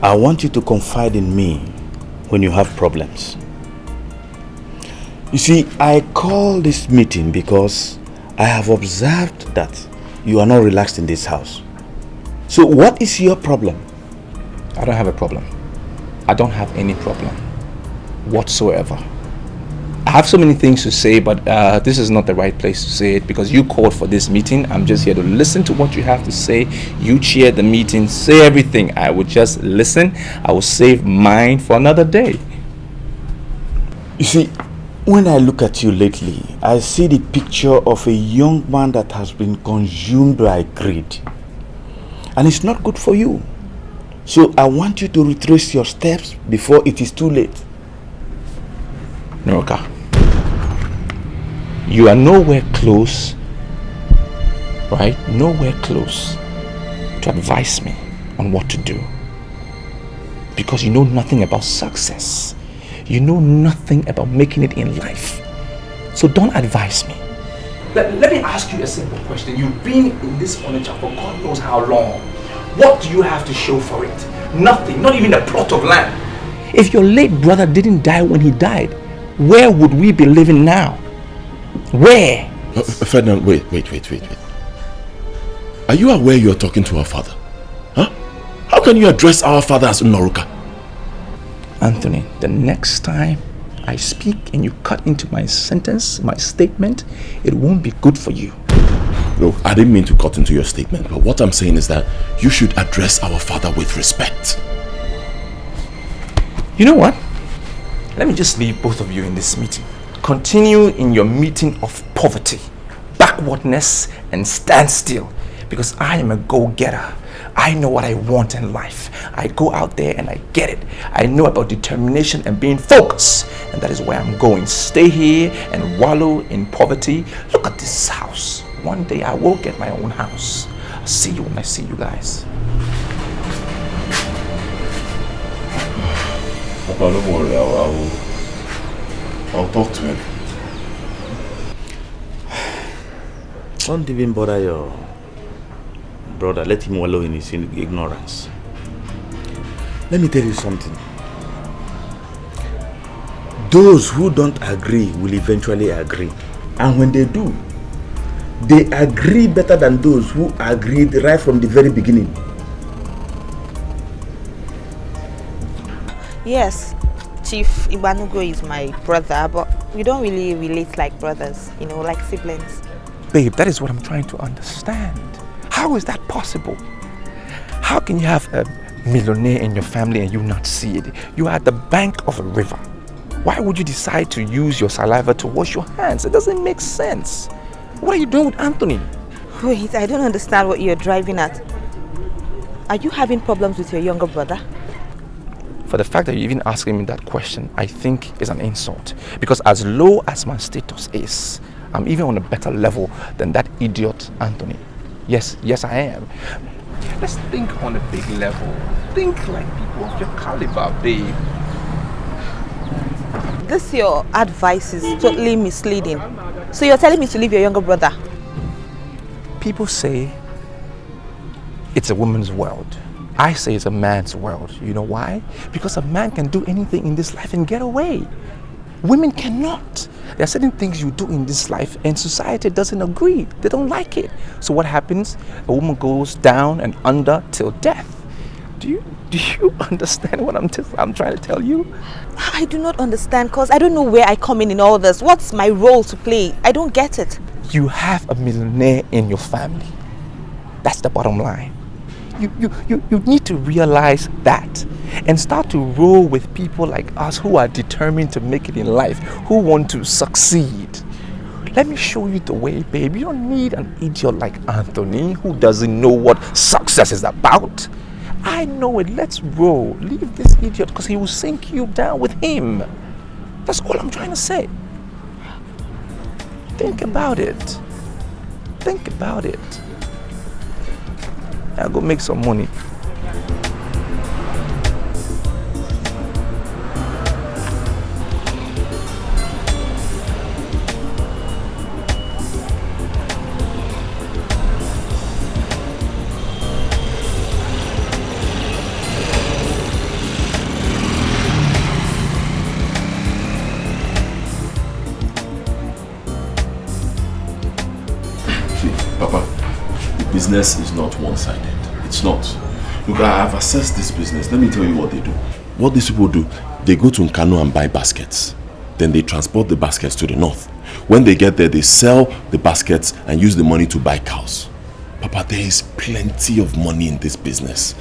I want you to confide in me when you have problems. You see, I call this meeting because I have observed that you are not relaxed in this house. So what is your problem? I don't have a problem. I don't have any problem whatsoever. I have so many things to say, but this is not the right place to say it because you called for this meeting. I'm just here to listen to what you have to say. You chair the meeting, say everything. I will just listen. I will save mine for another day. You see, when I look at you lately, I see the picture of a young man that has been consumed by greed. And it's not good for you. So I want you to retrace your steps before it is too late. Noroka, you are nowhere close, right? Nowhere close to advise me on what to do. Because you know nothing about success. You know nothing about making it in life. So don't advise me. Let me ask you a simple question. You've been in this Onitsha for God knows how long. What do you have to show for it? Nothing, not even a plot of land. If your late brother didn't die when he died, where would we be living now? Where? Ferdinand, wait. Are you aware you are talking to our father? Huh? How can you address our father as Noroka? Anthony, the next time I speak and you cut into my sentence, my statement, it won't be good for you. No, I didn't mean to cut into your statement, but what I'm saying is that you should address our father with respect. You know what? Let me just leave both of you in this meeting. Continue in your meeting of poverty, backwardness, and standstill. Because I am a go-getter. I know what I want in life. I go out there and I get it. I know about determination and being focused. And that is where I'm going. Stay here and wallow in poverty. Look at this house. One day I will get my own house. I'll see you when I see you guys. Papa, don't worry. I'll talk to him. Don't even bother your brother. Let him wallow in his ignorance. Let me tell you something. Those who don't agree will eventually agree. And when they do, they agree better than those who agreed right from the very beginning. Yes, Chief Ibanugo is my brother, but we don't really relate like brothers, you know, like siblings. Babe, that is what I'm trying to understand. How is that possible? How can you have a millionaire in your family and you not see it? You are at the bank of a river. Why would you decide to use your saliva to wash your hands? It doesn't make sense. What are you doing with Anthony? Wait, I don't understand what you're driving at. Are you having problems with your younger brother? For the fact that you're even asking me that question, I think is an insult. Because as low as my status is, I'm even on a better level than that idiot Anthony. Yes, I am. Let's think on a big level. Think like people of your caliber, babe. This your advice is totally misleading. So you're telling me to leave your younger brother? People say it's a woman's world. I say it's a man's world. You know why? Because a man can do anything in this life and get away. Women cannot. There are certain things you do in this life and society doesn't agree. They don't like it. So what happens? A woman goes down and under till death. Do you understand what I'm trying to tell you? I do not understand because I don't know where I come in all this. What's my role to play? I don't get it. You have a millionaire in your family. That's the bottom line. You need to realize that and start to roll with people like us who are determined to make it in life, who want to succeed. Let me show you the way, babe. You don't need an idiot like Anthony who doesn't know what success is about. I know it. Let's roll. Leave this idiot because he will sink you down with him. That's all I'm trying to say. Think about it. Think about it. I'll go make some money. business is not one-sided. It's not. Look, I have assessed this business. Let me tell you what they do. What these people do, they go to Nkano and buy baskets. Then they transport the baskets to the north. When they get there, they sell the baskets and use the money to buy cows. Papa, there is plenty of money in this business.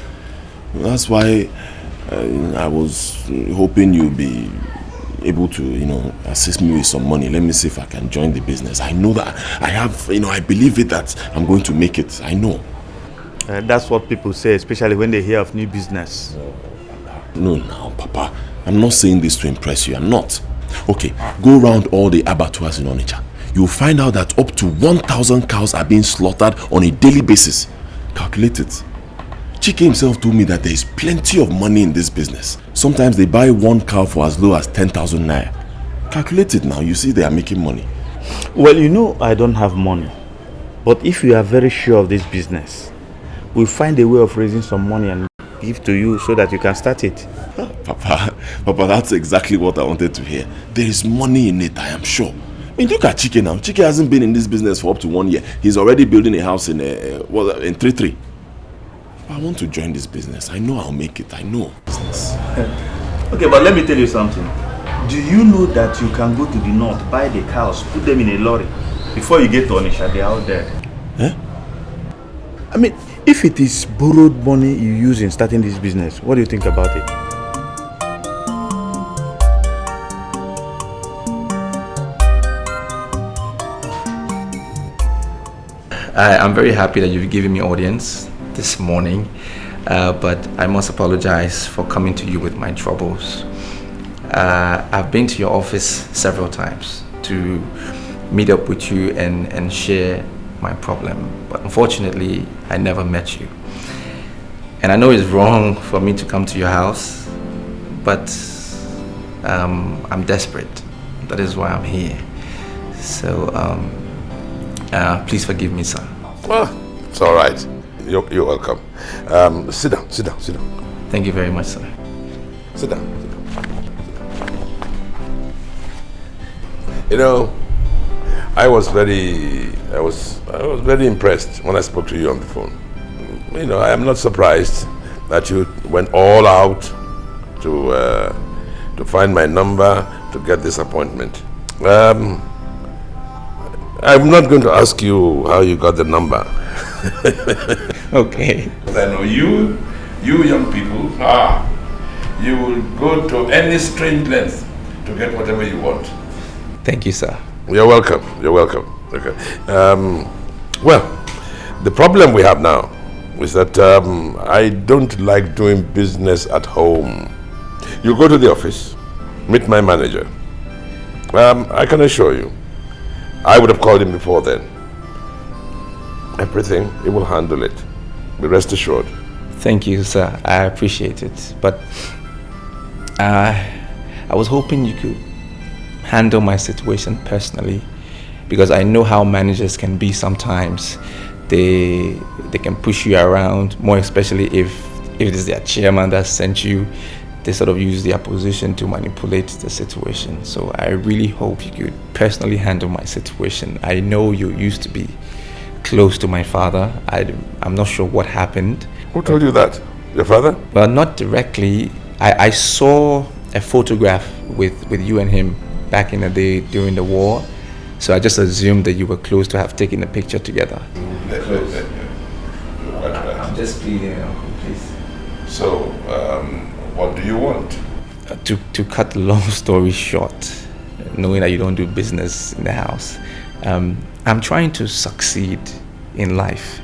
That's why I was hoping you'd be able to, assist me with some money. Let me see if I can join the business. I know that I have, I believe it that I'm going to make it. I know. That's what people say, especially when they hear of new business. No, Papa. I'm not saying this to impress you. I'm not. Okay, go around all the abattoirs in Onitsha. You'll find out that up to 1,000 cows are being slaughtered on a daily basis. Calculate it. Chike himself told me that there is plenty of money in this business. Sometimes they buy one cow for as low as 10,000 naira. Calculate it now. You see they are making money. Well, I don't have money. But if you are very sure of this business, we'll find a way of raising some money and give to you so that you can start it. Papa, that's exactly what I wanted to hear. There is money in it, I am sure. I mean, look at Chike now. Chike hasn't been in this business for up to 1 year. He's already building a house in 3-3. I want to join this business. I know I'll make it. I know. Okay, but let me tell you something. Do you know that you can go to the north, buy the cows, put them in a lorry? Before you get to Onitsha, they're out there. Eh? I mean, if it is borrowed money you use in starting this business, what do you think about it? I'm very happy that you've given me audience this morning, but I must apologize for coming to you with my troubles. I've been to your office several times to meet up with you and share my problem, but unfortunately I never met you. And I know it's wrong for me to come to your house, but I'm desperate. That is why I'm here. So please forgive me, sir. Well, it's all right. You're welcome. Sit down. Thank you very much, sir. Sit down. I was very impressed when I spoke to you on the phone. I am not surprised that you went all out to find my number to get this appointment. I'm not going to ask you how you got the number. Okay. But I know you young people, you will go to any strange length to get whatever you want. Thank you, sir. You're welcome. Okay. Well, the problem we have now is that I don't like doing business at home. You go to the office, meet my manager. I can assure you, I would have called him before then. Everything, he will handle it. Be rest assured. Thank you, sir. I appreciate it. But I was hoping you could handle my situation personally, because I know how managers can be sometimes. They can push you around, more especially if it is their chairman that sent you. They sort of use their position to manipulate the situation. So I really hope you could personally handle my situation. I know you used to be close to my father. I'm not sure what happened. Who told you that? Your father? Well, not directly. I saw a photograph with you and him back in the day during the war. So I just assumed that you were close to have taken a picture together. I'm just pleading, Uncle, please. So, what do you want? To cut the long story short, knowing that you don't do business in the house, I'm trying to succeed in life.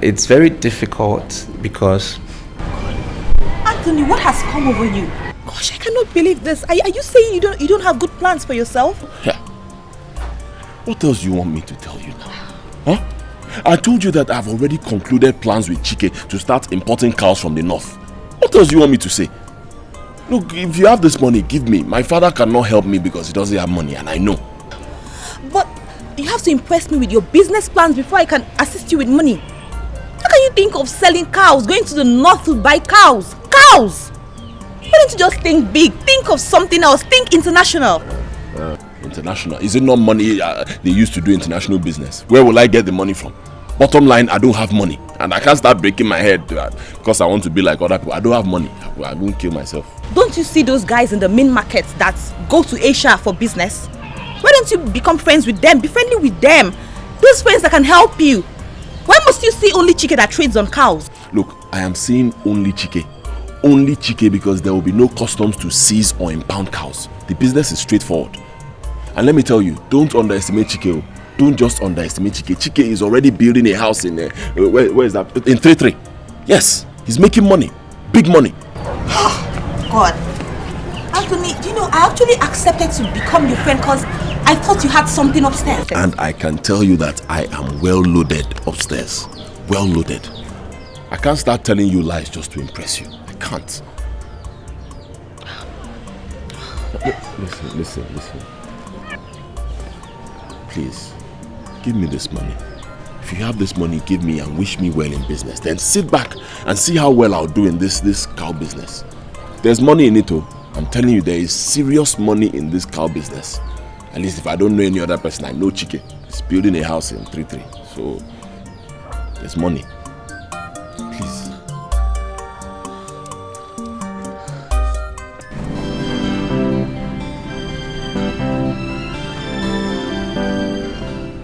It's very difficult because... Anthony, what has come over you? Gosh, I cannot believe this. Are you saying you don't have good plans for yourself? Yeah. What else do you want me to tell you now? Huh? I told you that I've already concluded plans with Chike to start importing cows from the north. What else do you want me to say? Look, if you have this money, give me. My father cannot help me because he doesn't have money, and I know. But you have to impress me with your business plans before I can assist you with money. How can you think of selling cows, going to the north to buy cows? Cows! Why don't you just think big? Think of something else. Think international. International? Is it not money they used to do international business? Where will I get the money from? Bottom line, I don't have money. And I can't start breaking my head because I want to be like other people. I don't have money. I won't kill myself. Don't you see those guys in the main market that go to Asia for business? Why don't you become friends with them? Be friendly with them. Those friends that can help you. Why must you see only Chike that trades on cows? Look, I am seeing only Chike. Only Chike because there will be no customs to seize or impound cows. The business is straightforward. And let me tell you, don't underestimate Chike. Don't just underestimate Chike. Chike is already building a house in, where is that? In 33. Yes, he's making money. Big money. God. Anthony, you know, I actually accepted to become your friend because I thought you had something upstairs. And I can tell you that I am well loaded upstairs. Well loaded. I can't start telling you lies just to impress you. I can't. Listen. Please, give me this money. If you have this money, give me and wish me well in business. Then sit back and see how well I'll do in this cow business. There's money in it too. I'm telling you, there is serious money in this cow business. At least if I don't know any other person, I know Chike. He's building a house in 33. So, there's money. Please.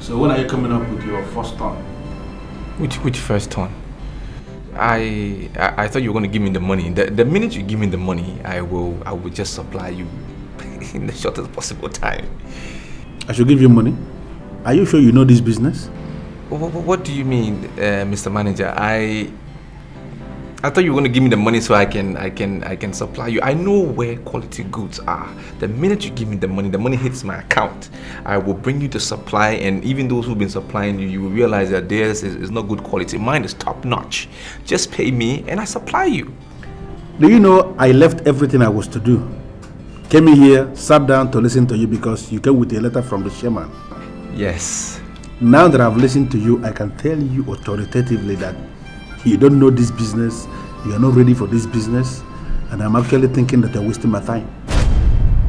So when are you coming up with your first ton? Which first ton? I thought you were going to give me the money. The minute you give me the money, I will just supply you in the shortest possible time. I should give you money? Are you sure you know this business? What do you mean, Mr. Manager? I thought you were going to give me the money so I can supply you. I know where quality goods are. The minute you give me the money hits my account. I will bring you the supply, and even those who've been supplying you, you will realize that theirs is not good quality. Mine is top notch. Just pay me and I supply you. Do you know I left everything I was to do? Came in here, sat down to listen to you because you came with a letter from the chairman. Yes. Now that I've listened to you, I can tell you authoritatively that you don't know this business, you are not ready for this business, and I'm actually thinking that you're wasting my time.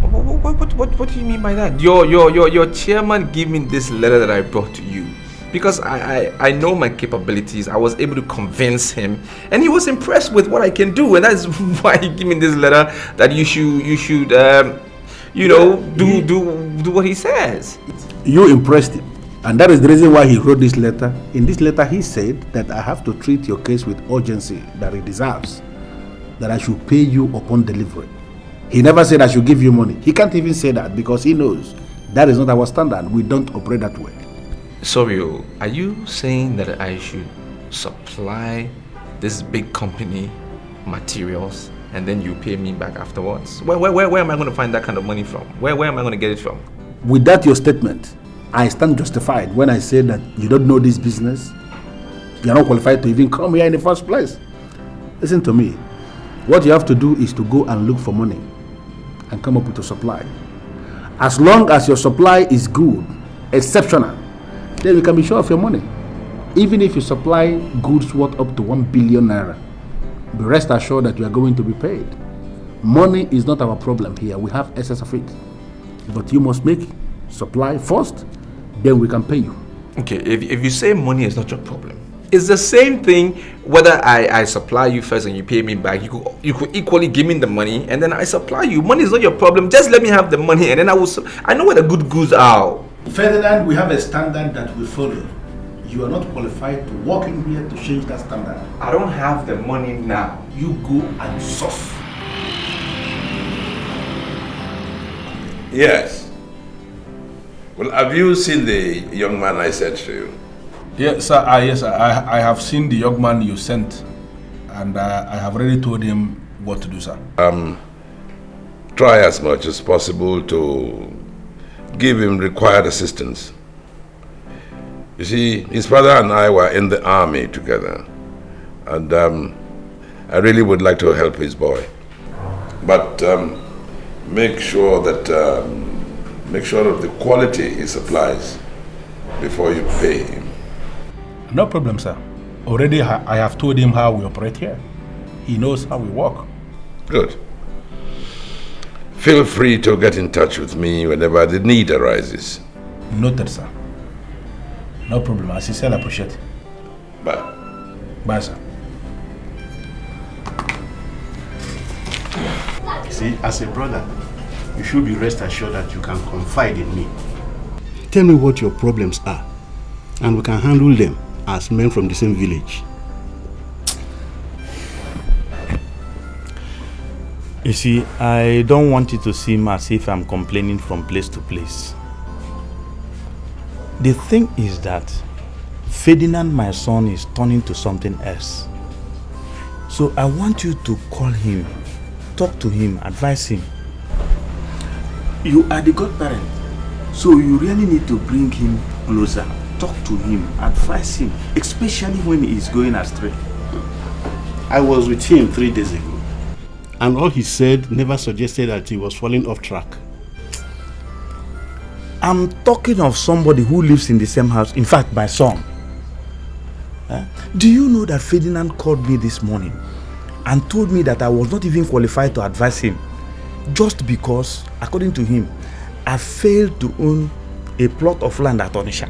What do you mean by that? Your chairman gave me this letter that I brought to you because I know my capabilities. I was able to convince him, and he was impressed with what I can do, and that's why he gave me this letter that you should do what he says. You impressed him. And that is the reason why he wrote this letter. In this letter, he said that I have to treat your case with urgency that it deserves, that I should pay you upon delivery. He never said I should give you money. He can't even say that because he knows that is not our standard. We don't operate that way. Sorry, are you saying that I should supply this big company materials and then you pay me back afterwards? Where am I going to find that kind of money from? Where am I going to get it from? With that your statement, I stand justified when I say that you don't know this business. You are not qualified to even come here in the first place. Listen to me. What you have to do is to go and look for money and come up with a supply. As long as your supply is good, exceptional, then you can be sure of your money. Even if you supply goods worth up to 1 billion naira, be rest assured that you are going to be paid. Money is not our problem here. We have excess of it. But you must make supply first, then we can pay you. Okay, if you say money is not your problem, it's the same thing whether I supply you first and you pay me back. You could equally give me the money and then I supply you. Money is not your problem. Just let me have the money and then I know where the good goods are. Ferdinand, we have a standard that we follow. You are not qualified to walk in here to change that standard. I don't have the money now. You go and suffer. Yes. Well, have you seen the young man I sent to you? Yes, sir. Yes, sir. I have seen the young man you sent, and I have already told him what to do, sir. Try as much as possible to give him required assistance. You see, his father and I were in the army together, and I really would like to help his boy. But make sure that the quality he supplies before you pay him. No problem, sir. Already I have told him how we operate here. He knows how we work. Good. Feel free to get in touch with me whenever the need arises. Noted, sir. No problem. I sincerely appreciate it. Bye. Bye, sir. See, as a brother, you should be rest assured that you can confide in me. Tell me what your problems are, and we can handle them as men from the same village. You see, I don't want it to seem as if I'm complaining from place to place. The thing is that Ferdinand, my son, is turning to something else. So I want you to call him, talk to him, advise him. You are the godparent, so you really need to bring him closer, talk to him, advise him, especially when he is going astray. I was with him 3 days ago, and all he said never suggested that he was falling off track. I'm talking of somebody who lives in the same house, in fact, my son. Do you know that Ferdinand called me this morning and told me that I was not even qualified to advise him just because, according to him, I failed to own a plot of land at Onisha.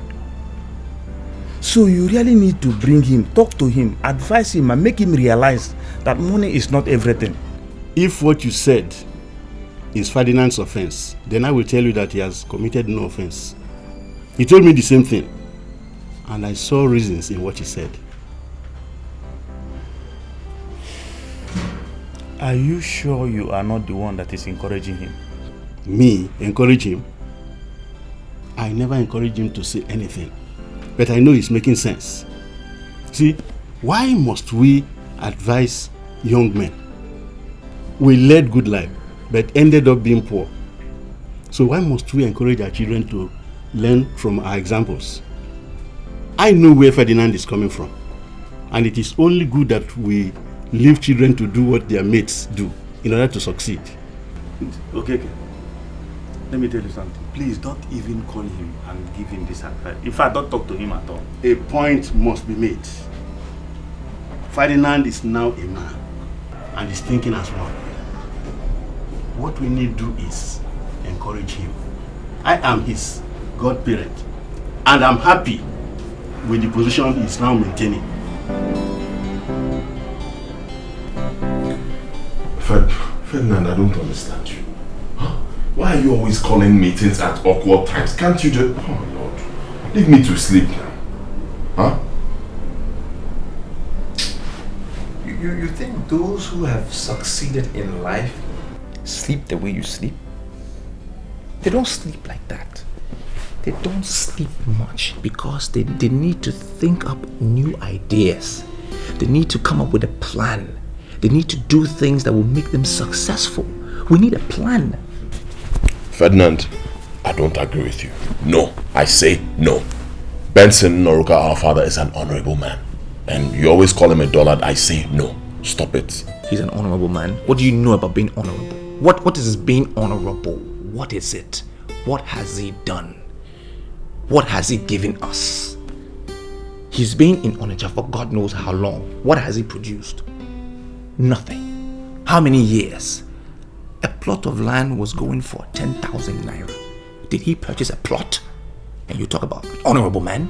So you really need to bring him, talk to him, advise him, and make him realize that money is not everything. If what you said is Ferdinand's offense, then I will tell you that he has committed no offense. He told me the same thing, and I saw reasons in what he said. Are you sure you are not the one that is encouraging him? Me encourage him? I never encourage him to say anything, but I know he's making sense. See, why must we advise young men? We led good life, but ended up being poor. So why must we encourage our children to learn from our examples? I know where Ferdinand is coming from, and it is only good that we leave children to do what their mates do in order to succeed. Okay. Let me tell you something. Please don't even call him and give him this advice. In fact, don't talk to him at all. A point must be made. Ferdinand is now a man and is thinking as one. What we need to do is encourage him. I am his godparent, and I'm happy with the position he is now maintaining. Ferdinand, I don't understand you. Why are you always calling meetings at awkward times? Can't you just... Oh, Lord. Leave me to sleep now. Huh? You think those who have succeeded in life sleep the way you sleep? They don't sleep like that. They don't sleep much because they need to think up new ideas. They need to come up with a plan. They need to do things that will make them successful. We need a plan. Ferdinand, I don't agree with you. No, I say no. Benson Noruka, our father, is an honorable man. And you always call him a dullard. I say no. Stop it. He's an honorable man. What do you know about being honorable? What is being honorable? What is it? What has he done? What has he given us? He's been in Onitsha for God knows how long. What has he produced? Nothing. How many years? A plot of land was going for 10,000 naira. Did he purchase a plot? And you talk about honorable man?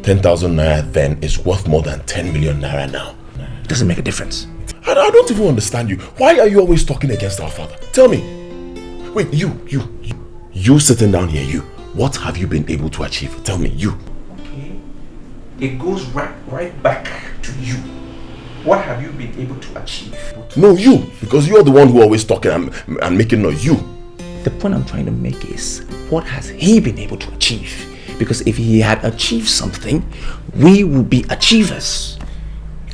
10,000 naira then is worth more than 10 million naira now. It doesn't make a difference. I don't even understand you. Why are you always talking against our father? Tell me. Wait, you sitting down here, you. What have you been able to achieve? Tell me, you. Okay. It goes right back to you. What have you been able to achieve? No, you. Because you're the one who always talking and making noise. You. The point I'm trying to make is, what has he been able to achieve? Because if he had achieved something, we will be achievers.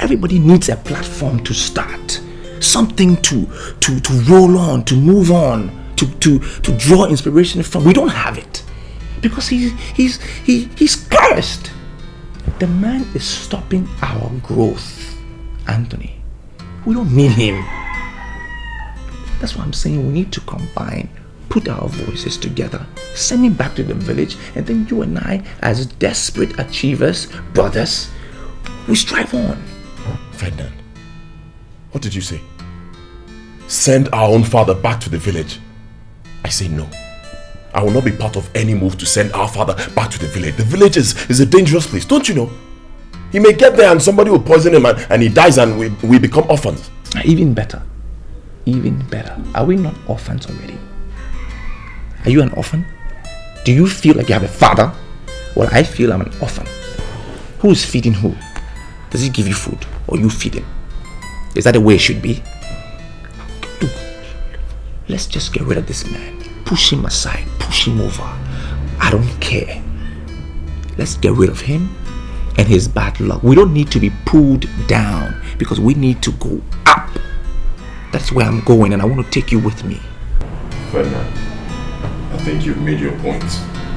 Everybody needs a platform to start. Something to roll on, to move on, to draw inspiration from. We don't have it. Because he's cursed. The man is stopping our growth. Anthony, we don't need him. That's why I'm saying we need to combine, put our voices together, send him back to the village, and then you and I, as desperate achievers, brothers, we strive on. Ferdinand, what did you say? Send our own father back to the village. I say no. I will not be part of any move to send our father back to the village. The village is a dangerous place, don't you know? He may get there and somebody will poison him and he dies and we become orphans. Even better. Even better. Are we not orphans already? Are you an orphan? Do you feel like you have a father? Well, I feel I'm an orphan. Who is feeding who? Does he give you food or you feed him? Is that the way it should be? Look, let's just get rid of this man. Push him aside. Push him over. I don't care. Let's get rid of him and his bad luck. We don't need to be pulled down because we need to go up. That's where I'm going and I want to take you with me. Ferdinand, I think you've made your point.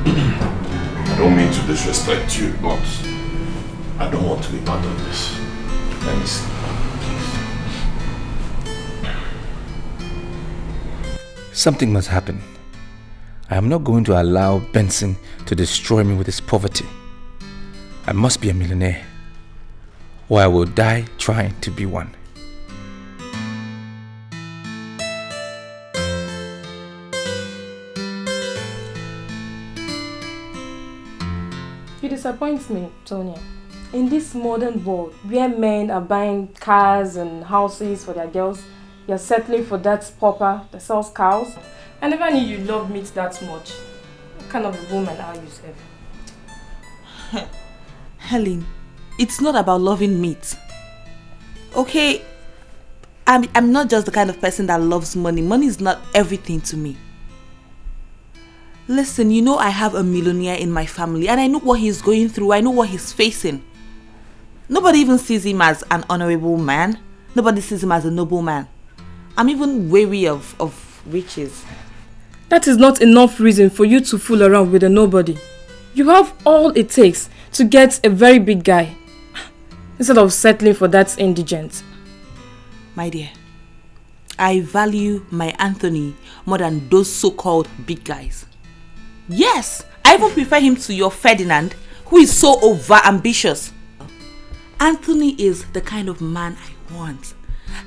I don't mean to disrespect you, but I don't want to be part of this. Let me see, please. Something must happen. I am not going to allow Benson to destroy me with his poverty. I must be a millionaire, or I will die trying to be one. You disappoint me, Tonya. In this modern world, where men are buying cars and houses for their girls, you're settling for that pauper that sells cows. I never knew you loved meat that much. What kind of a woman are you, Seth? Helen, it's not about loving meat. Okay, I'm not just the kind of person that loves money. Money is not everything to me. Listen, you know I have a millionaire in my family and I know what he's going through. I know what he's facing. Nobody even sees him as an honorable man. Nobody sees him as a noble man. I'm even wary of riches. That is not enough reason for you to fool around with a nobody. You have all it takes to get a very big guy instead of settling for that indigent. My dear, I value my Anthony more than those so-called big guys. Yes, I even prefer him to your Ferdinand, who is so over-ambitious. Anthony is the kind of man I want.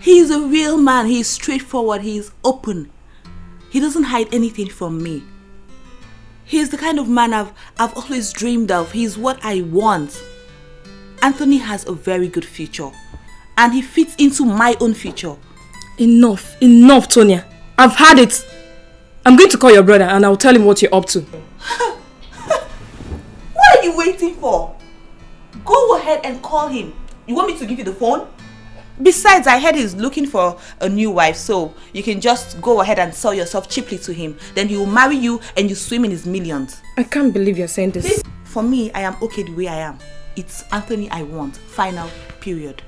He is a real man. He is straightforward. He is open. He doesn't hide anything from me. He is the kind of man I've always dreamed of. He is what I want. Anthony has a very good future. And he fits into my own future. Enough, Tonya. I've had it. I'm going to call your brother and I'll tell him what you're up to. What are you waiting for? Go ahead and call him. You want me to give you the phone? Besides, I heard he's looking for a new wife, so you can just go ahead and sell yourself cheaply to him. Then he will marry you and you swim in his millions. I can't believe you're saying this. For me, I am okay the way I am. It's Anthony I want. Final. Period.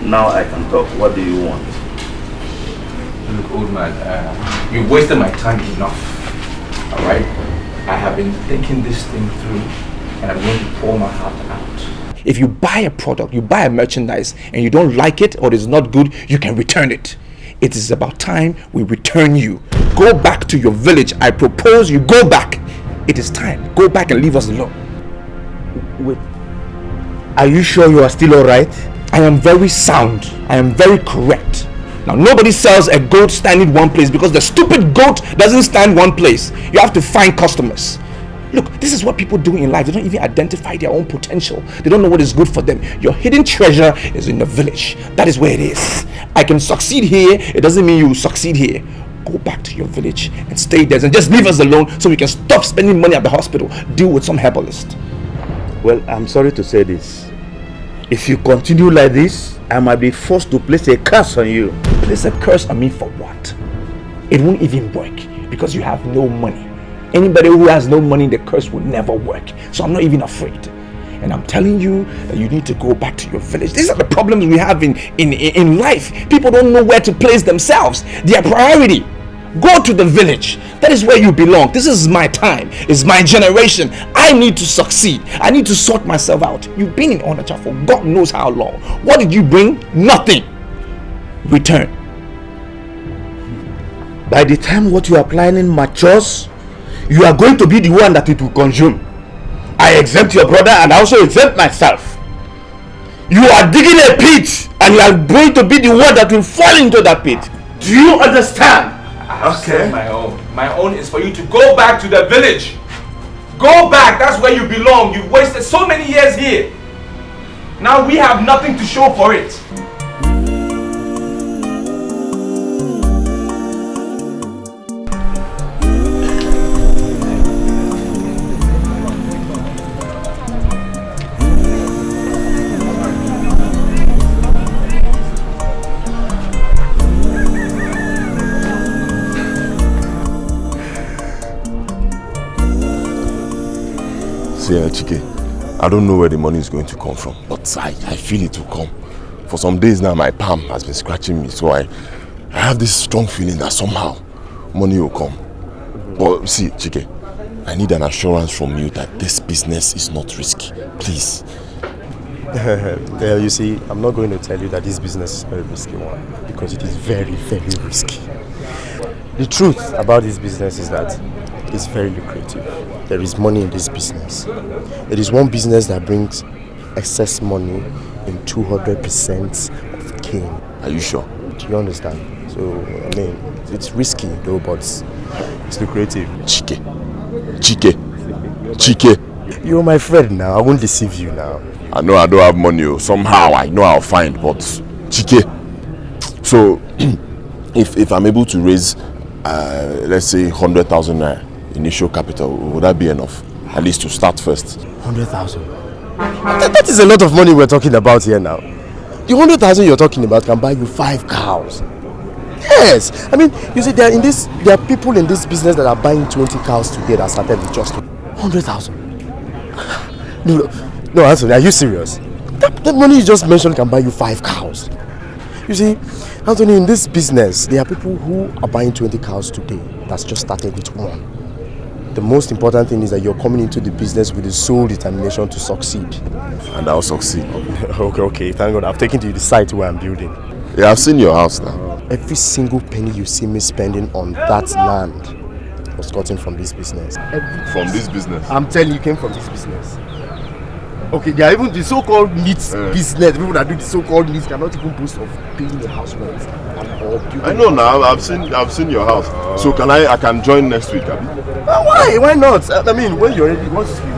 Now I can talk. What do you want? Look, old man, you've wasted my time enough. Alright? I have been thinking this thing through and I'm going to pour my heart out. If you buy a product, you buy a merchandise and you don't like it or it is not good, you can return it. It is about time we return you. Go back to your village. I propose you go back. It is time. Go back and leave us alone. Wait. Are you sure you are still alright? I am very sound. I am very correct. Now, nobody sells a goat standing one place because the stupid goat doesn't stand one place. You have to find customers. Look, this is what people do in life. They don't even identify their own potential. They don't know what is good for them. Your hidden treasure is in the village. That is where it is. I can succeed here. It doesn't mean you succeed here. Go back to your village and stay there and just leave us alone so we can stop spending money at the hospital. Deal with some herbalist. Well, I'm sorry to say this. If you continue like this, I might be forced to place a curse on you. Place a curse on me for what? It won't even work because you have no money. Anybody who has no money, the curse will never work. So I'm not even afraid. And I'm telling you that you need to go back to your village. These are the problems we have in life. People don't know where to place themselves. Their priority. Go to the village. That is where you belong. This is my time. It's my generation. I need to succeed. I need to sort myself out. You've been in Onitsha for God knows how long. What did you bring? Nothing. Return. By the time what you are planning matures, you are going to be the one that it will consume. I exempt your brother and I also exempt myself. You are digging a pit and you are going to be the one that will fall into that pit. Do you understand? Okay. My own. My own is for you to go back to the village. Go back. That's where you belong. You've wasted so many years here. Now we have nothing to show for it. Chike, I don't know where the money is going to come from, but I feel it will come. For some days now, my palm has been scratching me, so I have this strong feeling that somehow money will come. But see, Chike, I need an assurance from you that this business is not risky. Please. You see, I'm not going to tell you that this business is a very risky one, because it is very, very risky. The truth about this business is that it's very lucrative. There is money in this business. It is one business that brings excess money in 200% of gain. Are you sure? Do you understand? So, I mean, it's risky though, but it's lucrative. Chike. You're my friend now. I won't deceive you now. I know I don't have money. Somehow I know I'll find, but Chike. So, if I'm able to raise, let's say 100,000 naira initial capital, would that be enough? At least to start first. 100,000. That is a lot of money we're talking about here now. The 100,000 you're talking about can buy you 5 cows. Yes, I mean, you see, there are people in this business that are buying 20 cows today that started with just 100,000. No, Anthony, are you serious? That money you just mentioned can buy you 5 cows. You see, Anthony, in this business, there are people who are buying 20 cows today that's just started with 1. The most important thing is that you're coming into the business with the sole determination to succeed. And I'll succeed. Okay, thank God. I've taken you to the site where I'm building. Yeah, I've seen your house now. Every single penny you see me spending on that land was gotten from this business. From this business? I'm telling you, came from this business. Okay, there are even the so-called needs business. People that do the so-called needs cannot even boast of paying the house rent. I know now. I've seen your house. So I can join next week, Abi? Why? Why not? I mean, when you're ready, once you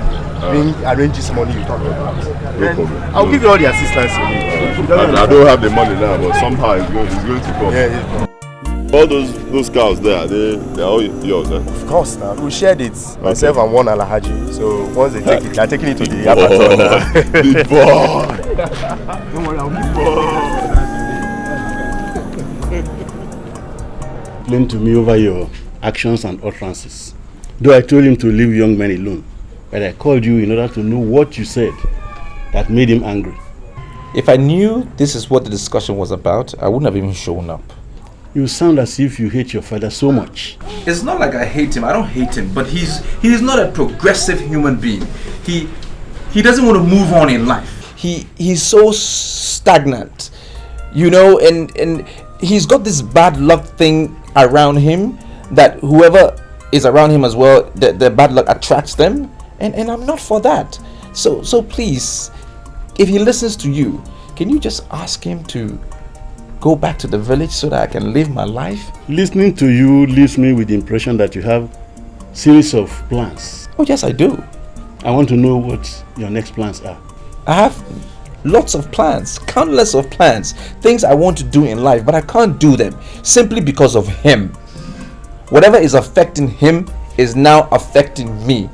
arrange this money you talk about, no problem. I'll give you all the assistance you need. I don't have the money now, but somehow it's going to come. Yeah. All those cows there, they're all yours, eh? Of course, now we shared it. Myself and one Alhaji. So once they take it, they're taking it to the abattoir now. Big boy. Don't worry, I'll give you. Explain to me over your actions and utterances. Though I told him to leave young men alone, but I called you in order to know what you said that made him angry. If I knew this is what the discussion was about, I wouldn't have even shown up. You sound as if you hate your father so much. It's not like I hate him. I don't hate him, but he's not a progressive human being. He doesn't want to move on in life. He's so stagnant, you know, and he's got this bad luck thing around him that whoever is around him as well, the bad luck attracts them, and I'm not for that. So please, if he listens to you, can you just ask him to go back to the village so that I can live my life? Listening to you leaves me with the impression that you have series of plans. Oh yes, I do. I want to know what your next plans are. I have lots of plans, countless of plans, things I want to do in life, but I can't do them simply because of him. Whatever is affecting him is now affecting me.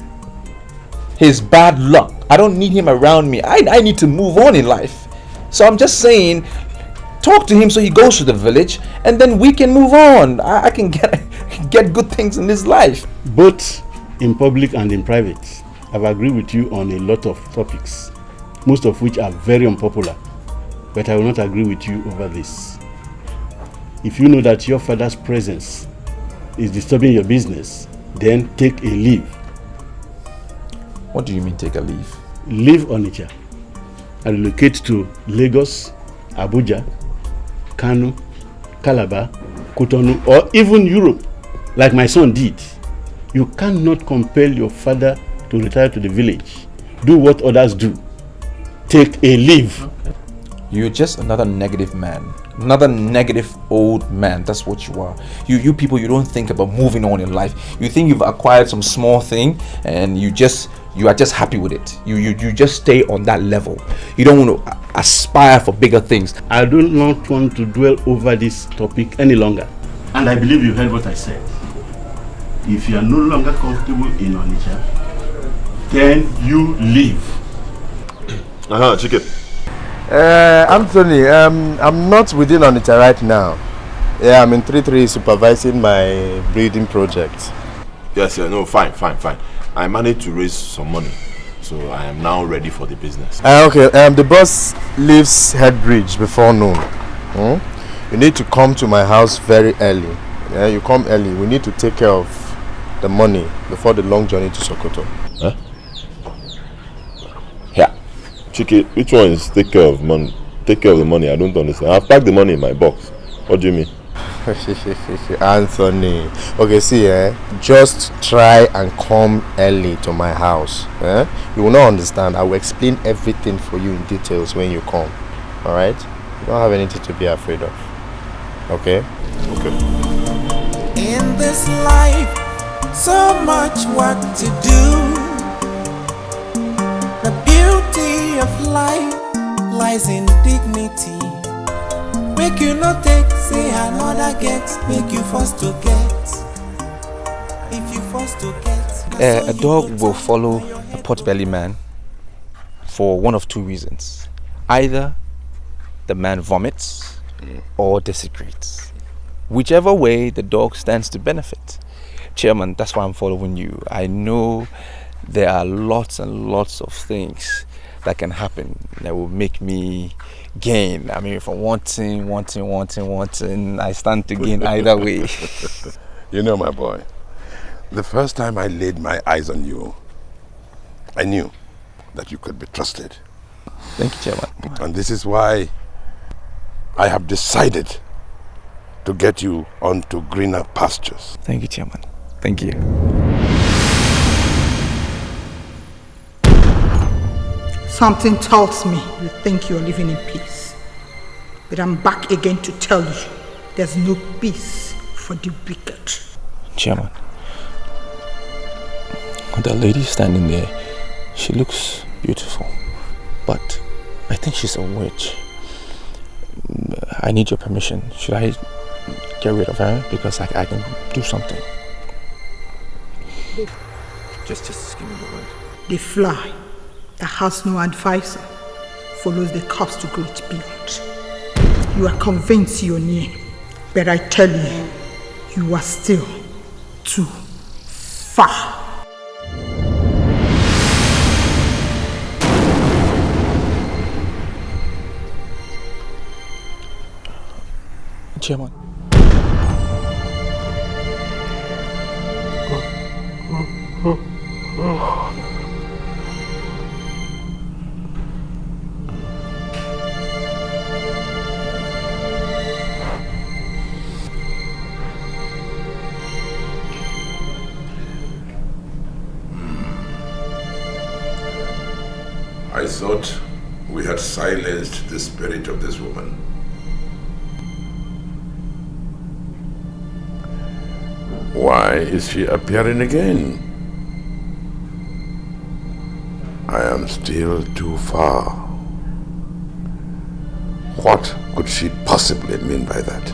His bad luck. I don't need him around me. I need to move on in life. So I'm just saying, talk to him so he goes to the village and then we can move on. I can get good things in this life. Both in public and in private, I've agreed with you on a lot of topics, most of which are very unpopular, but I will not agree with you over this. If you know that your father's presence is disturbing your business, then take a leave. What do you mean take a leave? Leave Onitsha and relocate to Lagos, Abuja, Kano, Calabar, Cotonou, or even Europe, like my son did. You cannot compel your father to retire to the village. Do what others do. Take a leave. Okay. You're just another negative man. Another negative old man. That's what you are. You people, you don't think about moving on in life. You think you've acquired some small thing and you are just happy with it. You just stay on that level. You don't want to aspire for bigger things. I do not want to dwell over this topic any longer. And I believe you heard what I said. If you are no longer comfortable in Onitsha, then you leave. Chicken. Anthony, I'm not within Onitsha right now. Yeah, I'm in 3-3 supervising my breeding project. Yes, no, fine. I managed to raise some money, so I am now ready for the business. Okay, the boss leaves Headbridge before noon. You need to come to my house very early. Yeah, you come early. We need to take care of the money before the long journey to Sokoto. Huh? Yeah. Chike, which one is take care of money? Take care of the money? I don't understand. I've packed the money in my box. What do you mean? Anthony. Okay, see, just try and come early to my house. You will not understand. I will explain everything for you in details when you come. Alright? You don't have anything to be afraid of. Okay? Okay. In this life, so much work to do. The beauty of life lies in dignity. Make you not take, say another get. Make you first to get. If you first to get. A dog will follow a pot-belly man for one of two reasons. Either the man vomits or desecrates. Whichever way, the dog stands to benefit. Chairman, that's why I'm following you. I know there are lots and lots of things that can happen that will make me gain. I mean, if I'm wanting, I stand to gain either way. You know, my boy, the first time I laid my eyes on you, I knew that you could be trusted. Thank you, Chairman. And this is why I have decided to get you onto greener pastures. Thank you, Chairman. Thank you. Something tells me you think you're living in peace. But I'm back again to tell you there's no peace for the wicked. Chairman, the lady standing there, she looks beautiful, but I think she's a witch. I need your permission. Should I get rid of her? Because I can do something. Just give me the word. The fly that has no advisor follows the course to great beyond. You are convinced you're near, but I tell you, you are still too far. Chairman. I thought we had silenced the spirit of this woman. Why is she appearing again? I am still too far. What could she possibly mean by that?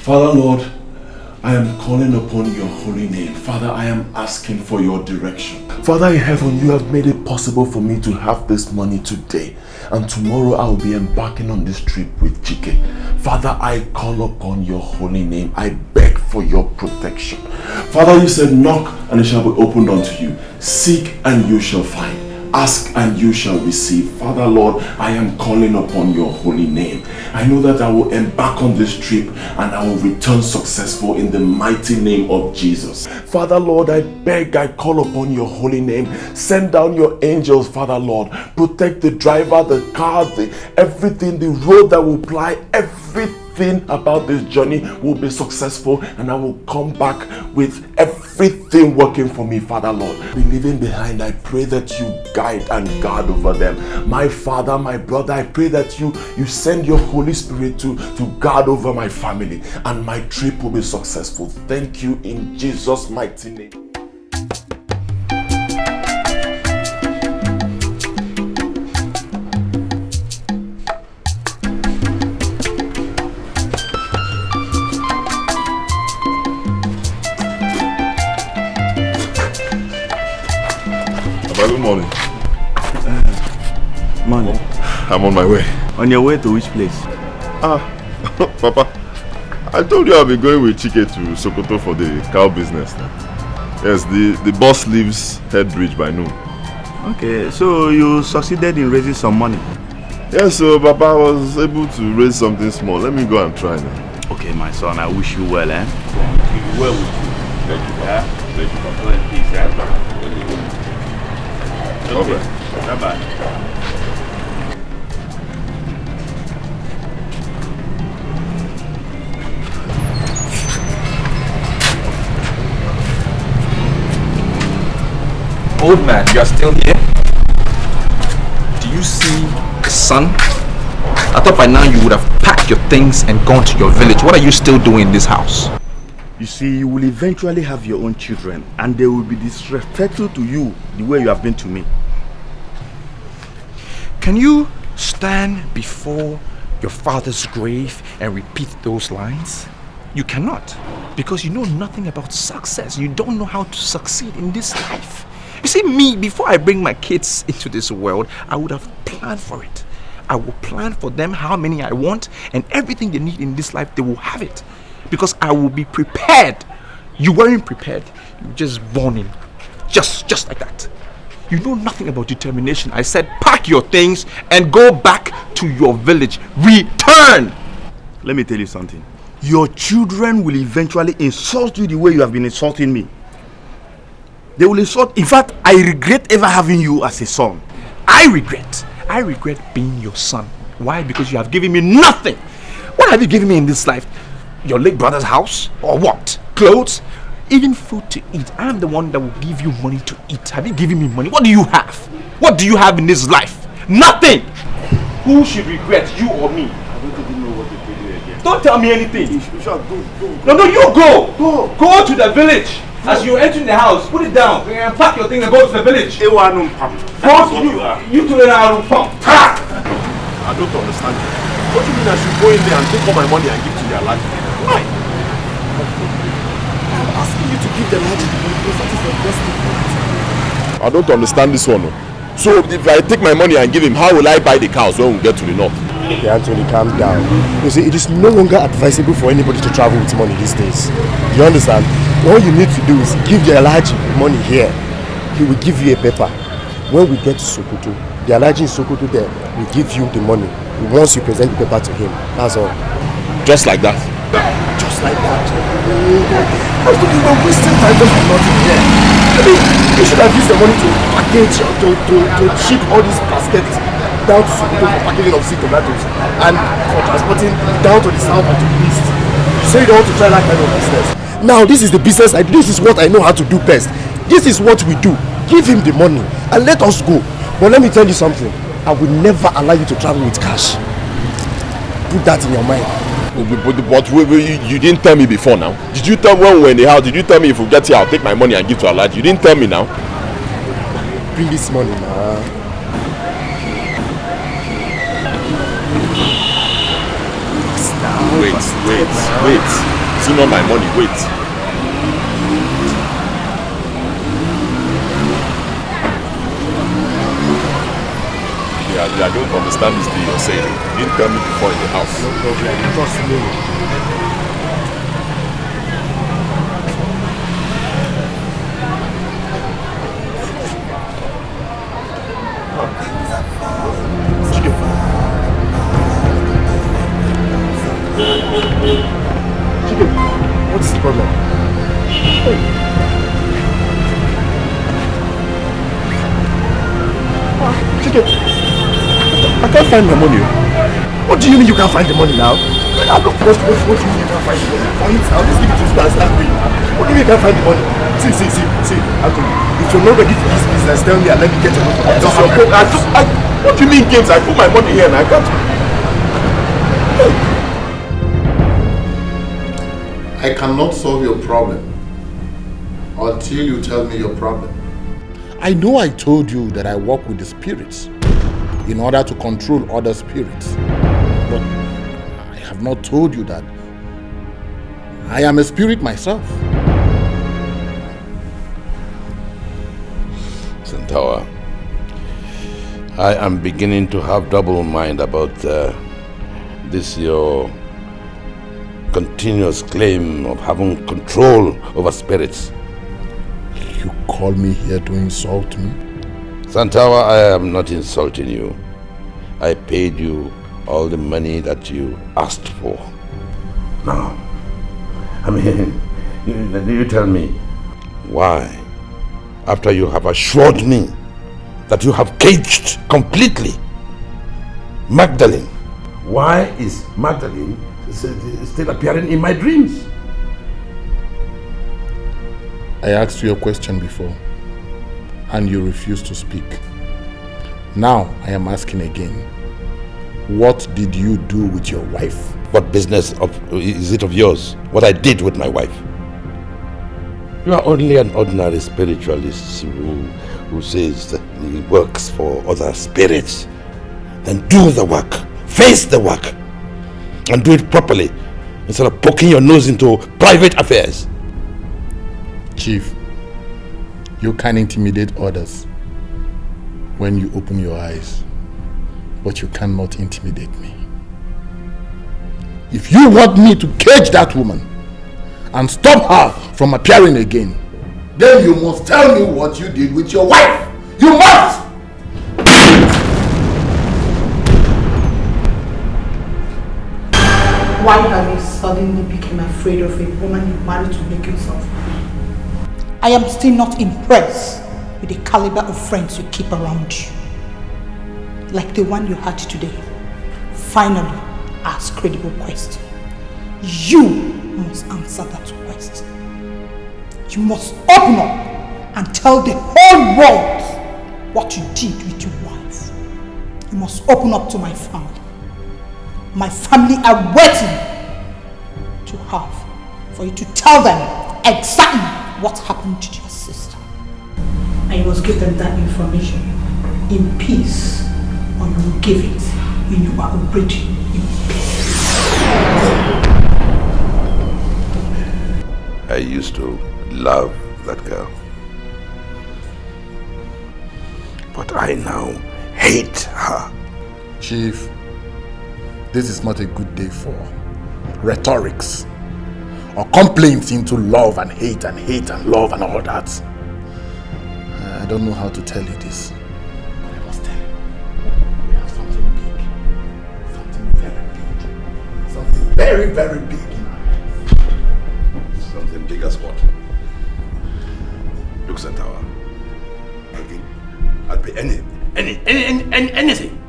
Father Lord, I am calling upon your holy name. Father, I am asking for your direction. Father in heaven, you have made it possible for me to have this money today. And tomorrow I will be embarking on this trip with Chike. Father, I call upon your holy name. I beg for your protection. Father, you said knock and it shall be opened unto you. Seek and you shall find. ask and you shall receive. Father Lord, I am calling upon your holy name. I know that I will embark on this trip and I will return successful in the mighty name of Jesus. Father Lord, I beg, I call upon your holy name. Send down your angels, Father Lord. Protect the driver, the car, everything, the road that will ply, everything about this journey will be successful, and I will come back with everything working for me, Father Lord. Be leaving behind, I pray that you guide and guard over them. My Father, my brother, I pray that you send your Holy Spirit to guard over my family, and my trip will be successful. Thank you in Jesus' mighty name. Good morning. Morning. I'm on my way. On your way to which place? Papa, I told you I'll be going with Chike to Sokoto for the cow business now. Yes, the boss leaves Head Bridge by noon. Okay, so you succeeded in raising some money? Yes, so Papa, I was able to raise something small. Let me go and try now. Okay, my son, I wish you well, eh? Well with you. Thank you, Papa. Thank you, Papa. Go in peace, eh? Okay. Bye-bye. Old man, you are still here? Do you see the sun? I thought by now you would have packed your things and gone to your village. What are you still doing in this house? You see, you will eventually have your own children, and they will be disrespectful to you the way you have been to me. Can you stand before your father's grave and repeat those lines? You cannot, because you know nothing about success. You don't know how to succeed in this life. You see, me, before I bring my kids into this world, I would have planned for it. I will plan for them how many I want, and everything they need in this life, they will have it. Because I will be prepared. You weren't prepared. You were just born in. Just like that. You know nothing about determination. I said pack your things and go back to your village. Return! Let me tell you something. Your children will eventually insult you the way you have been insulting me. They will insult. In fact, I regret ever having you as a son. I regret being your son. Why? Because you have given me nothing. What have you given me in this life? Your late brother's house? Or what? Clothes? Even food to eat. I am the one that will give you money to eat. Have you given me money? What do you have? What do you have in this life? Nothing! Who should regret, you or me? I don't even know what to tell you again. Don't tell me anything. Go. No, you go! Go to the village. As you're entering the house, put it down and pack your things and go to the village. Go to you to the pump. I don't understand you. What do you mean I should go in there and take all my money and give to the Alhaji? Why? I'm asking you to give the Alhaji the money because that is the best thing. I don't understand this one. So if I take my money and give him, how will I buy the cows when we get to the north? Okay, Anthony, calm down. You see, it is no longer advisable for anybody to travel with money these days. You understand? All you need to do is give the Alhaji money here. He will give you a paper. When we get to Sokoto, the Alhaji in Sokoto there will give you the money once you present the paper to him. That's all. Just like that? Just like that. I was thinking about wasting time just for nothing here. I mean, you should have used the money to package, to ship all these baskets down to Sokoto for packaging of sweet tomatoes and for transporting down to the south and to the east. You say you don't want to try that kind of business. Now this is the business this is what I know how to do best. This is what we do. Give him the money and let us go. But let me tell you something. I will never allow you to travel with cash. Put that in your mind. But you didn't tell me before now. Did you tell me when we were in the house? Did you tell me if we get here I'll take my money and give to Alhaji? You didn't tell me now. Bring this money now. Wait. It's not my money. Wait. I don't understand this thing you're saying. You didn't tell me before in the house. No problem. Trust me. What's the problem? Hey. Chicken, I can't find my money. What do you mean you can't find the money now? What do you mean you can't find the money? Find it now. Let's give it to this guy and start paying now. What do you mean you can't find the money? See, Anthony, if you're not ready for this business, tell me and let me get your money. What do you mean games? I put my money here and I can't. I cannot solve your problem until you tell me your problem. I know I told you that I work with the spirits in order to control other spirits, but I have not told you that I am a spirit myself. Santawa, I am beginning to have double mind about this your continuous claim of having control over spirits. You call me here to insult me? Santawa, I am not insulting you. I paid you all the money that you asked for. Now, I mean, you tell me, why, after you have assured me that you have caged completely Magdalene, why is Magdalene still appearing in my dreams? I asked you a question before and you refused to speak. Now I am asking again. What did you do with your wife? What business is it of yours? What I did with my wife? You are only an ordinary spiritualist who says that he works for other spirits. Then do the work. Face the work. And do it properly, instead of poking your nose into private affairs. Chief, you can intimidate others when you open your eyes, but you cannot intimidate me. If you want me to cage that woman and stop her from appearing again, then you must tell me what you did with your wife. You must! Why have you suddenly become afraid of a woman you married to make yourself happy? I am still not impressed with the caliber of friends you keep around you. Like the one you had today. Finally, ask credible question. You must answer that question. You must open up and tell the whole world what you did with your wife. You must open up to my family. My family are waiting to for you to tell them exactly what happened to your sister. And you must give them that information in peace, or you will give it when you are already in peace. I used to love that girl. But I now hate her. Chief, this is not a good day for rhetorics or complaints into love and hate and love and all that. I don't know how to tell you this. But I must tell you. We have something big. Something very big. Something very, very big. Something big as what? Look, Santawa. I'll pay anything.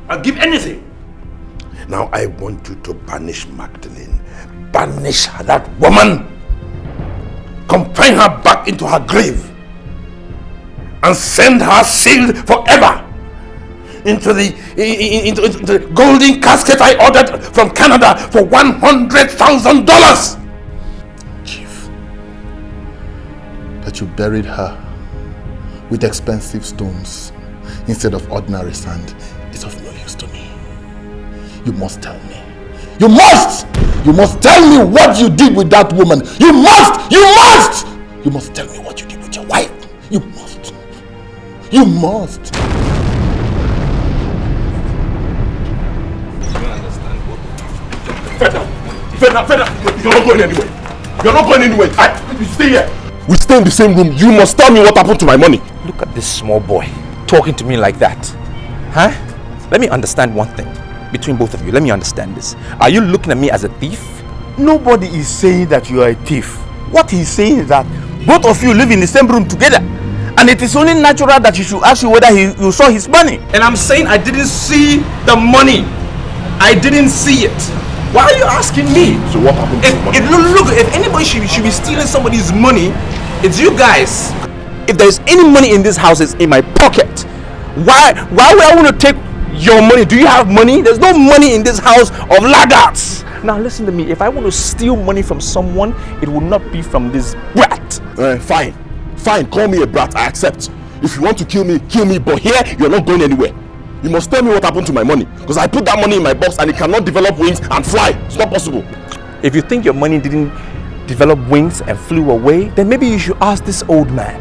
I'll give anything. Now I want you to banish Magdalene. Banish that woman. Confine her back into her grave. And send her sealed forever into the golden casket I ordered from Canada for $100,000. Chief, that you buried her with expensive stones instead of ordinary sand is of no use to me. You must tell me. You must! You must tell me what you did with that woman. You must! You must! You must tell me what you did with your wife. You must. You must. Feda, you're not going anywhere. You're not going anywhere. You stay here. We stay in the same room. You must tell me what happened to my money. Look at this small boy talking to me like that. Huh? Let me understand one thing. Between both of you, let me understand this. Are you looking at me as a thief? Nobody is saying that you are a thief. What he's saying is that both of you live in the same room together, and it is only natural that you should ask you whether you saw his money. And I'm saying I didn't see the money. I didn't see it. Why are you asking me? So what happened to the money? Look, if anybody should be stealing somebody's money, it's you guys. If there's any money in this house, it's in my pocket. Why would I want to take your money? Do you have money? There's no money in this house of laggards. Now listen to me. If I want to steal money from someone, it will not be from this brat. Fine. Call me a brat. I accept. If you want to kill me. But here, you're not going anywhere. You must tell me what happened to my money, because I put that money in my box and it cannot develop wings and fly. It's not possible. If you think your money didn't develop wings and flew away, then maybe you should ask this old man.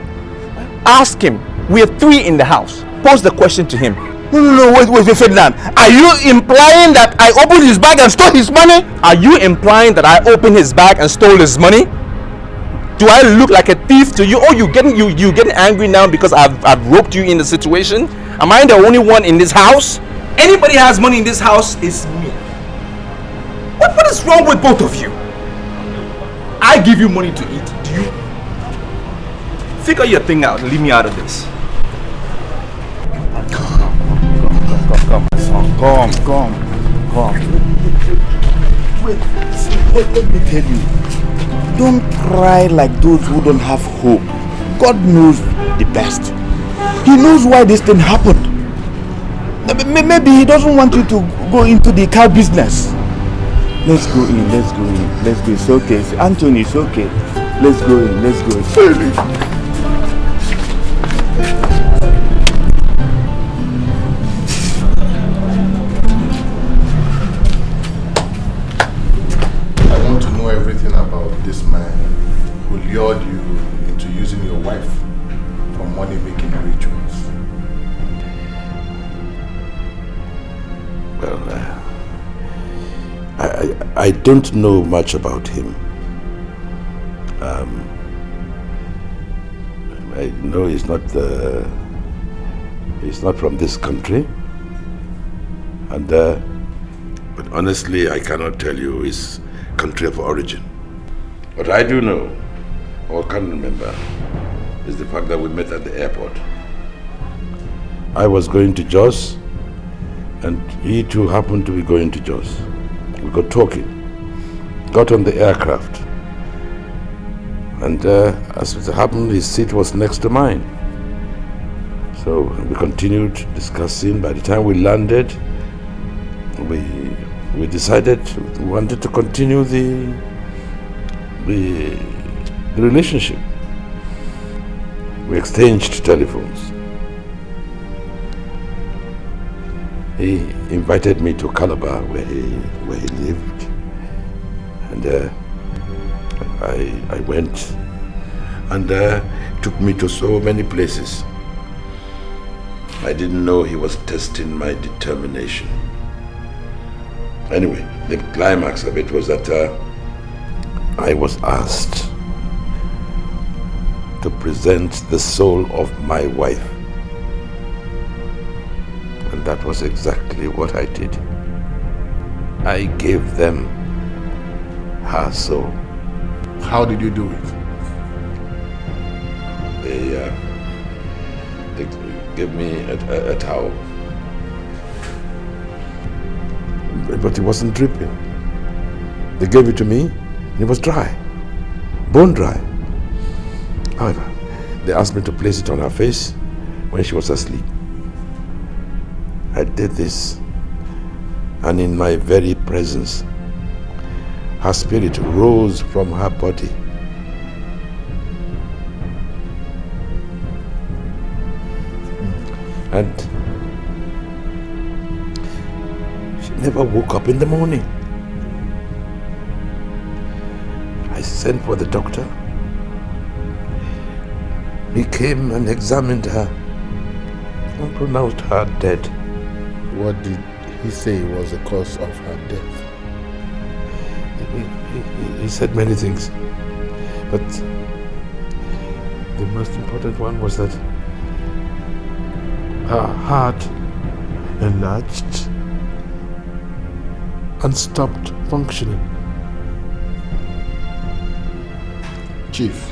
Ask him. We are 3 in the house. Pose the question to him. No, wait, Ferdinand. Are you implying that I opened his bag and stole his money? Are you implying that I opened his bag and stole his money? Do I look like a thief to you? Oh, you getting angry now because I've roped you in the situation? Am I the only one in this house? Anybody has money in this house is me. What is wrong with both of you? I give you money to eat. Do you? Figure your thing out and leave me out of this. Come, my son. Come. Wait, let me tell you. Don't cry like those who don't have hope. God knows the best. He knows why this thing happened. Maybe he doesn't want you to go into the cow business. Let's go in. It's okay. Anthony, it's okay. Let's go in. I want to know everything about this man who lured you into using your wife for money-making rituals. Well, I don't know much about him. I know he's not from this country, and but honestly, I cannot tell you his country of origin. What I do know, or can remember, is the fact that we met at the airport. I was going to Jos, and he too happened to be going to Jos. We got talking, got on the aircraft, and as it happened, his seat was next to mine. So we continued discussing. By the time we landed, we decided we wanted to continue the relationship. We exchanged telephones. He invited me to Calabar, where he lived, and I went, and took me to so many places. I didn't know he was testing my determination. Anyway, the climax of it was that I was asked to present the soul of my wife. And that was exactly what I did. I gave them her soul. How did you do it? They gave me a towel. But it wasn't dripping. They gave it to me, and it was dry, bone dry. However, they asked me to place it on her face when she was asleep. I did this, and in my very presence, her spirit rose from her body. And she never woke up in the morning. I sent for the doctor. He came and examined her and pronounced her dead. What did he say was the cause of her death? He said many things, but the most important one was that her heart enlarged and stopped functioning. Chief,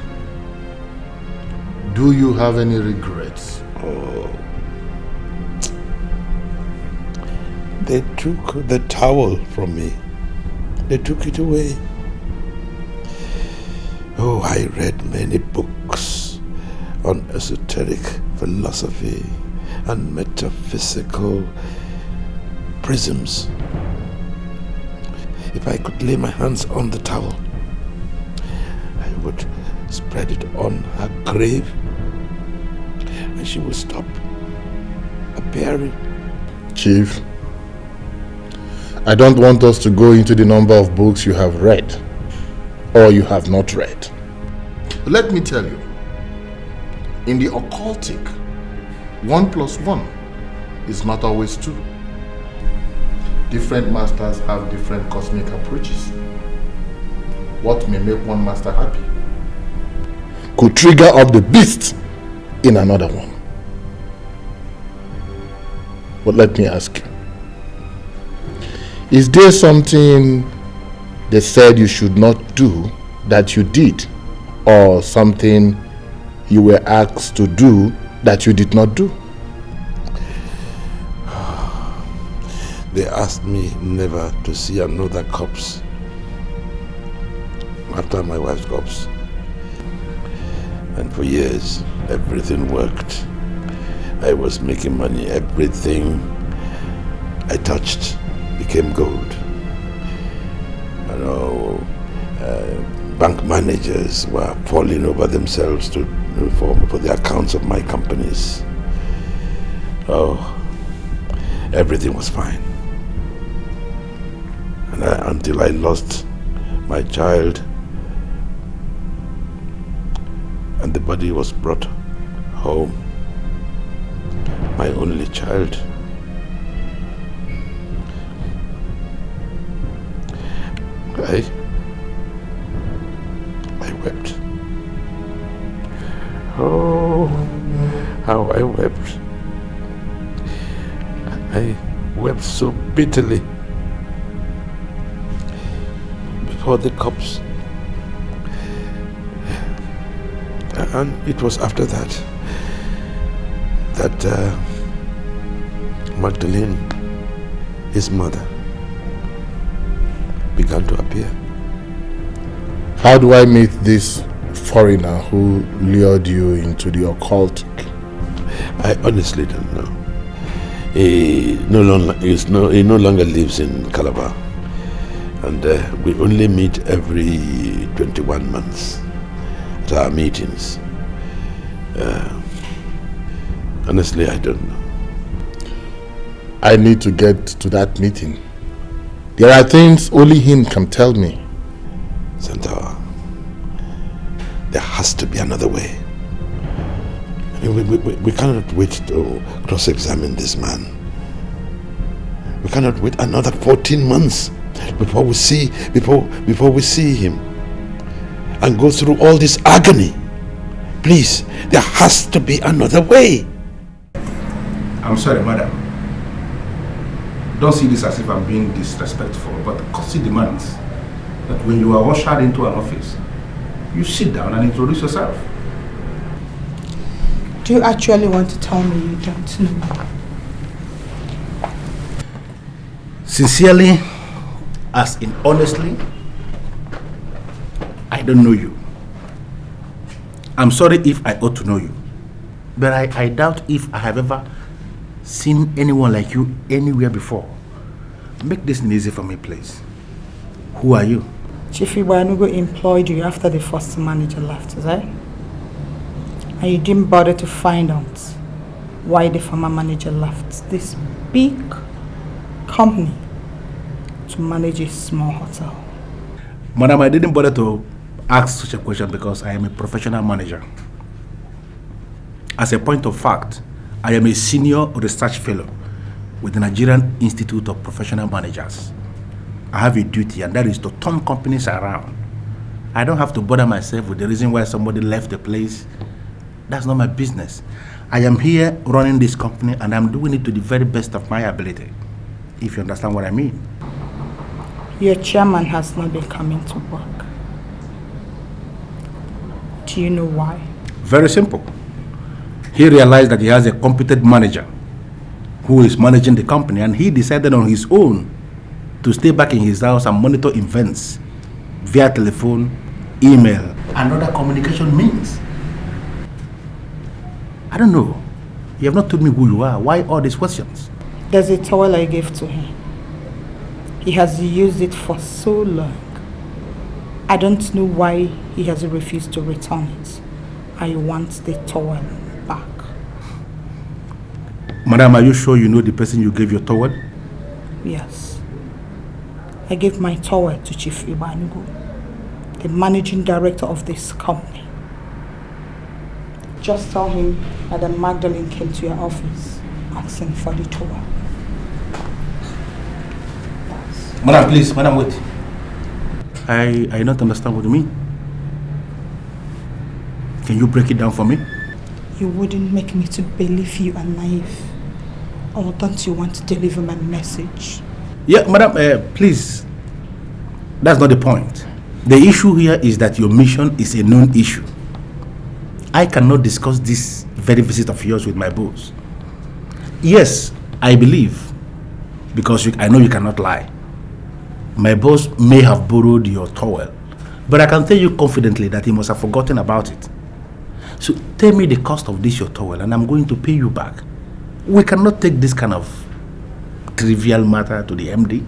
do you have any regrets? Oh. They took the towel from me. They took it away. Oh, I read many books on esoteric philosophy and metaphysical prisms. If I could lay my hands on the towel, I would spread it on her grave and she would stop appearing. Chief, I don't want us to go into the number of books you have read or you have not read. Let me tell you, in the occultic, 1 + 1 is not always 2. Different masters have different cosmic approaches. What may make one master happy could trigger up the beast in another one. But let me ask you, is there something they said you should not do that you did, or something you were asked to do that you did not do? They asked me never to see another corpse after my wife's corpse. And for years, everything worked. I was making money. Everything I touched became gold. You know, bank managers were falling over themselves for the accounts of my companies. Oh, everything was fine. And until I lost my child, and the body was brought home, my only child. I wept. Oh, how I wept. I wept so bitterly before the cops. And it was after that Magdalene, his mother, began to appear. How do I meet this foreigner who lured you into the occultic? I honestly don't know. He no longer lives in Calabar, and we only meet every 21 months at our meetings. Honestly, I don't know. I need to get to that meeting. There are things only him can tell me. Santawa, there has to be another way. I mean, we cannot wait to cross-examine this man. We cannot wait another 14 months before we see him and go through all this agony. Please, there has to be another way. I'm sorry, madam. Don't see this as if I'm being disrespectful, but the courtesy demands that when you are ushered into an office, you sit down and introduce yourself. Do you actually want to tell me you don't know? Sincerely, as in honestly, I don't know you. I'm sorry if I ought to know you, but I doubt if I have ever seen anyone like you anywhere before. Make this easy for me, please. Who are you? Chief Ibanugo employed you after the first manager left, is that? And you didn't bother to find out why the former manager left this big company to manage a small hotel. Madam, I didn't bother to ask such a question because I am a professional manager. As a point of fact, I am a senior research fellow with the Nigerian Institute of Professional Managers. I have a duty, and that is to turn companies around. I don't have to bother myself with the reason why somebody left the place. That's not my business. I am here running this company, and I'm doing it to the very best of my ability, if you understand what I mean. Your chairman has not been coming to work. Do you know why? Very simple. He realized that he has a competent manager who is managing the company, and he decided on his own to stay back in his house and monitor events via telephone, email, and other communication means. I don't know. You have not told me who you are. Why all these questions? There's a towel I gave to him. He has used it for so long. I don't know why he has refused to return it. I want the towel back. Madam, are you sure you know the person you gave your towel? Yes. I gave my towel to Chief Ibanugo, the managing director of this company. Just tell him that Magdalene came to your office asking for the towel. Madam, please, madam, wait. I don't understand what you mean. Can you break it down for me? You wouldn't make me to believe you are naive. Or don't you want to deliver my message? Yeah, madam, please. That's not the point. The issue here is that your mission is a known issue. I cannot discuss this very visit of yours with my boss. Yes, I believe, because I know you cannot lie. My boss may have borrowed your towel, but I can tell you confidently that he must have forgotten about it. So tell me the cost of this your towel and I'm going to pay you back. We cannot take this kind of trivial matter to the MD.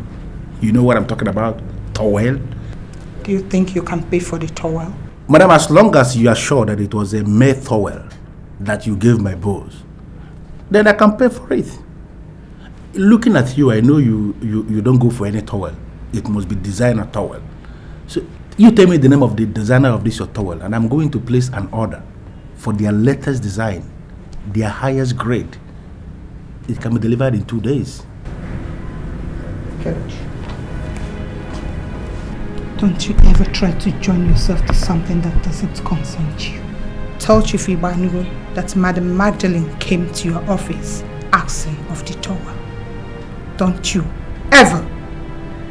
You know what I'm talking about? Towel. Do you think you can pay for the towel? Madam, as long as you are sure that it was a mere towel that you gave my boss, then I can pay for it. Looking at you, I know you don't go for any towel. It must be designer towel. So you tell me the name of the designer of this your towel and I'm going to place an order for their latest design, their highest grade. It can be delivered in 2 days. Good. Don't you ever try to join yourself to something that doesn't concern you. Tell Chief Ibanugo that Madam Magdalene came to your office asking of the towel. Don't you ever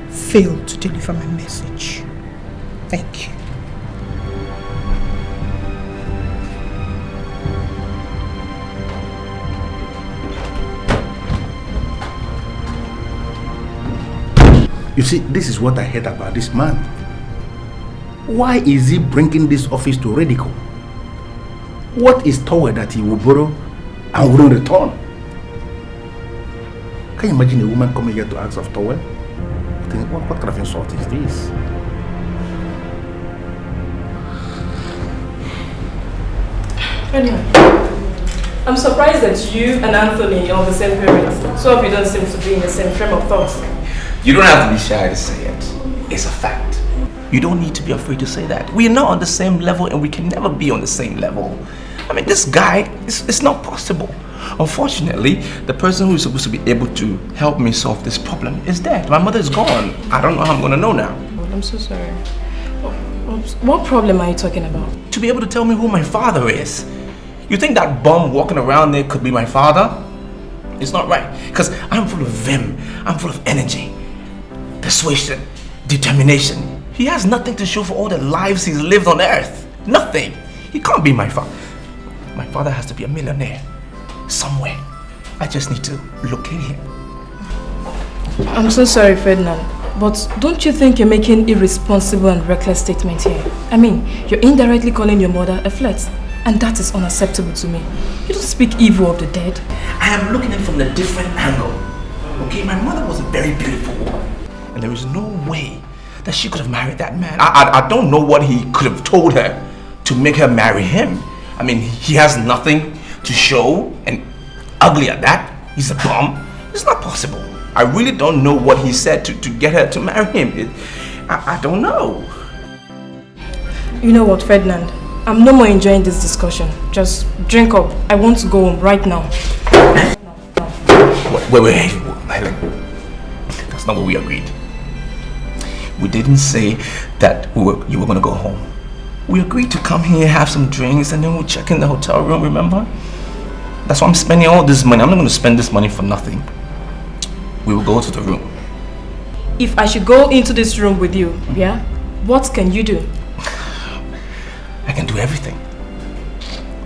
fail to deliver my message. Thank you. You see, this is what I hate about this man. Why is he bringing this office to ridicule? What is towel that he will borrow and wouldn't return? Can you imagine a woman coming here to ask of towel? Think, what kind of insult is this? Anyway, I'm surprised that you and Anthony are the same parents. So if you don't seem to be in the same frame of thought. You don't have to be shy to say it. It's a fact. You don't need to be afraid to say that. We're not on the same level and we can never be on the same level. I mean, this guy, it's not possible. Unfortunately, the person who is supposed to be able to help me solve this problem is dead. My mother is gone. I don't know how I'm going to know now. I'm so sorry. What problem are you talking about? To be able to tell me who my father is. You think that bum walking around there could be my father? It's not right. Because I'm full of vim. I'm full of energy, persuasion, determination. He has nothing to show for all the lives he's lived on earth. Nothing. He can't be my father. My father has to be a millionaire. Somewhere. I just need to locate him. I'm so sorry, Ferdinand. But don't you think you're making irresponsible and reckless statements here? I mean, you're indirectly calling your mother a flirt. And that is unacceptable to me. You don't speak evil of the dead. I am looking at it from a different angle. Okay, my mother was a very beautiful woman. And there is no way that she could have married that man. I don't know what he could have told her to make her marry him. I mean, he has nothing to show, and ugly at that. He's a bum. It's not possible. I really don't know what he said to get her to marry him. I don't know. You know what, Ferdinand? I'm no more enjoying this discussion. Just drink up. I want to go home right now. Wait, Helen. That's not what we agreed. We didn't say that you were going to go home. We agreed to come here, have some drinks, and then we'll check in the hotel room, remember? That's why I'm spending all this money. I'm not going to spend this money for nothing. We will go to the room. If I should go into this room with you, yeah, what can you do? I can do everything.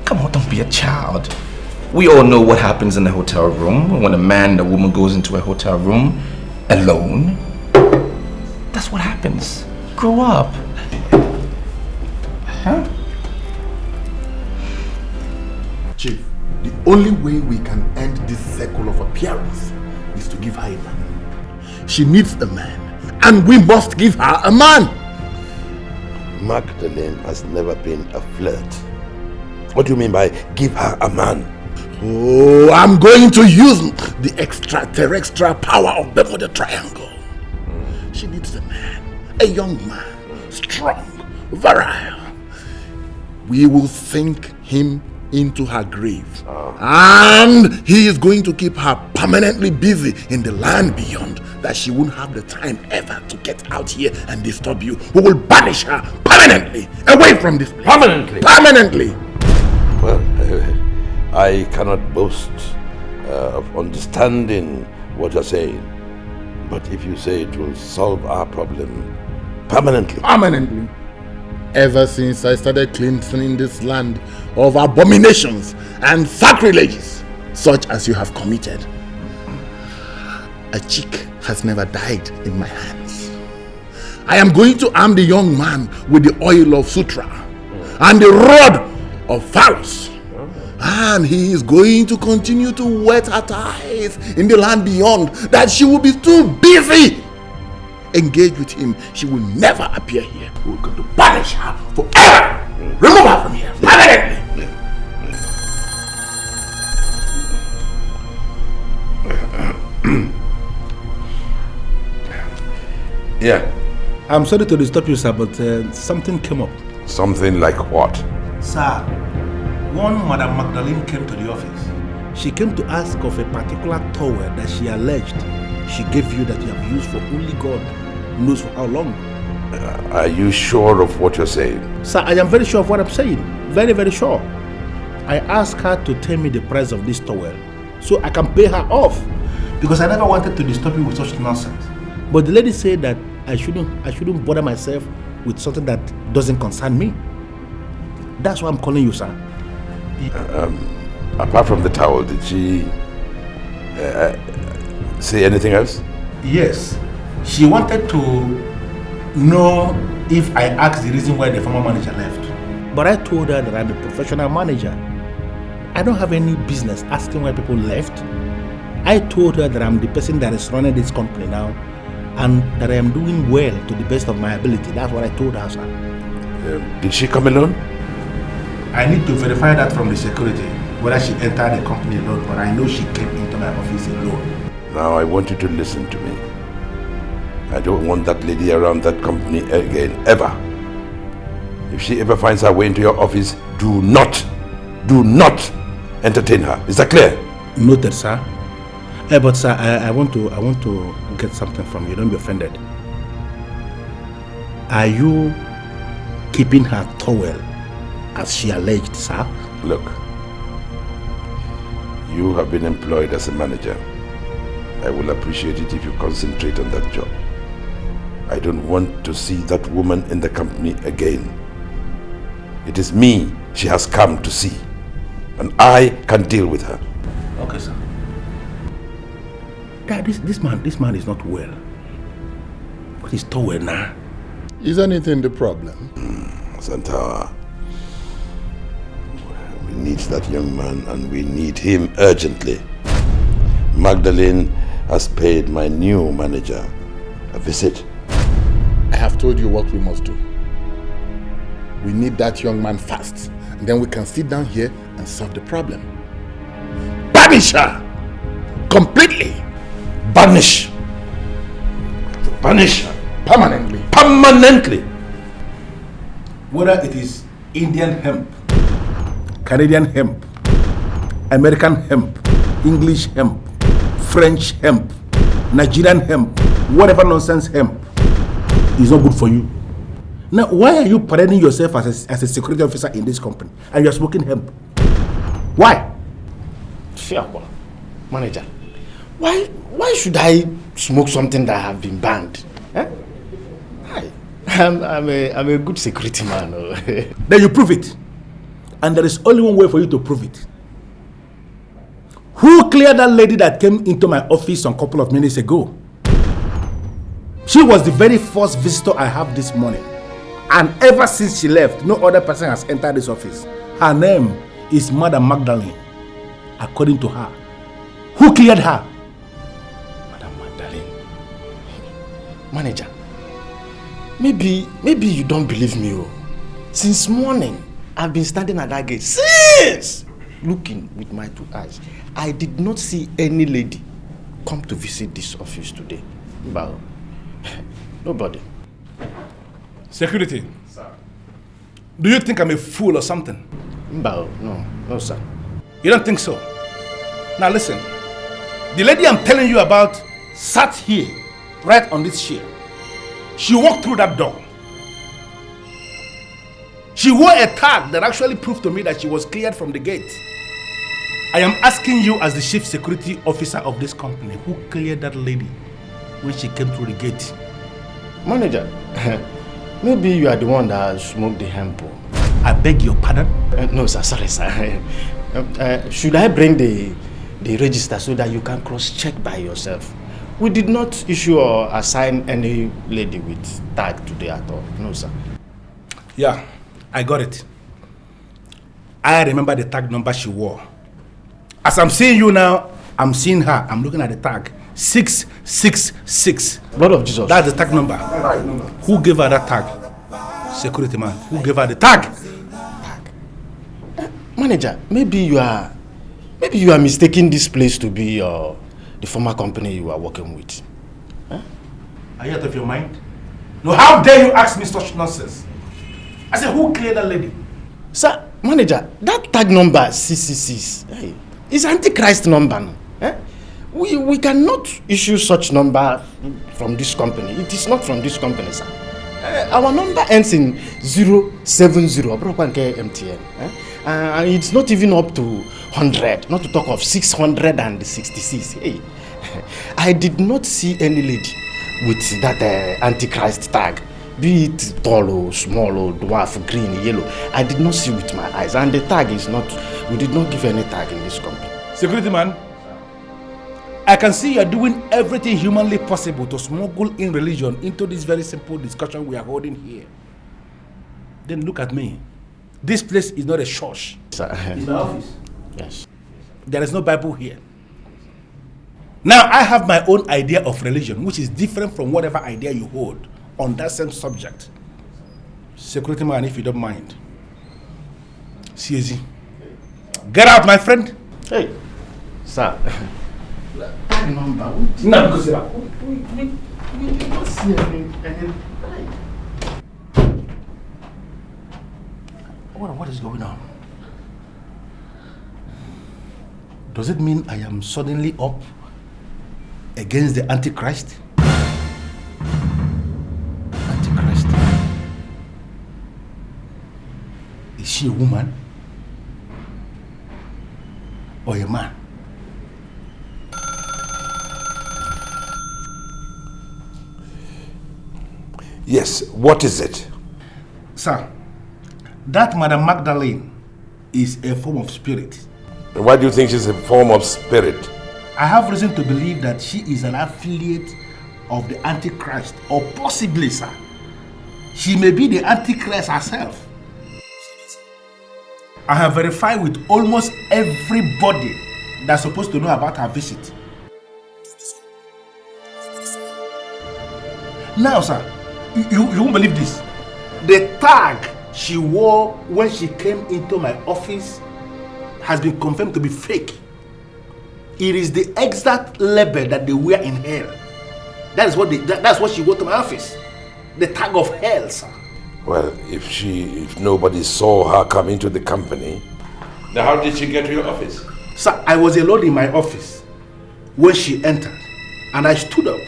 Come on, don't be a child. We all know what happens in a hotel room when a man and a woman goes into a hotel room alone. That's what happens. Grow up. Huh? Chief, the only way we can end this cycle of appearance is to give her a man. She needs a man, and we must give her a man. Magdalene has never been a flirt. What do you mean by give her a man? Oh, I'm going to use the extraterrestrial power of Bermuda Triangle. She needs a man, a young man, strong, virile. We will sink him into her grave. And he is going to keep her permanently busy in the land beyond, that she won't have the time ever to get out here and disturb you. We will banish her permanently away from this place. Permanently? Permanently! Well, I cannot boast of understanding what you're saying. But if you say it will solve our problem permanently. Permanently. Ever since I started cleansing this land of abominations and sacrileges, such as you have committed, a chick has never died in my hands. I am going to arm the young man with the oil of Sutra and the rod of Pharaoh. And he is going to continue to wet her ties in the land beyond, that she will be too busy engaged with him. She will never appear here. We're going to banish her forever. Remove her from here permanently. Yeah. I'm sorry to disturb you, sir, but something came up. Something like what? Sir, one Madam Magdalene came to the office. She came to ask of a particular towel that she alleged she gave you, that you have used for only God knows for how long. Are you sure of what you're saying? Sir, I am very sure of what I'm saying. Very, very sure. I asked her to tell me the price of this towel so I can pay her off, because I never wanted to disturb you with such nonsense. But the lady said that I shouldn't bother myself with something that doesn't concern me. That's why I'm calling you, sir. Apart from the towel, did she say anything else? Yes. She wanted to know if I asked the reason why the former manager left. But I told her that I'm a professional manager. I don't have any business asking why people left. I told her that I'm the person that is running this company now, and that I am doing well to the best of my ability. That's what I told her, sir. Did she come alone? I need to verify that from the security, whether she entered the company alone, but I know she came into my office alone. Now I want you to listen to me. I don't want that lady around that company again, ever. If she ever finds her way into your office, do not entertain her. Is that clear? Noted, sir. But sir, I want to get something from you. Don't be offended. Are you keeping her towel as she alleged, sir? Look, you have been employed as a manager. I will appreciate it if you concentrate on that job. I don't want to see that woman in the company again. It is me she has come to see, and I can deal with her. Okay, sir. Dad, this man is not well. But he's towel now. Is anything the problem? Santawa, we need that young man, and we need him urgently. Magdalene has paid my new manager a visit. I have told you what we must do. We need that young man fast, and then we can sit down here and solve the problem. Banish her! Completely! Banish! Banish her! Permanently! Permanently! Whether it is Indian hemp, Canadian hemp, American hemp, English hemp, French hemp, Nigerian hemp, whatever nonsense hemp is not good for you. Now, why are you parading yourself as a security officer in this company and you're smoking hemp? Why? Fiakwa, manager, why should I smoke something that have been banned? Eh? I'm a good security man. Then you prove it. And there is only one way for you to prove it. Who cleared that lady that came into my office a couple of minutes ago? She was the very first visitor I have this morning. And ever since she left, no other person has entered this office. Her name is Madam Magdalene, according to her. Who cleared her? Madam Magdalene. Manager, maybe you don't believe me. Oh. Since morning, I've been standing at that gate. Since! Looking with my 2 eyes. I did not see any lady come to visit this office today. But nobody. Security. Sir. Do you think I'm a fool or something? No, sir. You don't think so? Now listen. The lady I'm telling you about sat here, right on this chair. She walked through that door. She wore a tag that actually proved to me that she was cleared from the gate. I am asking you as the chief security officer of this company, who cleared that lady when she came through the gate? Manager, maybe you are the one that smoked the hemp. I beg your pardon? No, sir. Sorry, sir. Should I bring the register so that you can cross-check by yourself? We did not issue or assign any lady with tag today at all. No, sir. Yeah, I got it. I remember the tag number she wore. As I'm seeing you now, I'm seeing her. I'm looking at the tag. 666. Blood of Jesus. That's the tag number. Who gave her that tag? Security man. Who gave her the tag? Manager, maybe you are mistaking this place to be the former company you are working with. Huh? Are you out of your mind? No, how dare you ask me such nonsense? I said, who cleared that lady? Sir, manager, that tag number 666 is Antichrist number. No? Eh? We cannot issue such number from this company. It is not from this company, sir. Our number ends in 070, MTN. And it's not even up to 100, not to talk of 666. Hey, I did not see any lady with that Antichrist tag. Be it tall or small or dwarf, green, yellow. I did not see with my eyes. And the tag is not, we did not give any tag in this company. Security man, I can see you are doing everything humanly possible to smuggle in religion into this very simple discussion we are holding here. Then look at me. This place is not a church. Sir. It's my office. Yes. There is no Bible here. Now I have my own idea of religion, which is different from whatever idea you hold on that same subject. Security man, if you don't mind. CAZ. Get out, my friend. Hey, sir. No, because we did not see any. What is going on? Does it mean I am suddenly up against the Antichrist? Antichrist? Is she a woman? Or a man? Yes, what is it? Sir, that Madam Magdalene is a form of spirit. And why do you think she's a form of spirit? I have reason to believe that she is an affiliate of the Antichrist, or possibly, sir, she may be the Antichrist herself. I have verified with almost everybody that's supposed to know about her visit. Now, sir, you won't believe this. The tag she wore when she came into my office has been confirmed to be fake. It is the exact label that they wear in hell. That's what she wore to my office. The tag of hell, sir. Well, if nobody saw her come into the company, then how did she get to your office? Sir, I was alone in my office when she entered, and I stood up.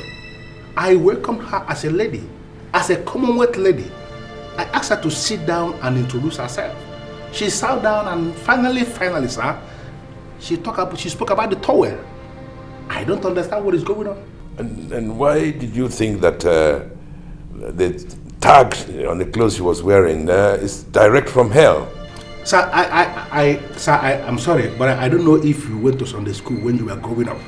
I welcomed her as a lady, as a Commonwealth lady. I asked her to sit down and introduce herself. She sat down and finally, sir, she spoke about the towel. I don't understand what is going on. And why did you think that the tag on the clothes he was wearing is direct from hell. Sir, I'm sorry, but I don't know if you went to Sunday school when you were growing up.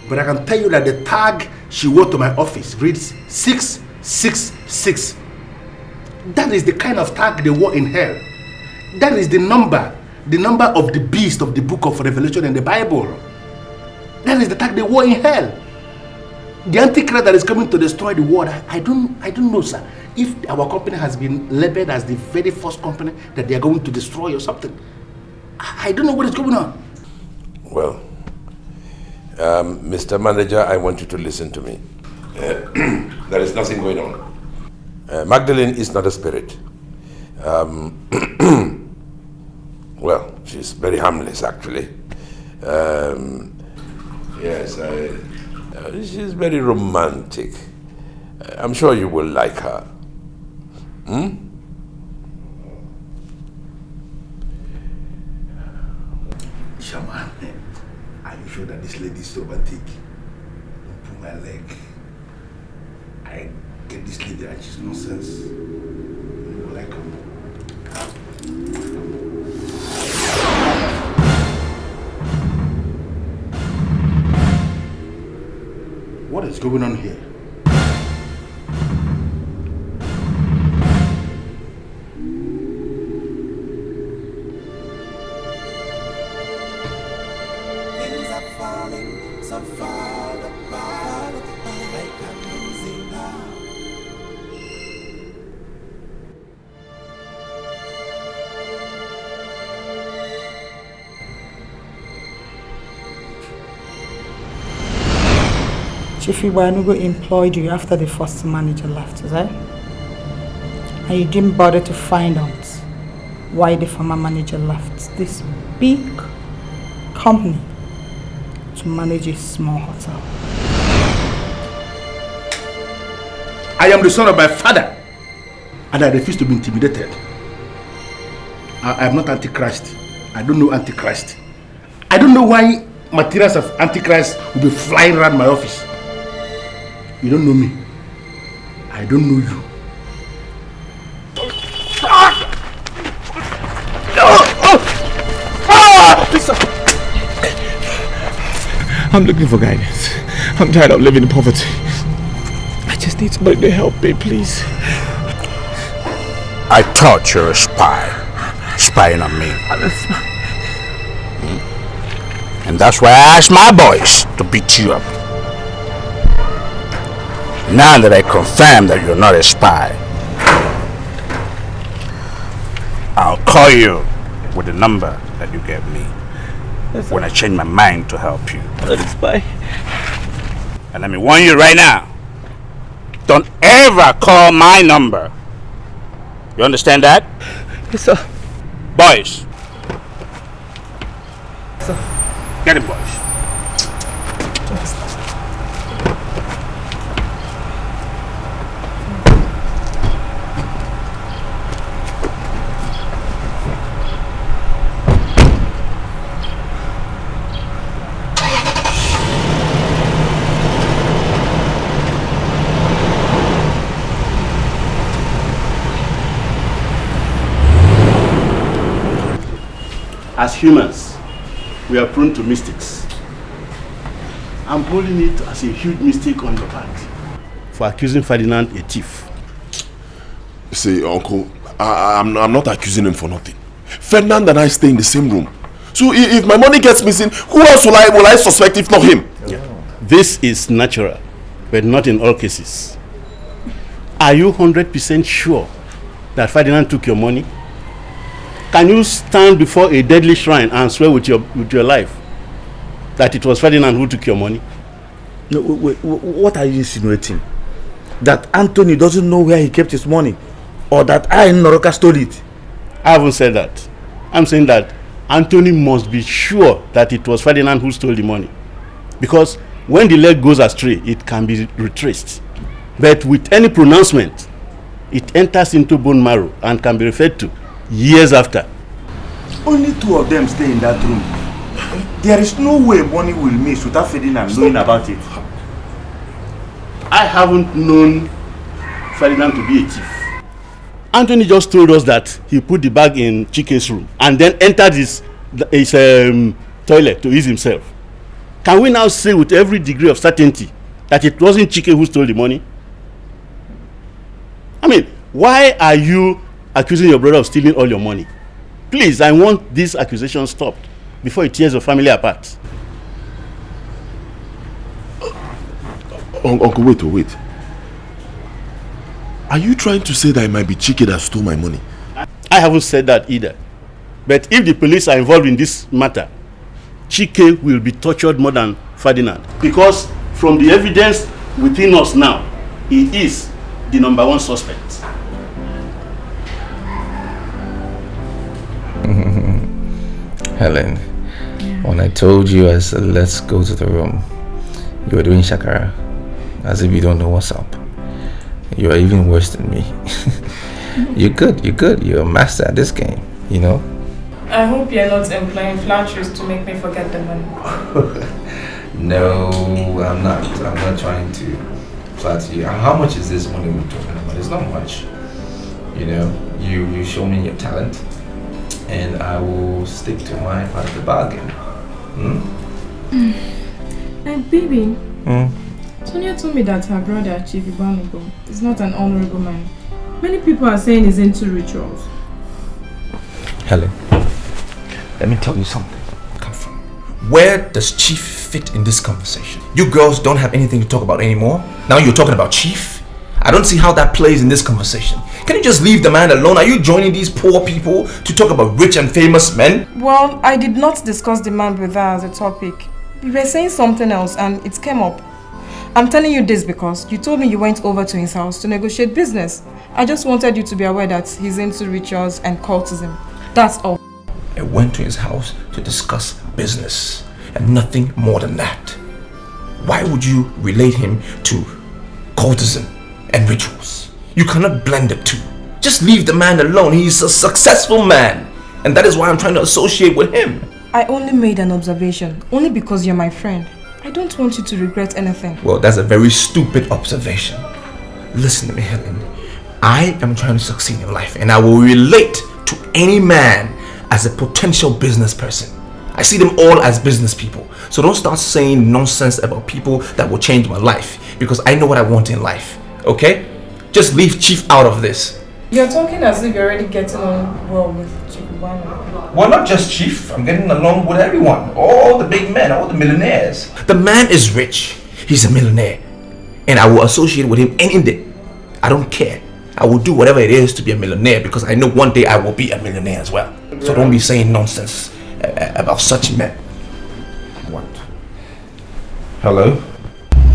But I can tell you that the tag she wore to my office reads 666. That is the kind of tag they wore in hell. That is the number of the beast of the book of Revelation in the Bible. That is the tag they wore in hell. The Antichrist that is coming to destroy the world, I don't know, sir, if our company has been labeled as the very first company that they are going to destroy or something. I don't know what is going on. Well, Mr. Manager, I want you to listen to me. There is nothing going on. Magdalene is not a spirit. Well, she's very harmless, actually. Yes, she's very romantic. I'm sure you will like her. Shaman, are you sure that this lady is romantic? Don't pull my leg. I get this lady and she's nonsense. You will like her. What is going on here? Things are falling so far apart, like I'm losing now. Chief Iwanugo employed you after the first manager left, is that? And you didn't bother to find out why the former manager left this big company to manage a small hotel. I am the son of my father and I refuse to be intimidated. I am not Antichrist. I don't know Antichrist. I don't know why materials of Antichrist will be flying around my office. You don't know me. I don't know you. I'm looking for guidance. I'm tired of living in poverty. I just need somebody to help me, please. I thought you were a spy. Spying on me. And that's why I asked my boys to beat you up. Now that I confirm that you're not a spy, I'll call you with the number that you gave me when I change my mind to help you. Not a spy. And let me warn you right now, don't ever call my number. You understand that? Yes, sir. Boys. Sir. Get him, boys. As humans, we are prone to mistakes. I'm holding it as a huge mistake on your part for accusing Ferdinand a thief. See, Uncle, I'm not accusing him for nothing. Ferdinand and I stay in the same room. So if my money gets missing, who else will I suspect if not him? Yeah. This is natural, but not in all cases. Are you 100% sure that Ferdinand took your money? Can you stand before a deadly shrine and swear with your life that it was Ferdinand who took your money? No, wait, what are you insinuating? That Anthony doesn't know where he kept his money? Or that I in Noroka stole it? I haven't said that. I'm saying that Anthony must be sure that it was Ferdinand who stole the money. Because when the leg goes astray, it can be retraced. But with any pronouncement, it enters into bone marrow and can be referred to years after. Only two of them stay in that room. There is no way money will miss without Ferdinand knowing about it. I haven't known Ferdinand to be a thief. Anthony just told us that he put the bag in Chike's room and then entered his toilet to use himself. Can we now say with every degree of certainty that it wasn't Chike who stole the money? I mean, why are you accusing your brother of stealing all your money? Please, I want this accusation stopped before it tears your family apart. Uncle, wait. Are you trying to say that it might be Chike that stole my money? I haven't said that either. But if the police are involved in this matter, Chike will be tortured more than Ferdinand. Because from the evidence within us now, he is the number one suspect. Helen, when I told you, I said, let's go to the room, you were doing shakara, as if you don't know what's up. You are even worse than me. You're good. You're a master at this game, you know? I hope you're not employing flatteries to make me forget the money. No, I'm not. I'm not trying to flatter you. How much is this money we're talking about? It's not much. You know, you show me your talent, and I will stick to my part of the bargain. Hey, baby. Sonia told me that her brother, Chief Ibanugo, is not an honorable man. Many people are saying he's into rituals. Helen, let me tell you something. Come from. Where does Chief fit in this conversation? You girls don't have anything to talk about anymore. Now you're talking about Chief? I don't see how that plays in this conversation. Can you just leave the man alone? Are you joining these poor people to talk about rich and famous men? Well, I did not discuss the man with her as a topic. We were saying something else and it came up. I'm telling you this because you told me you went over to his house to negotiate business. I just wanted you to be aware that he's into rituals and cultism. That's all. I went to his house to discuss business and nothing more than that. Why would you relate him to cultism and rituals? You cannot blend the two. Just leave the man alone. He's a successful man. And that is why I'm trying to associate with him. I only made an observation, only because you're my friend. I don't want you to regret anything. Well, that's a very stupid observation. Listen to me, Helen. I am trying to succeed in life and I will relate to any man as a potential business person. I see them all as business people. So don't start saying nonsense about people that will change my life because I know what I want in life. Okay? Just leave Chief out of this. You're talking as if you're already getting on well with Chief Ibanugo. Well, not just Chief. I'm getting along with everyone. All the big men, all the millionaires. The man is rich. He's a millionaire. And I will associate with him any day. I don't care. I will do whatever it is to be a millionaire because I know one day I will be a millionaire as well. So don't be saying nonsense about such men. What? Hello?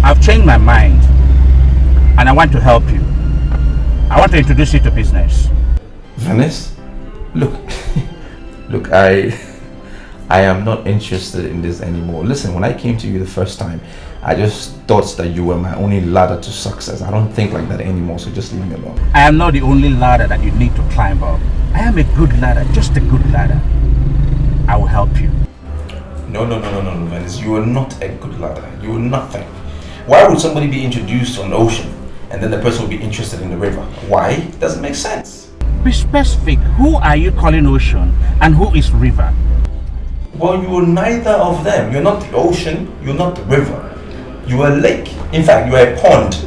I've changed my mind and I want to help you. I want to introduce you to business. Venice? Look, I am not interested in this anymore. Listen, when I came to you the first time, I just thought that you were my only ladder to success. I don't think like that anymore, so just leave me alone. I am not the only ladder that you need to climb up. I am a good ladder, just a good ladder. I will help you. No, Venice. You are not a good ladder. You are nothing. Why would somebody be introduced to an ocean and then the person will be interested in the river? Why? It doesn't make sense. Be specific. Who are you calling ocean and who is river? Well, you are neither of them. You're not the ocean. You're not the river. You are a lake. In fact, you are a pond.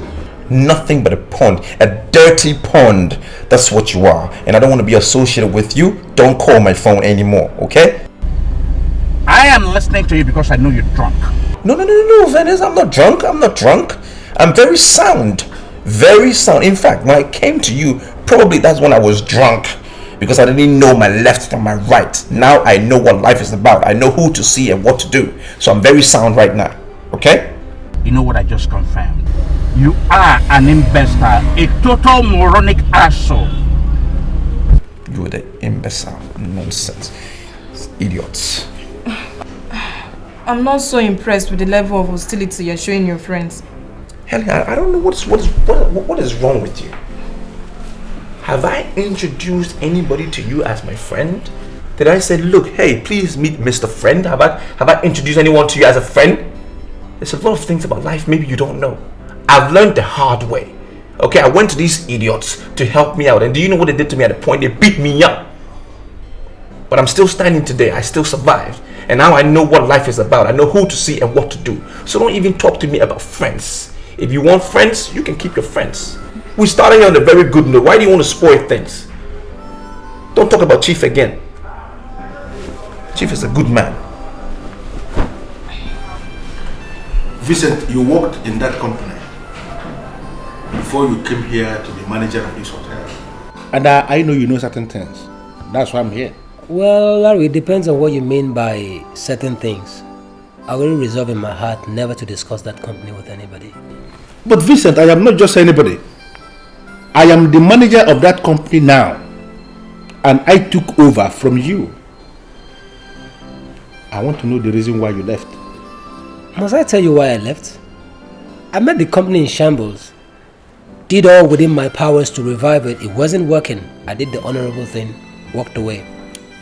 Nothing but a pond. A dirty pond. That's what you are. And I don't want to be associated with you. Don't call my phone anymore, okay? I am listening to you because I know you're drunk. No, Venice. I'm not drunk. I'm very sound. Very sound. In fact, when I came to you, probably that's when I was drunk. Because I didn't know my left from my right. Now I know what life is about. I know who to see and what to do. So I'm very sound right now. Okay? You know what I just confirmed? You are an imbecile, a total moronic asshole. You are the imbecile. Nonsense. Idiots. I'm not so impressed with the level of hostility you're showing your friends. Helen, I don't know what is wrong with you. Have I introduced anybody to you as my friend? Did I say, look, hey, please meet Mr. Friend? Have I introduced anyone to you as a friend? There's a lot of things about life maybe you don't know. I've learned the hard way. Okay, I went to these idiots to help me out, and do you know what they did to me at the point? They beat me up. But I'm still standing today. I still survived. And now I know what life is about. I know who to see and what to do. So don't even talk to me about friends. If you want friends, you can keep your friends. We started on a very good note. Why do you want to spoil things? Don't talk about Chief again. Chief is a good man. Vincent, you worked in that company before you came here to be manager of this hotel. And I know you know certain things. That's why I'm here. Well, Larry, it depends on what you mean by certain things. I will resolve in my heart never to discuss that company with anybody. But Vincent, I am not just anybody. I am the manager of that company now. And I took over from you. I want to know the reason why you left. Must I tell you why I left? I met the company in shambles. Did all within my powers to revive it. It wasn't working. I did the honorable thing, walked away.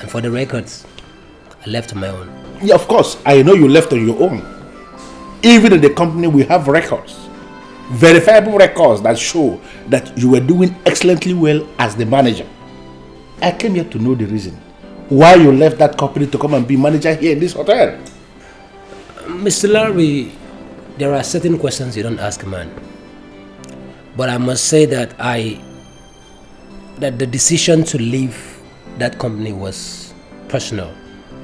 And for the records, I left on my own. Yeah, of course. I know you left on your own. Even in the company, we have records. Verifiable records that show that you were doing excellently well as the manager. I came here to know the reason why you left that company to come and be manager here in this hotel. Mr. Larry, there are certain questions you don't ask a man. But I must say that the decision to leave that company was personal,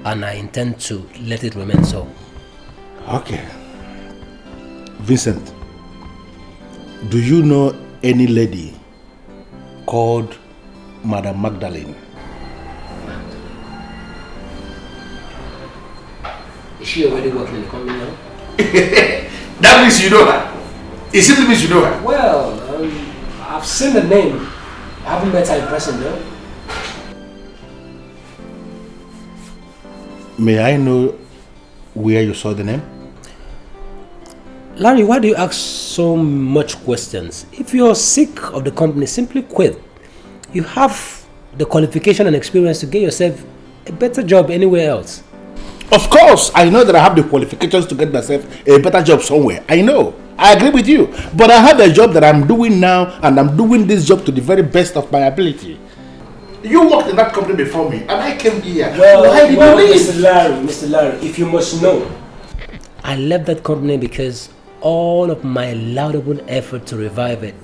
and I intend to let it remain so. Okay. Vincent, do you know any lady called Madam Magdalene? Is she already working in the company now? That means you know her. It simply means you know her. Well, I've seen the name. I haven't met her in person though. May I know where you saw the name? Larry, why do you ask so much questions? If you're sick of the company, simply quit. You have the qualification and experience to get yourself a better job anywhere else. Of course, I know that I have the qualifications to get myself a better job somewhere. I know. I agree with you. But I have a job that I'm doing now, and I'm doing this job to the very best of my ability. You worked in that company before me, and I came here. Why did you leave? Mr. Larry, if you must know, I left that company because all of my laudable effort to revive it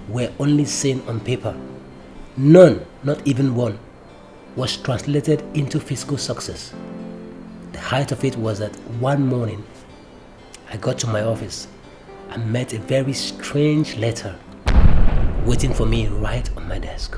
were only seen on paper. None, not even one, was translated into physical success. The height of it was that one morning, I got to my office and met a very strange letter waiting for me right on my desk.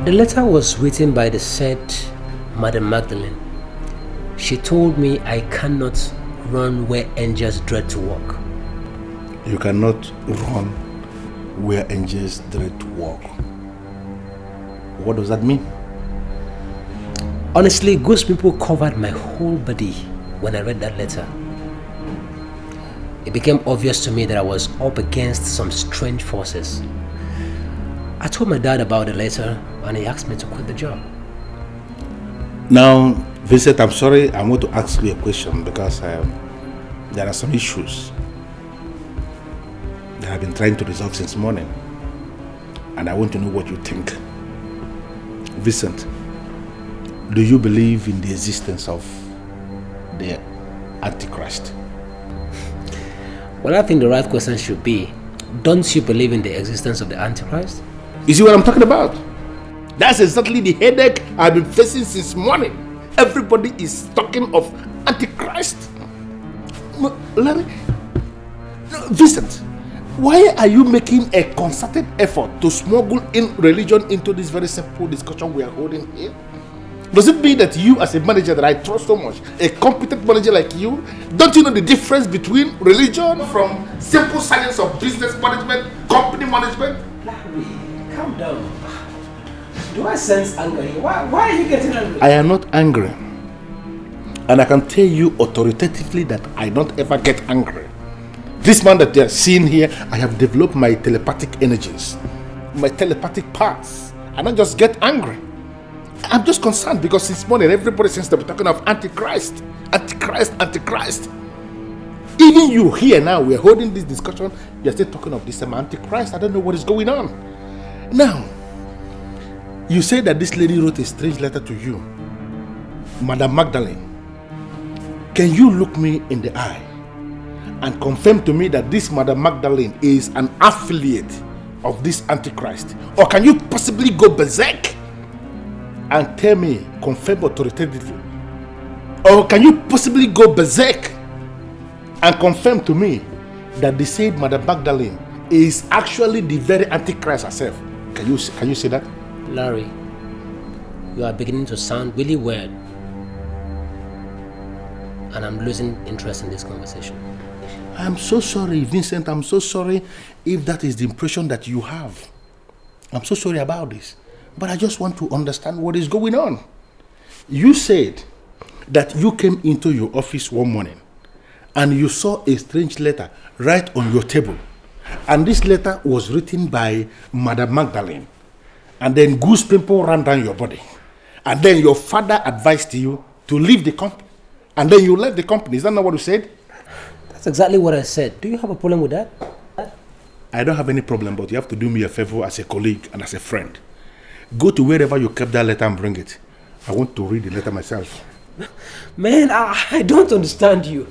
The letter was written by the said Madam Magdalene. She told me I cannot run where angels dread to walk. You cannot run where angels dread to walk. What does that mean? Honestly, ghost people covered my whole body when I read that letter. It became obvious to me that I was up against some strange forces. I told my dad about the letter and he asked me to quit the job. Now, Vincent, I'm sorry, I want to ask you a question because there are some issues that I've been trying to resolve since morning. And I want to know what you think. Vincent, do you believe in the existence of the Antichrist? Well, I think the right question should be, don't you believe in the existence of the Antichrist? You see what I'm talking about? That's exactly the headache I've been facing since morning. Everybody is talking of Antichrist. Larry, Vincent, why are you making a concerted effort to smuggle in religion into this very simple discussion we are holding here? Does it mean that you, as a manager that I trust so much, a competent manager like you, don't you know the difference between religion from simple science of business management, company management? Larry, calm down. Do I sense anger here? Why are you getting angry? I am not angry. And I can tell you authoritatively that I don't ever get angry. This man that they are seeing here, I have developed my telepathic energies, my telepathic parts. I don't just get angry. I'm just concerned because this morning everybody seems to be talking of Antichrist. Antichrist, Antichrist. Even you here now, we're holding this discussion, you're still talking of this Antichrist. I don't know what is going on. Now, you say that this lady wrote a strange letter to you, Madam Magdalene. Can you look me in the eye and confirm to me that this Madam Magdalene is an affiliate of this Antichrist? Or can you possibly go berserk and tell me, confirm authoritatively? Or can you possibly go berserk and confirm to me that the said Madam Magdalene is actually the very Antichrist herself? Can you say that? Larry, you are beginning to sound really weird. And I'm losing interest in this conversation. I'm so sorry, Vincent. I'm so sorry if that is the impression that you have. I'm so sorry about this. But I just want to understand what is going on. You said that you came into your office one morning and you saw a strange letter right on your table. And this letter was written by Madam Magdalene. And then goose pimple ran down your body. And then your father advised you to leave the company. And then you left the company. Is that not what you said? That's exactly what I said. Do you have a problem with that? I don't have any problem, but you have to do me a favor as a colleague and as a friend. Go to wherever you kept that letter and bring it. I want to read the letter myself. Man, I don't understand you.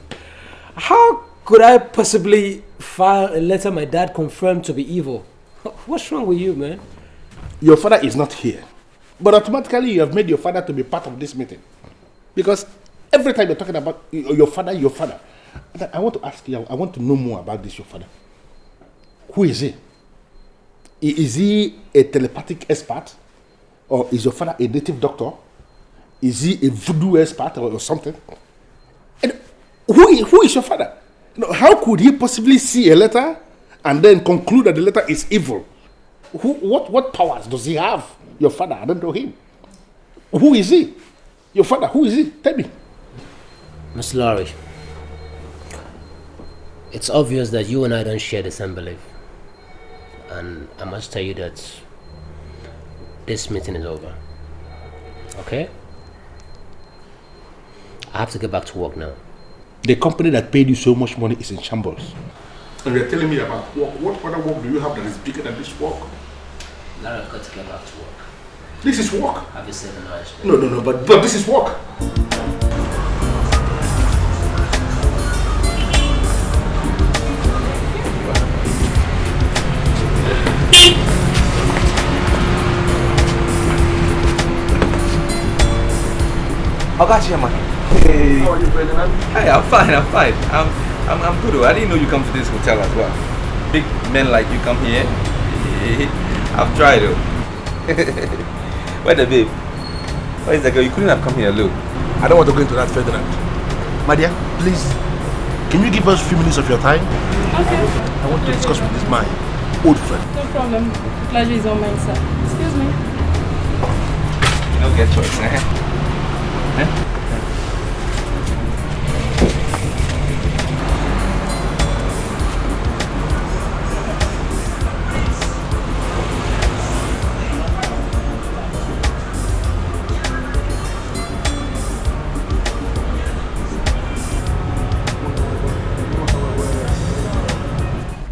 How could I possibly file a letter my dad confirmed to be evil? What's wrong with you, man? Your father is not here. But automatically you have made your father to be part of this meeting. Because every time you're talking about your father. I want to ask you, I want to know more about this, your father. Who is he? Is he a telepathic expert? Or is your father a native doctor? Is he a voodoo expert or something? And who is your father? How could he possibly see a letter and then conclude that the letter is evil? What powers does he have? Your father, I don't know him. Who is he? Your father, who is he? Tell me. Miss Laurie, it's obvious that you and I don't share the same belief. And I must tell you that this meeting is over. Okay? I have to get back to work now. The company that paid you so much money is in shambles. And you're telling me about work. What other work do you have that is bigger than this work? Larry, I've got to get back to work. This is work. Have yourself a nice day. No, but this is work. Okay, Chairman. Hey. How are you, President? Hey, I'm fine. I'm good. I didn't know you come to this hotel as well. Big men like you come here. I've tried though. Where the babe? Where is the girl? You couldn't have come here alone. I don't want to go into that, Ferdinand. My dear, please, can you give us a few minutes of your time? Okay. I want to discuss with this man, old friend. No problem. The pleasure is all mine, sir. Excuse me. You don't get choice, eh?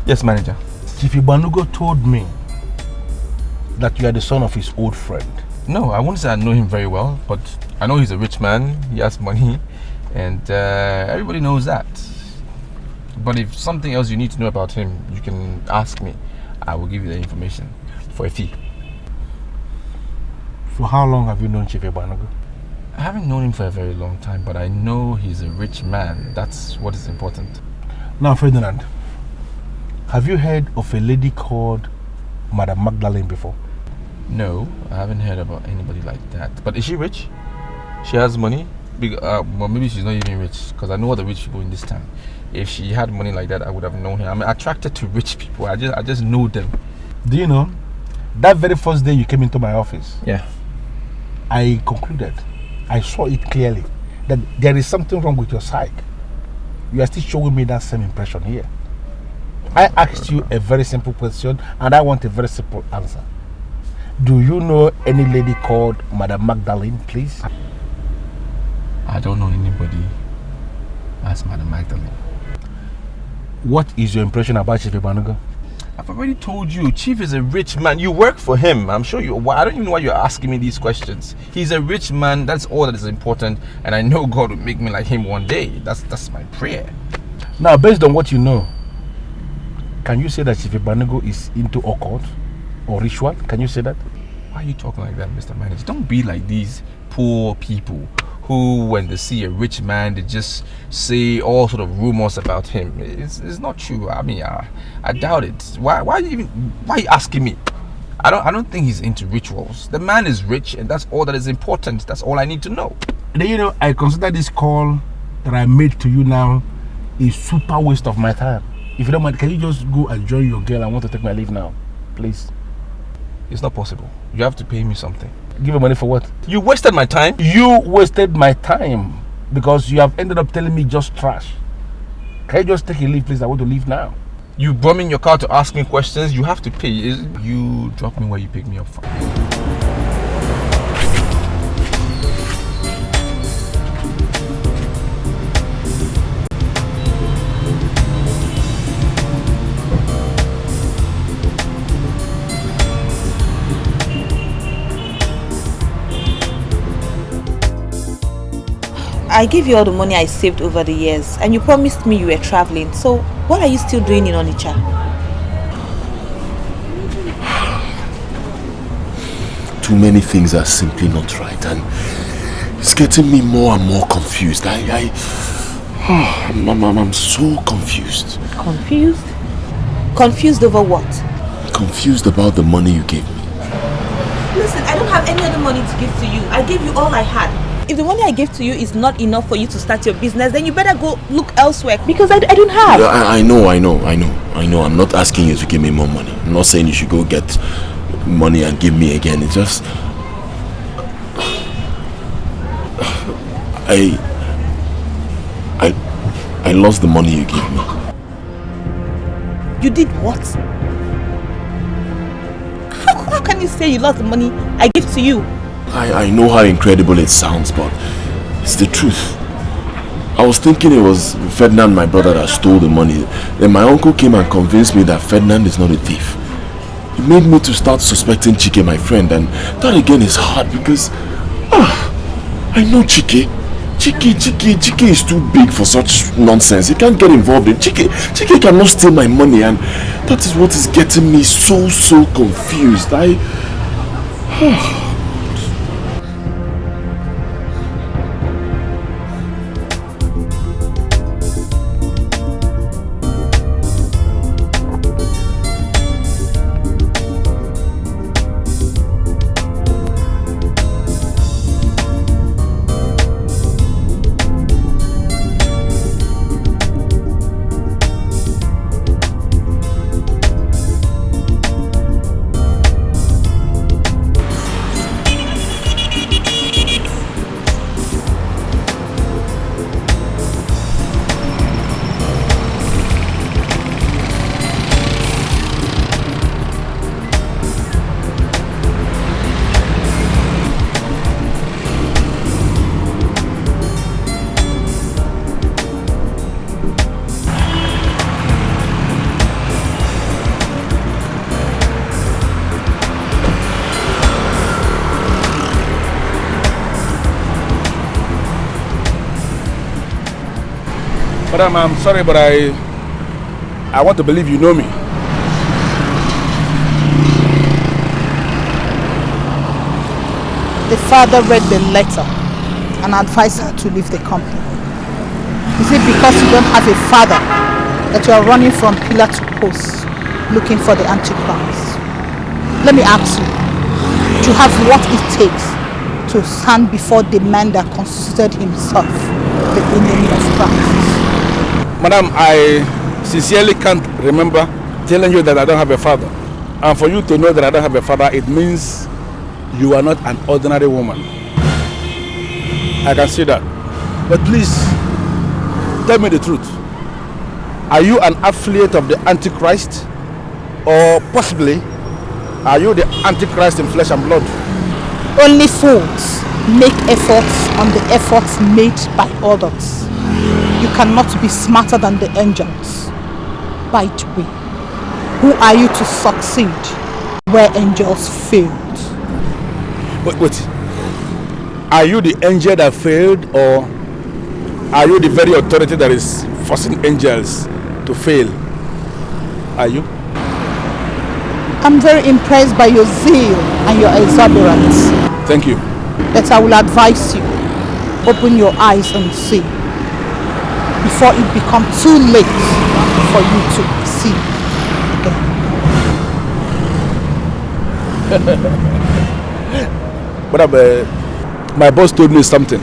Yes, manager. Chief Ibanugo told me that you are the son of his old friend. No, I won't say I know him very well, but I know he's a rich man, he has money, and everybody knows that. But if something else you need to know about him, you can ask me. I will give you the information for a fee. For how long have you known Chief Ibanogo? I haven't known him for a very long time, but I know he's a rich man. That's what is important. Now, Ferdinand, have you heard of a lady called Madam Magdalene before? No, I haven't heard about anybody like that. But is she rich? She has money? Well, maybe she's not even rich, because I know all the rich people in this town. If she had money like that, I would have known her. I'm attracted to rich people. I just know them. Do you know, that very first day you came into my office, yeah, I concluded, I saw it clearly, that there is something wrong with your psyche. You are still showing me that same impression here. I asked you a very simple question, and I want a very simple answer. Do you know any lady called Madam Magdalene, please? I don't know anybody as Madam Magdalene. What is your impression about Chief Ibanogo? I've already told you, Chief is a rich man. You work for him. I'm sure you. I don't even know why you're asking me these questions. He's a rich man. That's all that is important. And I know God will make me like him one day. That's my prayer. Now, based on what you know, can you say that Chief Ibanogo is into occult or ritual? Can you say that? Why are you talking like that, Mr. Manager? Don't be like these poor people who, when they see a rich man, they just say all sort of rumors about him. It's not true. I mean, I doubt it. Why are you asking me? I don't think he's into rituals. The man is rich, and that's all that is important. That's all I need to know. Then, you know, I consider this call that I made to you now a super waste of my time. If you don't mind, can you just go and join your girl? I want to take my leave now, please. It's not possible. You have to pay me something. Give me money for what? You wasted my time. You wasted my time because you have ended up telling me just trash. Can you just take a leave, please? I want to leave now. You brought me in your car to ask me questions. You have to pay. You drop me where you pick me up from. I gave you all the money I saved over the years, and you promised me you were traveling. So what are you still doing in Onitsha? Too many things are simply not right, and it's getting me more and more confused. I'm so confused. Confused? Confused over what? Confused about the money you gave me. Listen, I don't have any other money to give to you. I gave you all I had. If the money I gave to you is not enough for you to start your business, then you better go look elsewhere, because I don't have. Yeah, I know. I'm not asking you to give me more money. I'm not saying you should go get money and give me again. It's just I lost the money you gave me. You did what? How can you say you lost the money I gave to you? I know how incredible it sounds, but it's the truth. I was thinking it was Ferdinand, my brother, that stole the money. Then my uncle came and convinced me that Ferdinand is not a thief. It made me to start suspecting Chike, my friend, and that again is hard because I know Chike. Chike is too big for such nonsense. He can't get involved in Chike cannot steal my money, and that is what is getting me so confused. Madam, I'm sorry, but I want to believe you know me. the father read the letter and advised her to leave the company? Is it because you don't have a father that you are running from pillar to post looking for the Antichrist? Let me ask you, do you have what it takes to stand before the man that constituted himself the enemy of Christ? Madam, I sincerely can't remember telling you that I don't have a father. And for you to know that I don't have a father, it means you are not an ordinary woman. I can see that. But please, tell me the truth. Are you an affiliate of the Antichrist? Or possibly, are you the Antichrist in flesh and blood? Only fools make efforts on the efforts made by others. You cannot be smarter than the angels. By the way, who are you to succeed where angels failed? Wait. Are you the angel that failed, or are you the very authority that is forcing angels to fail? Are you? I'm very impressed by your zeal and your exuberance. Thank you. But I will advise you, open your eyes and see, before it becomes too late for you to see again. But my boss told me something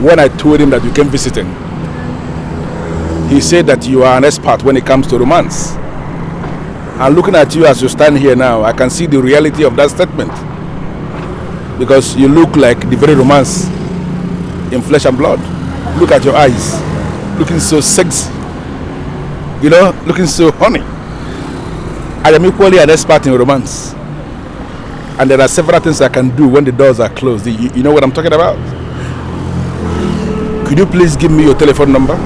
when I told him that you came visiting. He said that you are an expert when it comes to romance. And looking at you as you stand here now, I can see the reality of that statement. Because you look like the very romance in flesh and blood. Look at your eyes, looking so sexy. You know, looking so honey. I am equally an expert in romance. And there are several things I can do when the doors are closed. You know what I'm talking about? Could you please give me your telephone number?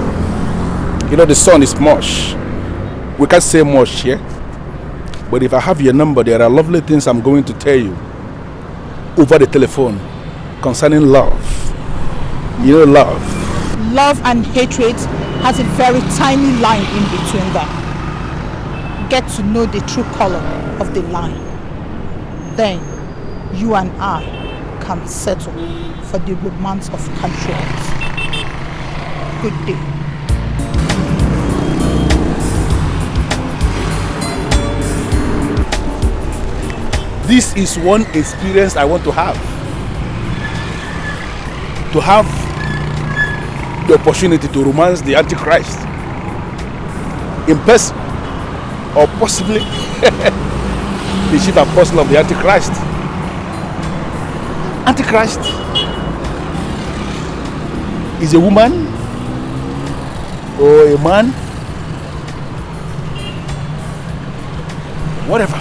You know, the sun is much. We can't say much here. But if I have your number, there are lovely things I'm going to tell you over the telephone concerning love. You know, love. Love and hatred has a very tiny line in between them. Get to know the true color of the line. Then you and I can settle for the romance of casualty. Good day. This is one experience I want to have. To have the opportunity to romance the Antichrist in person, or possibly the chief apostle of the Antichrist. Antichrist is a woman or a man, whatever.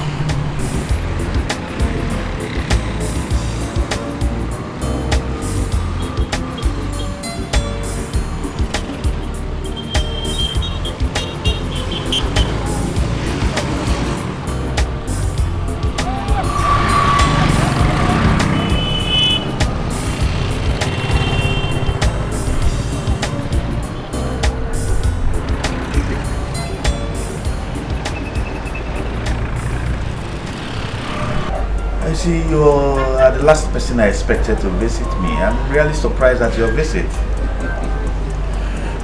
I see you are the last person I expected to visit me. I'm really surprised at your visit.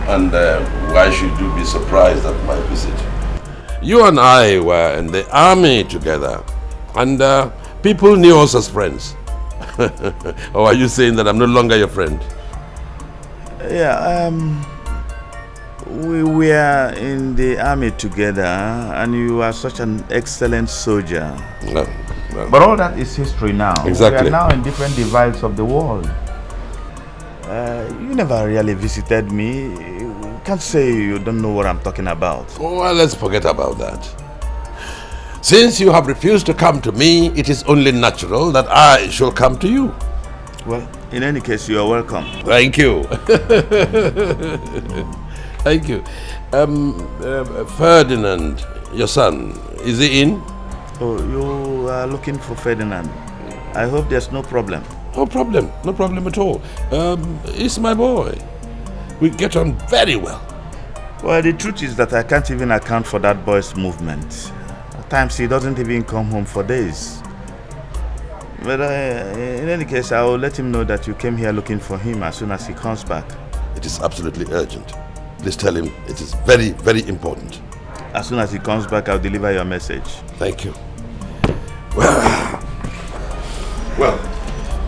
And why should you be surprised at my visit? You and I were in the army together, and people knew us as friends. Or are you saying that I'm no longer your friend? Yeah, we were in the army together, and you are such an excellent soldier. No. But all that is history now. Exactly. We are now in different divides of the world. You never really visited me. You can't say you don't know what I'm talking about. Well, let's forget about that. Since you have refused to come to me, it is only natural that I shall come to you. Well, in any case, you are welcome. Thank you. Thank you. Ferdinand, your son, is he in? Oh, you are looking for Ferdinand. I hope there's no problem. No problem. No problem at all. He's my boy. We get on very well. Well, the truth is that I can't even account for that boy's movement. At times he doesn't even come home for days. But in any case, I will let him know that you came here looking for him as soon as he comes back. It is absolutely urgent. Please tell him it is very, very important. As soon as he comes back, I'll deliver your message. Thank you. Well,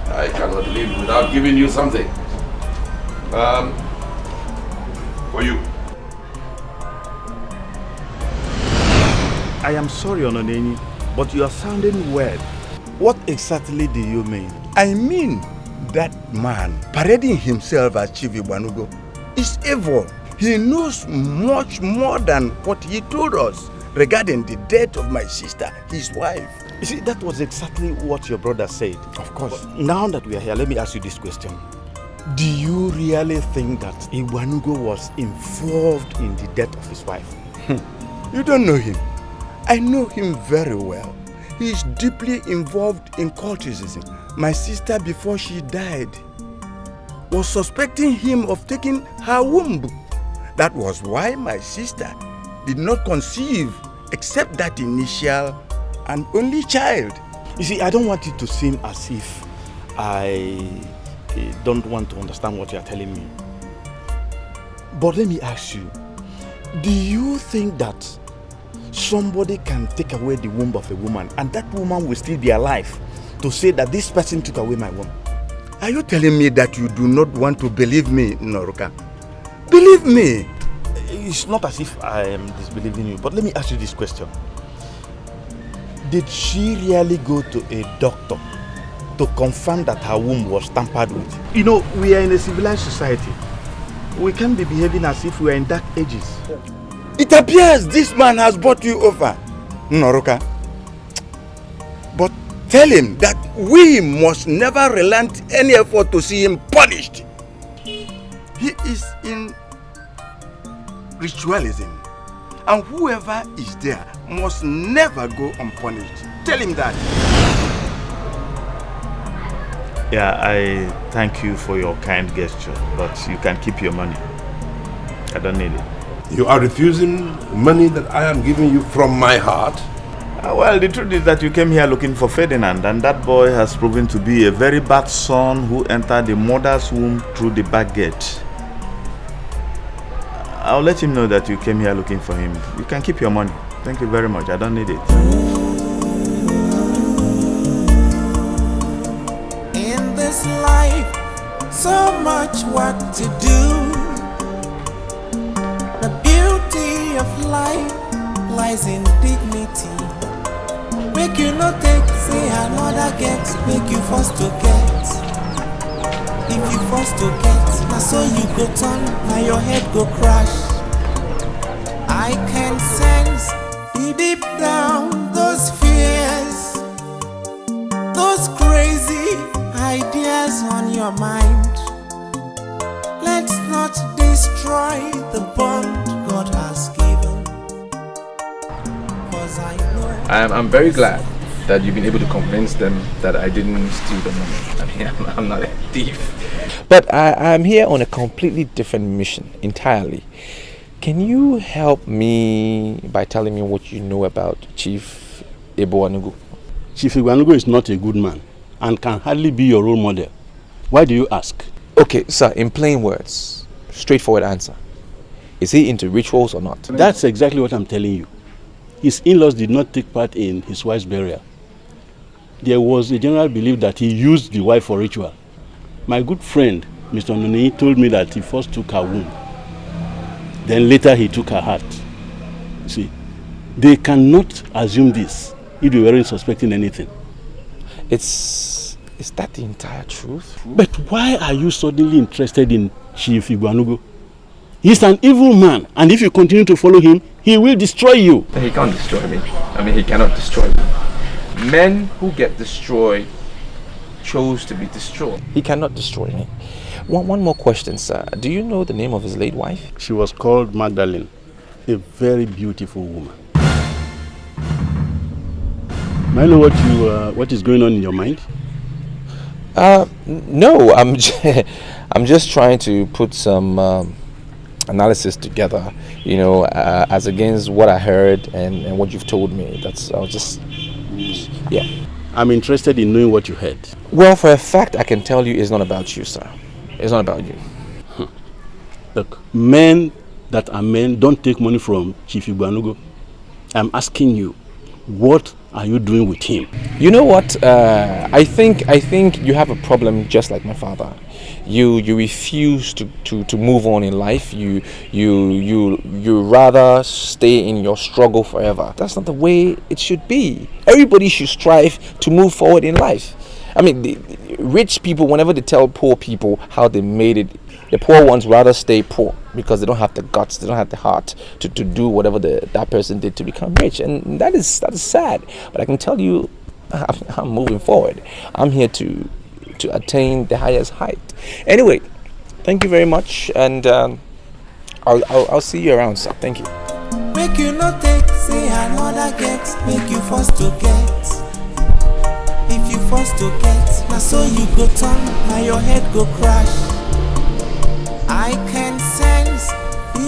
I cannot leave without giving you something. For you. I am sorry, Ononeni, but you are sounding weird. What exactly do you mean? I mean, that man parading himself as Chief Igbanugo is evil. He knows much more than what he told us regarding the death of my sister, his wife. You see, that was exactly what your brother said. Of course. But now that we are here, let me ask you this question. Do you really think that Igbanugo was involved in the death of his wife? You don't know him. I know him very well. He is deeply involved in cultism. My sister, before she died, was suspecting him of taking her womb. That was why my sister did not conceive except that initial and only child. You see, I don't want it to seem as if I don't want to understand what you are telling me. But let me ask you, do you think that somebody can take away the womb of a woman and that woman will still be alive to say that this person took away my womb? Are you telling me that you do not want to believe me, Noruka? Believe me. It's not as if I am disbelieving you, but let me ask you this question. Did she really go to a doctor to confirm that her womb was tampered with? You know, we are in a civilized society. We can't be behaving as if we are in dark ages. It appears this man has brought you over, Noruka. But tell him that we must never relent any effort to see him punished. He is in ritualism, and whoever is there must never go unpunished. Tell him that. Yeah, I thank you for your kind gesture, but you can keep your money. I don't need it. You are refusing money that I am giving you from my heart? Well, the truth is that you came here looking for Ferdinand, and that boy has proven to be a very bad son who entered the mother's womb through the back gate. I'll let him know that you came here looking for him. You can keep your money. Thank you very much. I don't need it. In this life, so much work to do. The beauty of life lies in dignity. Make you not take, say another get. Make you first to get. If you first to get, now so you go turn, now your head go crash. I can sense deep down those fears, those crazy ideas on your mind. Let's not destroy the bond God has given. 'Cause I know I'm very glad that you've been able to convince them that I didn't steal the money. I mean, I'm not a thief. But I'm here on a completely different mission entirely. Can you help me by telling me what you know about Chief Igbanugo? Chief Igbanugo is not a good man and can hardly be your role model. Why do you ask? Okay, sir, in plain words, straightforward answer. Is he into rituals or not? That's exactly what I'm telling you. His in-laws did not take part in his wife's burial. There was a general belief that he used the wife for ritual. My good friend, Mr. Nunei, told me that he first took her womb. Then later he took her heart. See, they cannot assume this if they weren't suspecting anything. Is that the entire truth? But why are you suddenly interested in Chief Igbanugo? He's an evil man, and if you continue to follow him, he will destroy you. He can't destroy me. I mean, he cannot destroy me. Men who get destroyed chose to be destroyed. He cannot destroy me. One more question, sir. Do you know the name of his late wife? She was called Magdalene, a very beautiful woman. May I know what is going on in your mind? No, I'm just trying to put some analysis together, you know, as against what I heard and what you've told me. I was just, yeah. I'm interested in knowing what you heard. Well, for a fact, I can tell you it's not about you, sir. It's not about you. Look, men that are men don't take money from Chief Igbanugo. I'm asking you, what are you doing with him? You know what? I think you have a problem just like my father. You refuse to move on in life. You rather stay in your struggle forever. That's not the way it should be. Everybody should strive to move forward in life. I mean, the rich people, whenever they tell poor people how they made it, the poor ones rather stay poor because they don't have the guts, they don't have the heart to do whatever that person did to become rich. And that is sad. But I can tell you, I'm moving forward. I'm here to attain the highest height. Anyway, thank you very much, and I'll see you around, sir. Thank you. Make you not take, say another get, make you forced to get. If you forced to get, now so you go turn, now your head go crash. I can sense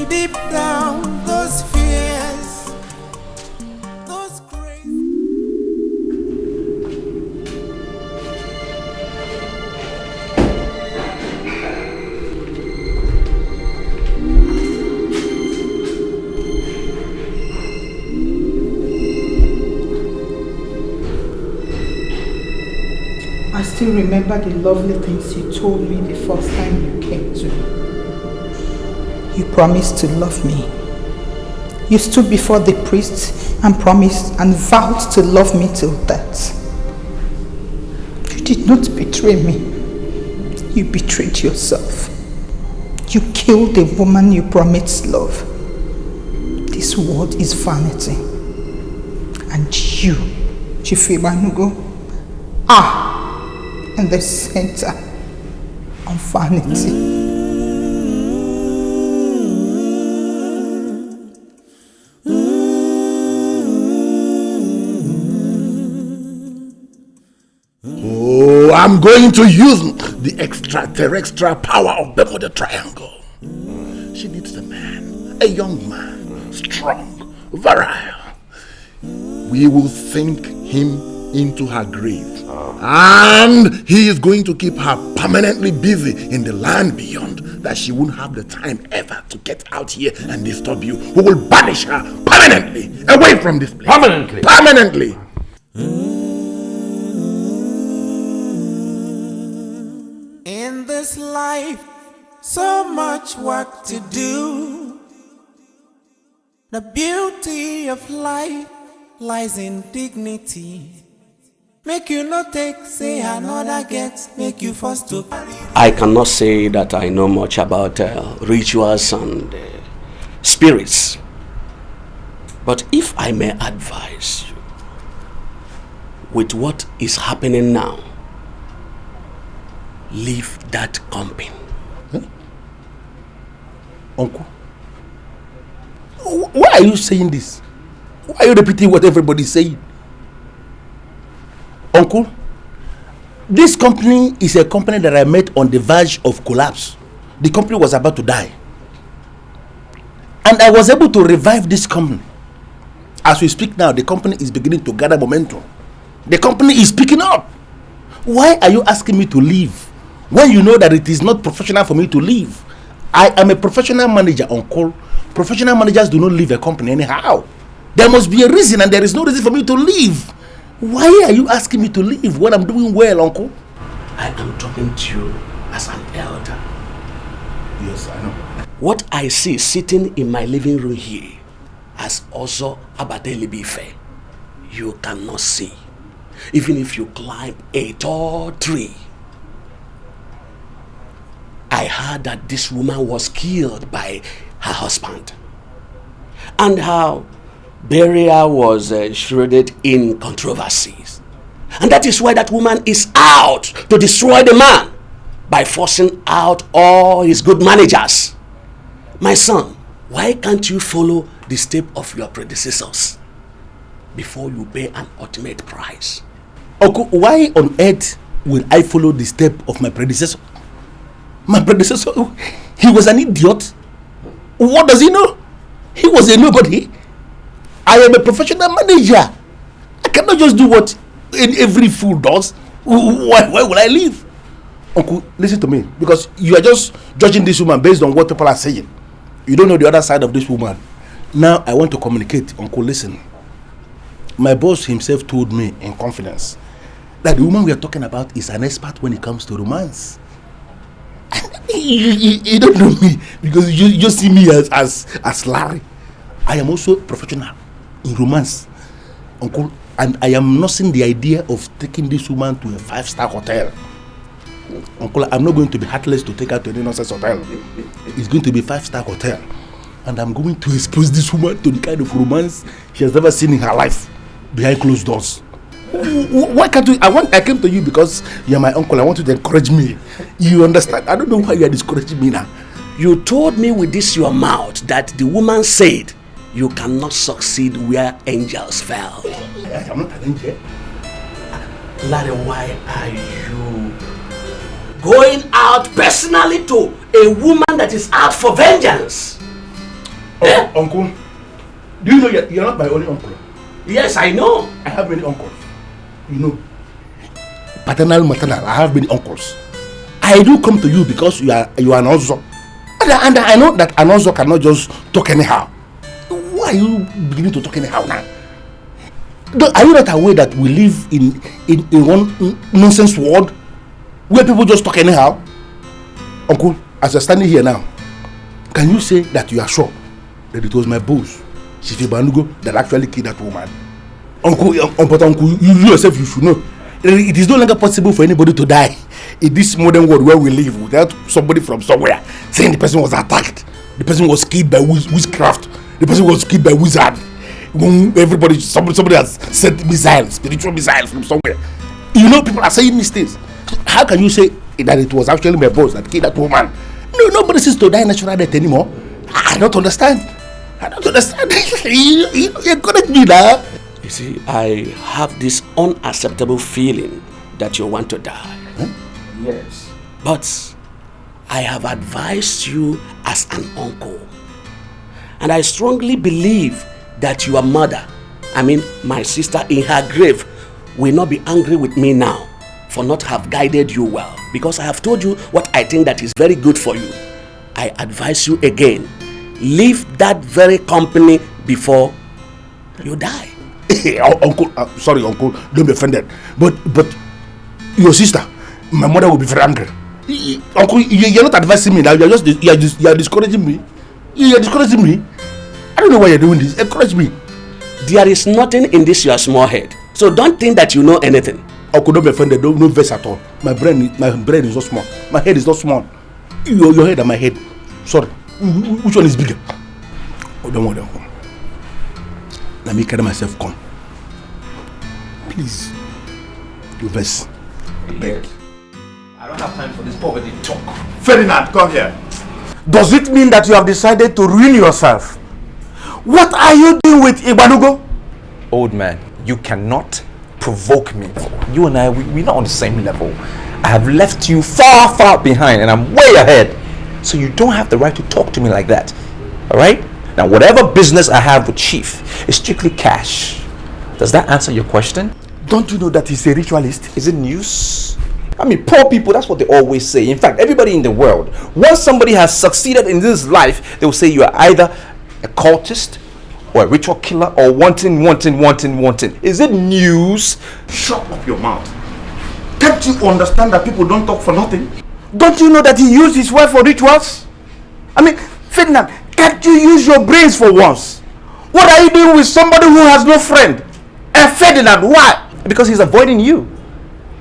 deep down those fears, those crazy. I still remember the lovely things you told me the first time you came to me. You promised to love me. You stood before the priest and promised and vowed to love me till death. You did not betray me. You betrayed yourself. You killed the woman you promised love. This world is vanity. And you, Chief Igbanugo, are in the center of vanity. I'm going to use the extraterrestrial power of Bermuda Triangle. She needs a man, a young man, strong, virile. We will sink him into her grave. And he is going to keep her permanently busy in the land beyond, that she won't have the time ever to get out here and disturb you. We will banish her permanently away from this place. Permanently? Permanently. In this life, so much work to do. The beauty of life lies in dignity. Make you not take, say another get, make you forced to. I cannot say that I know much about rituals and spirits. But if I may advise you, with what is happening now, leave that company. Huh? Uncle, why are you saying this? Why are you repeating what everybody is saying? Uncle, this company is a company that I met on the verge of collapse. The company was about to die. And I was able to revive this company. As we speak now, the company is beginning to gather momentum. The company is picking up. Why are you asking me to leave when you know that it is not professional for me to leave? I am a professional manager, Uncle. Professional managers do not leave a company anyhow. There must be a reason, and there is no reason for me to leave. Why are you asking me to leave when I'm doing well, Uncle? I am talking to you as an elder. Yes, I know. What I see sitting in my living room here as also Abateli Bife, you cannot see. Even if you climb a tall tree. I heard that this woman was killed by her husband. And how burial was shrouded in controversies. And that is why that woman is out to destroy the man by forcing out all his good managers. My son, why can't you follow the step of your predecessors before you pay an ultimate price? Uncle, why on earth will I follow the step of my predecessor? My predecessor, he was an idiot. What does he know? He was a nobody. I am a professional manager. I cannot just do what every fool does, why will I leave? Uncle, listen to me, because you are just judging this woman based on what people are saying. You don't know the other side of this woman. Now I want to communicate. Uncle, listen. My boss himself told me in confidence that the woman we are talking about is an expert when it comes to romance. You don't know me because you just see me as Larry. I am also professional in romance, Uncle, and I am nursing the idea of taking this woman to a 5-star hotel. Uncle, I'm not going to be heartless to take her to any nonsense hotel. It's going to be a 5-star hotel, and I'm going to expose this woman to the kind of romance she has never seen in her life behind closed doors. Why can't you? I came to you because you're my uncle. I want you to encourage me. You understand? I don't know why you are discouraging me now. You told me with this your mouth that the woman said you cannot succeed where angels fell. I'm not an angel. Larry, why are you going out personally to a woman that is out for vengeance? Uncle, do you know you're not my only uncle? Yes, I know. I have many uncles. You know, paternal, maternal. I have many uncles. I do come to you because you are an Ozo, and I know that an Ozo cannot just talk anyhow. Why are you beginning to talk anyhow now? Are you not aware that we live in one nonsense world where people just talk anyhow? Uncle, as you're standing here now, can you say that you are sure that it was my boss, Chief Banugo, that actually killed that woman? Uncle, you yourself, you should know. It is no longer possible for anybody to die in this modern world where we live without somebody from somewhere saying the person was attacked, the person was killed by witchcraft, the person was killed by wizard. Everybody, somebody has sent missiles, spiritual missiles from somewhere. You know, people are saying these things. How can you say that it was actually my boss that killed that woman? No, nobody seems to die natural death anymore. I don't understand. You correct me now. You see, I have this unacceptable feeling that you want to die. Huh? Yes. But I have advised you as an uncle. And I strongly believe that your mother, my sister in her grave, will not be angry with me now for not have guided you well. Because I have told you what I think that is very good for you. I advise you again, leave that very company before you die. Uncle, sorry, Uncle, don't be offended. But your sister, my mother will be very angry. Uncle, you're not advising me now. You are discouraging me. You are discouraging me. I don't know why you're doing this. Encourage me. There is nothing in this your small head. So don't think that you know anything. Uncle, don't be offended. Don't no verse at all. My brain is not small. My head is not small. Your head and my head. Sorry. Which one is bigger? Oh, don't worry, Uncle. Let me carry myself come. Please. Do verse. Beg. I don't have time for this poverty talk. Ferdinand, come here. Does it mean that you have decided to ruin yourself? What are you doing with Igbanugo? Old man, you cannot provoke me. You and I, we're not on the same level. I have left you far, far behind and I'm way ahead. So you don't have the right to talk to me like that. Alright? Now, whatever business I have with Chief is strictly cash. Does that answer your question? Don't you know that he's a ritualist? Is it news? Poor people, that's what they always say. In fact, everybody in the world, once somebody has succeeded in this life, they will say you are either a cultist or a ritual killer or wanting. Is it news? Shut up your mouth. Can't you understand that people don't talk for nothing? Don't you know that he used his wife for rituals? Ferdinand, can't you use your brains for once? What are you doing with somebody who has no friend? And Ferdinand, why? Because he's avoiding you.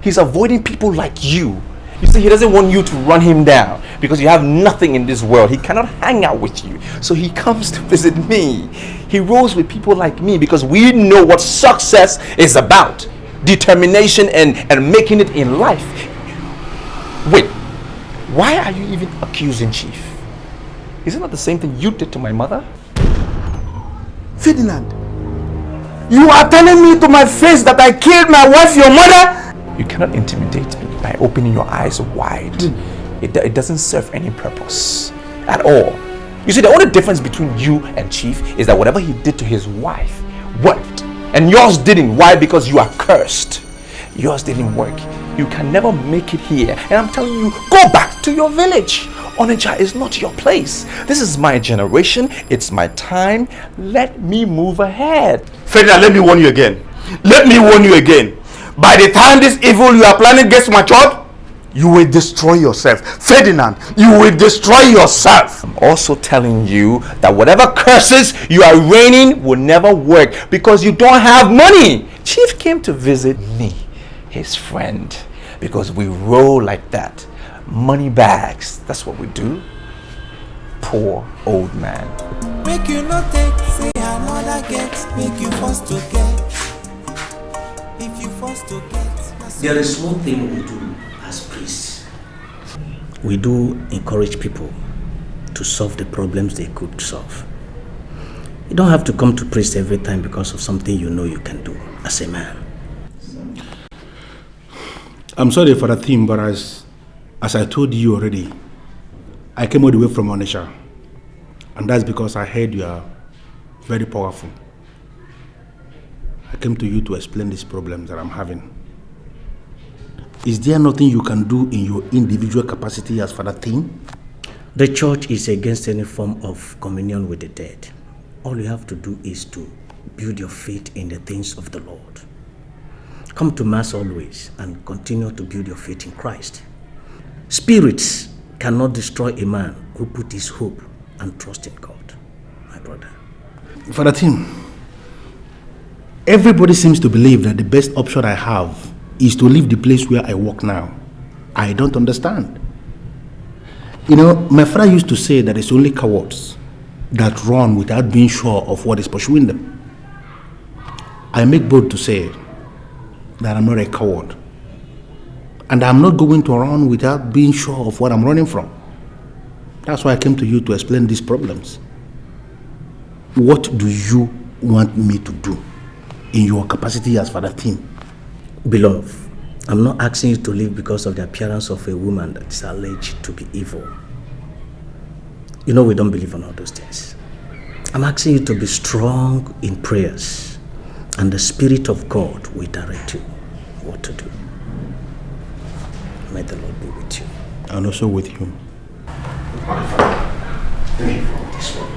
He's avoiding people like you. You see, he doesn't want you to run him down because you have nothing in this world. He cannot hang out with you. So he comes to visit me. He rolls with people like me because we know what success is about. Determination and making it in life. Wait, why are you even accusing Chief? Isn't that the same thing you did to my mother? Ferdinand, you are telling me to my face that I killed my wife, your mother? You cannot intimidate me by opening your eyes wide. It doesn't serve any purpose at all. You see, the only difference between you and Chief is that whatever he did to his wife worked and yours didn't. Why? Because you are cursed. Yours didn't work. You can never make it here. And I'm telling you, go back to your village. Onitsha is not your place. This is my generation. It's my time. Let me move ahead. Ferdinand, let me warn you again. Let me warn you again. By the time this evil you are planning gets matured, you will destroy yourself. Ferdinand, you will destroy yourself. I'm also telling you that whatever curses you are raining will never work because you don't have money. Chief came to visit me, his friend, because we roll like that. Money bags, that's what we do. Poor old man. Make you not take, say another get, make you forced to get. If you forced to get. There is one thing we do as priests. We do encourage people to solve the problems they could solve. You don't have to come to priest every time because of something you know you can do as a man. I'm sorry for the theme, but as I told you already, I came all the way from Onitsha. And that's because I heard you are very powerful. I came to you to explain these problems that I'm having. Is there nothing you can do in your individual capacity as Father Tim? The church is against any form of communion with the dead. All you have to do is to build your faith in the things of the Lord. Come to Mass always and continue to build your faith in Christ. Spirits cannot destroy a man who put his hope and trust in God, my brother. Father Tim, everybody seems to believe that the best option I have is to leave the place where I work now. I don't understand. You know, my father used to say that it's only cowards that run without being sure of what is pursuing them. I make bold to say that I'm not a coward. And I'm not going to run without being sure of what I'm running from. That's why I came to you to explain these problems. What do you want me to do in your capacity as Father Tim? Beloved, I'm not asking you to live because of the appearance of a woman that is alleged to be evil. You know we don't believe in all those things. I'm asking you to be strong in prayers, and the Spirit of God will direct you what to do. May the Lord be with you. And also with you. Leave this one.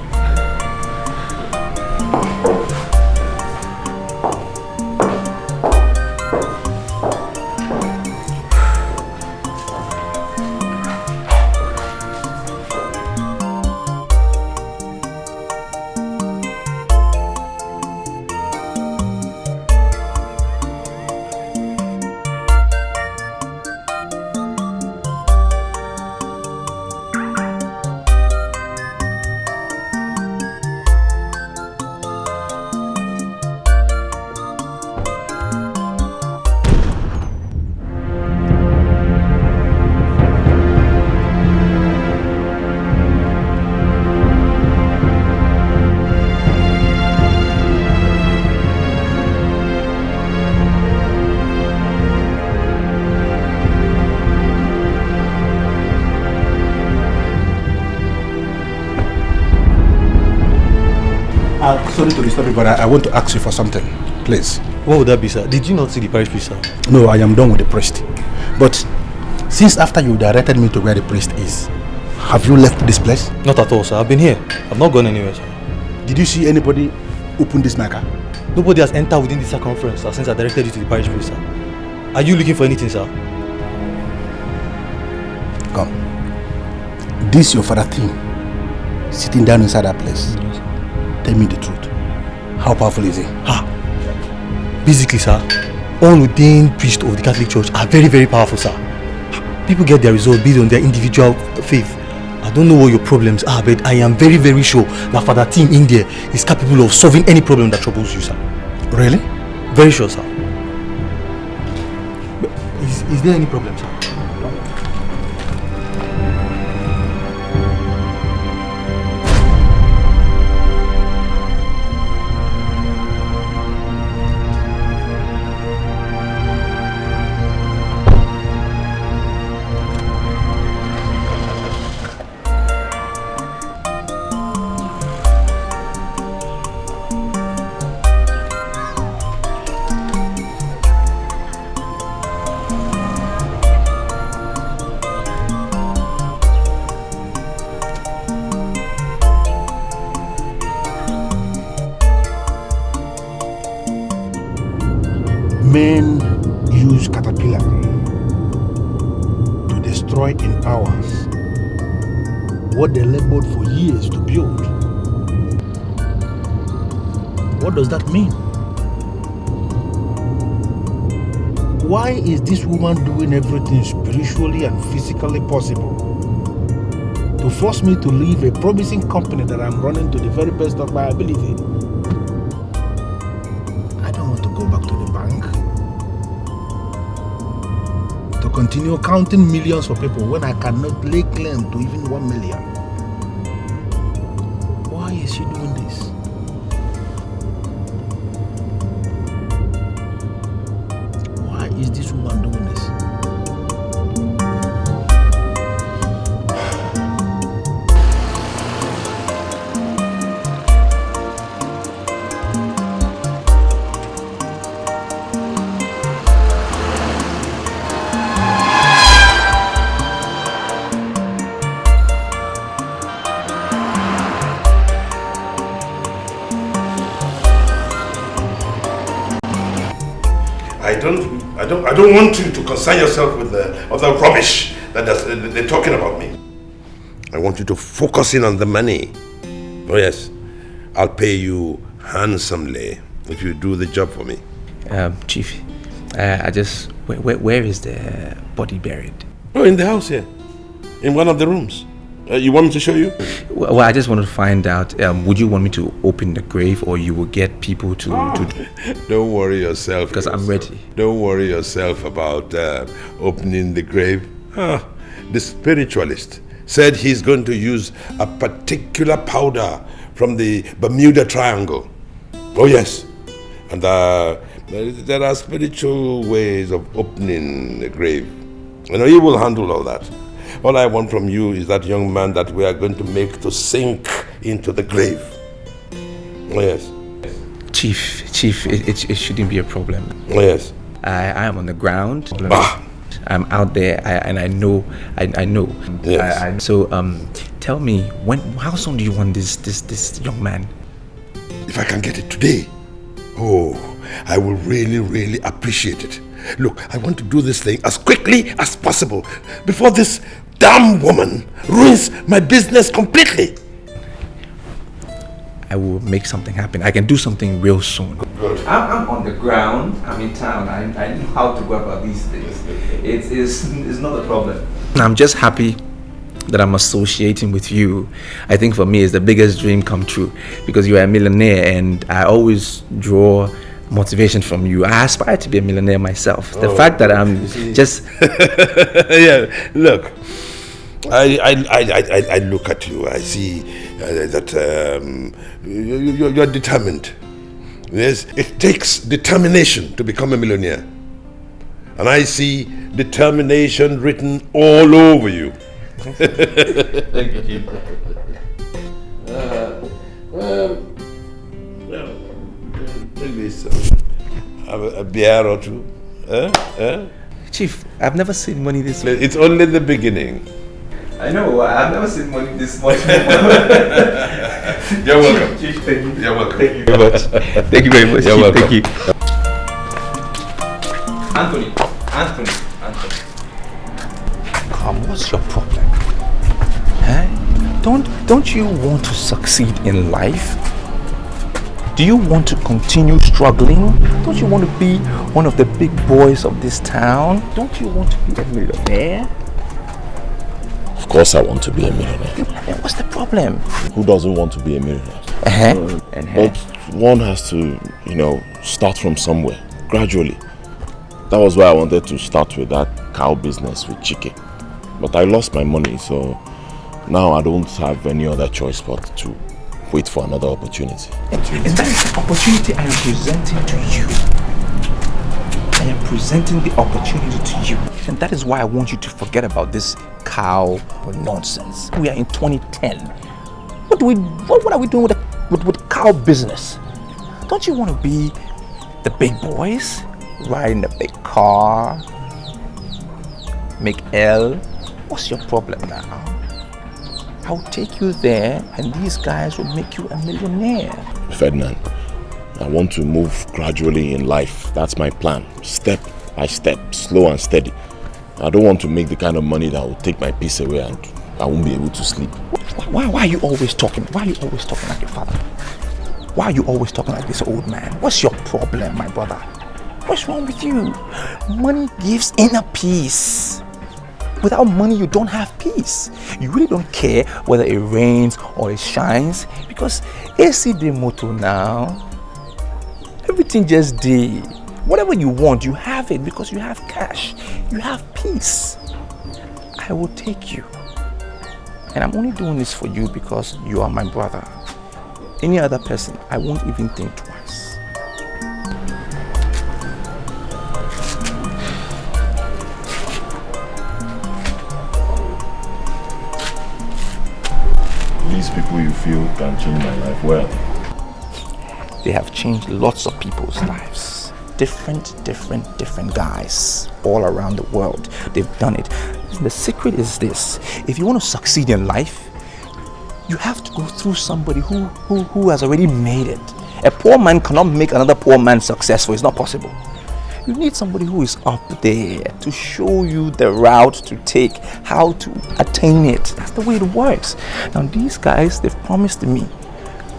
Sorry to disturb you, but I want to ask you for something, please. What would that be, sir? Did you not see the parish priest, sir? No, I am done with the priest. But since after you directed me to where the priest is, have you left this place? Not at all, sir. I've been here. I've not gone anywhere, sir. Did you see anybody open this maker? Nobody has entered within the circumference, sir, since I directed you to the parish priest, sir. Are you looking for anything, sir? Come. This your Father Tim sitting down inside that place. Yes. Tell me the truth. How powerful is he? Basically, sir, all ordained priests of the Catholic Church are very, very powerful, sir. People get their results based on their individual faith. I don't know what your problems are, but I am very, very sure that Father Tim in there is capable of solving any problem that troubles you, sir. Really? Very sure, sir. But is there any problem, sir? men use caterpillar to destroy in hours what they labored for years to build. What does that mean? Why is this woman doing everything spiritually and physically possible to force me to leave a promising company that I'm running to the very best of my ability? I don't want to go back to the bank to continue counting millions for people when I cannot lay claim to even 1 million. Why is she doing this? Why is this woman doing this? I don't want you to concern yourself with the other rubbish that they're talking about me. I want you to focus in on the money. Oh yes, I'll pay you handsomely if you do the job for me. Chief, where is the body buried? Oh, in the house here, in one of the rooms. You want me to show you? Well, I just wanted to find out, would you want me to open the grave, or you will get people to Don't worry yourself. Because I'm ready. Don't worry yourself about opening the grave. The spiritualist said he's going to use a particular powder from the Bermuda Triangle. Oh yes. And there are spiritual ways of opening the grave. You know, he will handle all that. All I want from you is that young man that we are going to make to sink into the grave. Oh yes. Chief, it shouldn't be a problem. Oh yes. I am on the ground. I'm out there, and I know. Yes. So tell me, how soon do you want this young man? If I can get it today, I will really appreciate it. Look, I want to do this thing as quickly as possible before this damn woman ruins my business completely. I will make something happen. I can do something real soon. Good. I'm on the ground. I'm in town. I know how to go about these things. It's not a problem. I'm just happy that I'm associating with you. I think for me it's the biggest dream come true, because you are a millionaire, and I always draw motivation from you. I aspire to be a millionaire myself. The fact that I'm just yeah, look, I look at you. I see that you're determined. Yes, it takes determination to become a millionaire, and I see determination written all over you. Thank you. Maybe a beer or two. Chief, I've never seen money this way. It's only the beginning. I know, I've never seen money this much. You're welcome. Chief, thank you. You're welcome. Thank you very much. Thank you very much. You're Chief, welcome. Thank you. Anthony. Come, what's your problem? Huh? Don't you want to succeed in life? Do you want to continue struggling? Don't you want to be one of the big boys of this town? Don't you want to be a millionaire? Of course I want to be a millionaire. Then what's the problem? Who doesn't want to be a millionaire? But one has to, start from somewhere, gradually. That was why I wanted to start with that cow business with Chike. But I lost my money, so now I don't have any other choice but to wait for another opportunity. And that is the opportunity I am presenting to you. I am presenting the opportunity to you. And that is why I want you to forget about this cow nonsense. We are in 2010. What are we doing with cow business? Don't you want to be the big boys? Riding a big car? Make L? What's your problem now? I'll take you there, and these guys will make you a millionaire. Ferdinand, I want to move gradually in life. That's my plan. Step by step, slow and steady. I don't want to make the kind of money that will take my peace away and I won't be able to sleep. Why are you always talking? Why are you always talking like your father? Why are you always talking like this old man? What's your problem, my brother? What's wrong with you? Money gives inner peace. Without money, you don't have peace. You really don't care whether it rains or it shines because AC de moto now. Everything just did. Whatever you want, you have it because you have cash. You have peace. I will take you. And I'm only doing this for you because you are my brother. Any other person, I won't even think twice. These people you feel can change my life, well? They have changed lots of people's lives. Different guys all around the world. They've done it. The secret is this. If you want to succeed in life, you have to go through somebody who has already made it. A poor man cannot make another poor man successful. It's not possible. You need somebody who is up there to show you the route to take, how to attain it. That's the way it works. Now these guys, they've promised me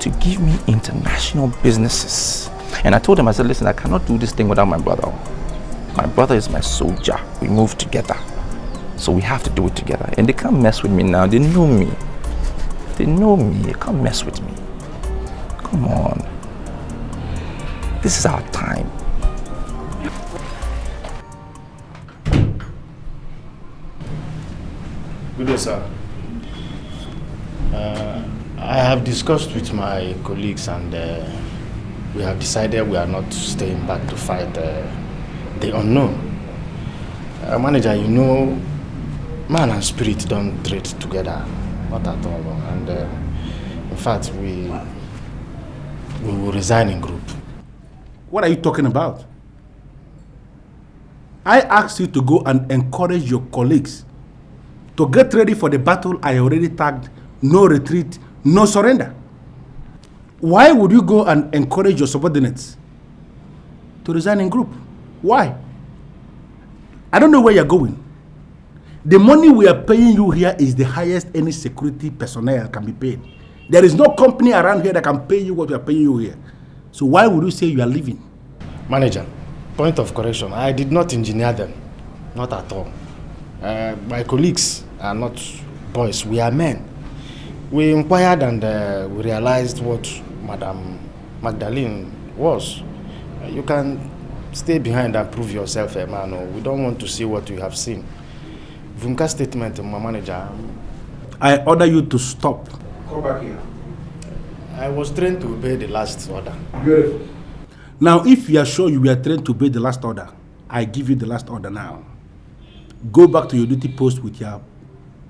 to give me international businesses. And I told them, I said, listen, I cannot do this thing without my brother. My brother is my soldier. We move together. So we have to do it together. And they can't mess with me now. They know me. They know me. They can't mess with me. Come on. This is our time. Good day, sir. I have discussed with my colleagues and we have decided we are not staying back to fight the unknown. Manager, you know, man and spirit don't trade together, not at all. And in fact, we will resign in group. What are you talking about? I asked you to go and encourage your colleagues to get ready for the battle I already tagged no retreat, no surrender. Why would you go and encourage your subordinates to resign in group? Why? I don't know where you're going. The money we are paying you here is the highest any security personnel can be paid. There is no company around here that can pay you what we are paying you here. So why would you say you are leaving? Manager, point of correction. I did not engineer them. Not at all. My colleagues are not boys. We are men. We inquired and we realized what Madam Magdalene was. You can stay behind and prove yourself a man. We don't want to see what you have seen. Vunka statement, my manager. I order you to stop. Come back here. I was trained to obey the last order. Beautiful. Now, if you are sure you were trained to obey the last order, I give you the last order now. Go back to your duty post with your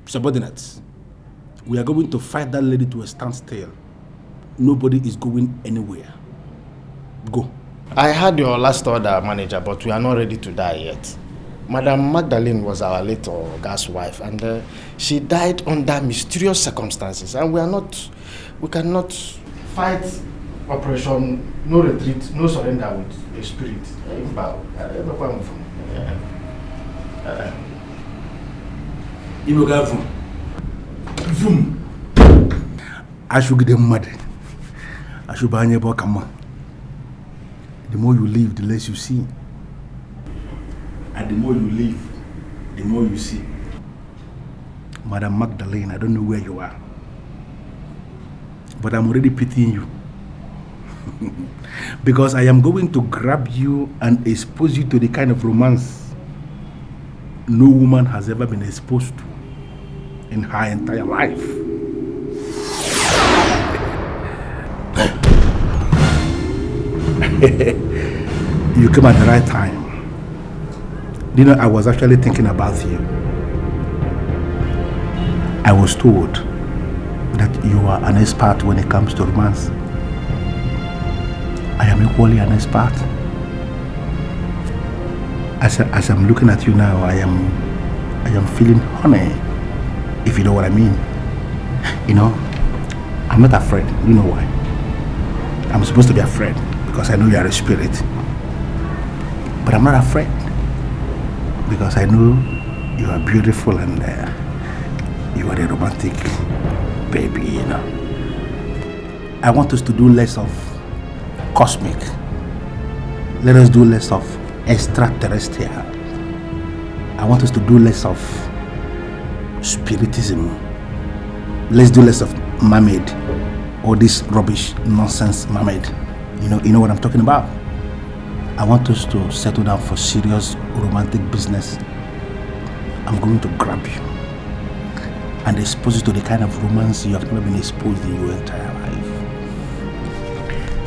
subordinates. We are going to fight that lady to a standstill. Nobody is going anywhere. Go. I heard your last order, manager, but we are not ready to die yet. Madam Magdalene was our late gas wife, and she died under mysterious circumstances, and we cannot fight Operation No Retreat, No Surrender with a spirit. I should get them mad. I should buy a book. The more you live, the less you see. And the more you live, the more you see. Madam Magdalene, I don't know where you are. But I'm already pitying you. Because I am going to grab you and expose you to the kind of romance no woman has ever been exposed to in her entire life. You came at the right time. You know, I was actually thinking about you. I was told that you are an expert when it comes to romance. I am equally an expert. As I'm looking at you now, I am feeling honey, if you know what I mean. You know, I'm not afraid. You know why? I'm supposed to be afraid because I know you are a spirit. But I'm not afraid because I know you are beautiful and you are a romantic baby, you know. I want us to do less of cosmic. Let us do less of extraterrestrial. I want us to do less of spiritism. Let's do less of mermaid. All this rubbish, nonsense mermaid. You know what I'm talking about? I want us to settle down for serious romantic business. I'm going to grab you and expose you to the kind of romance you have never been exposed in your entire life.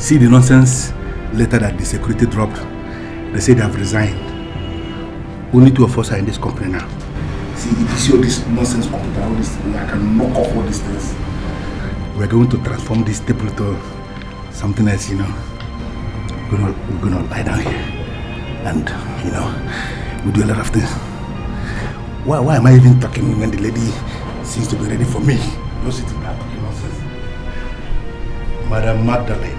See the nonsense letter that the security dropped. They say they have resigned. Only 2 of us are in this company now. See, if you see all this nonsense computer, all this, I can knock off all these things. We're going to transform this table to something else, you know. We're gonna lie down here and, you know, we do a lot of things. Why am I even talking when the lady seems to be ready for me? Don't sit in that talking nonsense. Madam Magdalene,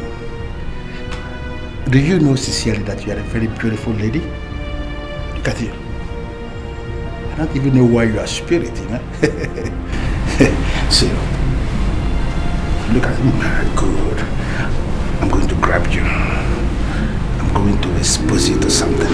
do you know sincerely that you are a very beautiful lady? Look at you. I don't even know why you are spirit, you know? See, look at me. Good. I'm going to grab you. I'm going to expose you to something.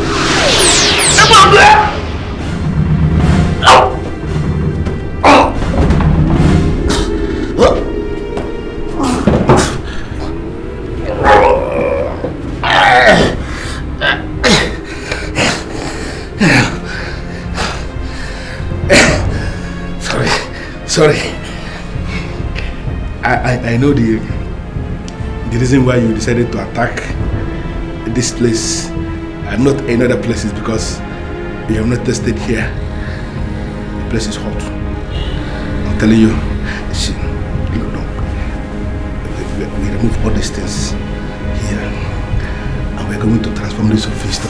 Sorry. I know the reason why you decided to attack this place and not any other places because you have not tested here. The place is hot. I'm telling you, see, no. We remove all these things here and we're going to transform this office to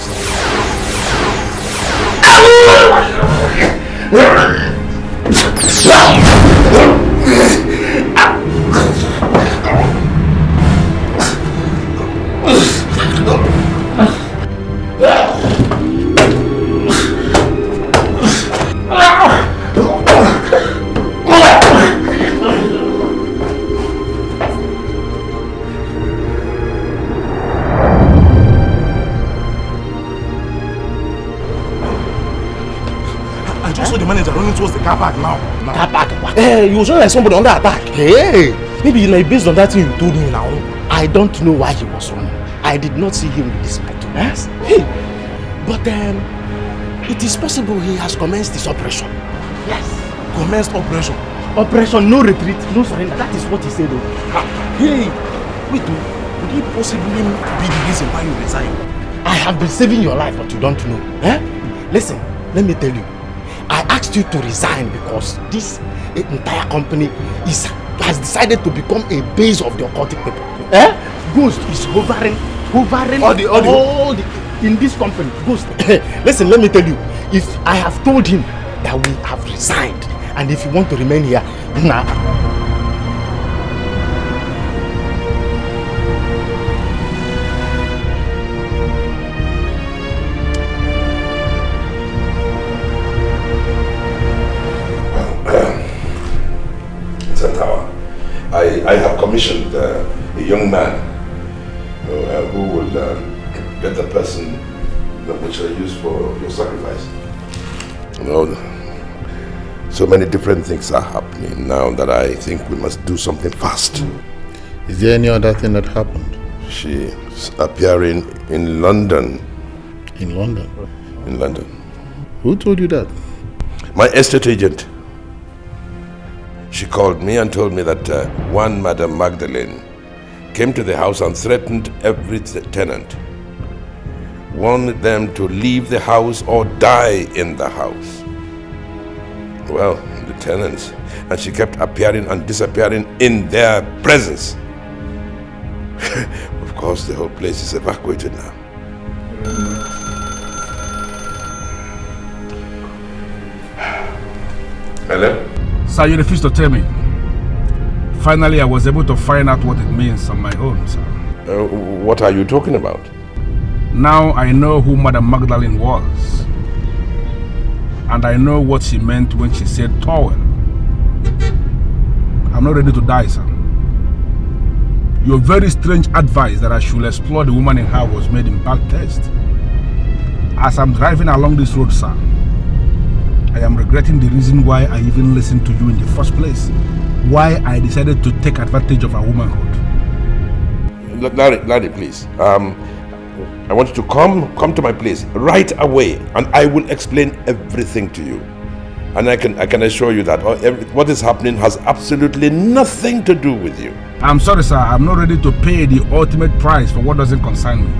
towards the car park now. Car park? Hey, you was not like somebody under attack. Hey, maybe like based on that thing you told me now. I don't know why he was running. I did not see him with this fight. Yes? Hey, but it is possible he has commenced his operation. Yes. Commenced operation? Operation no retreat, no surrender. That is what he said. Hey, wait, would it possibly be the reason why you resigned? I have been saving your life, but you don't know. Eh? Listen, let me tell you. I asked you to resign because this entire company has decided to become a base of the occultic people. Eh? Ghost is hovering all in this company. Ghost. Listen, let me tell you. If I have told him that we have resigned and if you want to remain here, nah. I have commissioned a young man who will get the person which I use for your sacrifice. You know, so many different things are happening now that I think we must do something fast. Is there any other thing that happened? She's appearing in London. In London? In London. Who told you that? My estate agent. She called me and told me that one Madam Magdalene came to the house and threatened every tenant. Warned them to leave the house or die in the house. Well, the tenants. And she kept appearing and disappearing in their presence. Of course, the whole place is evacuated now. Hello? Sir, you refused to tell me. Finally, I was able to find out what it means on my own, sir. What are you talking about? Now I know who Madam Magdalene was. And I know what she meant when she said towel. I'm not ready to die, sir. Your very strange advice that I should explore the woman in her was made in bad taste. As I'm driving along this road, sir, I am regretting the reason why I even listened to you in the first place. Why I decided to take advantage of her womanhood. Larry, please. I want you to come to my place right away, and I will explain everything to you. And I can assure you that what is happening has absolutely nothing to do with you. I'm sorry, sir. I'm not ready to pay the ultimate price for what doesn't concern me.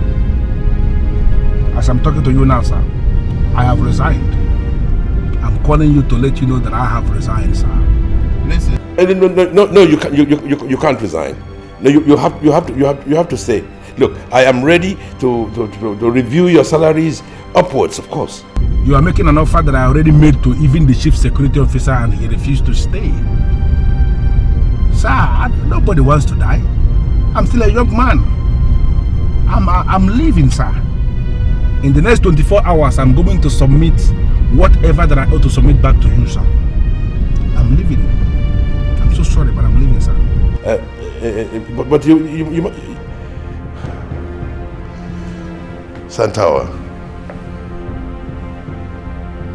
As I'm talking to you now, sir, I have resigned. I'm calling you to let you know that I have resigned, sir. Listen. No, you can't resign. No, you have to say, look, I am ready to review your salaries upwards, of course. You are making an offer that I already made to even the chief security officer, and he refused to stay. Sir, nobody wants to die. I'm still a young man. I'm leaving, sir. In the next 24 hours, I'm going to submit whatever that I ought to submit back to you, sir. I'm leaving. I'm so sorry, but I'm leaving, sir. But you Santawa,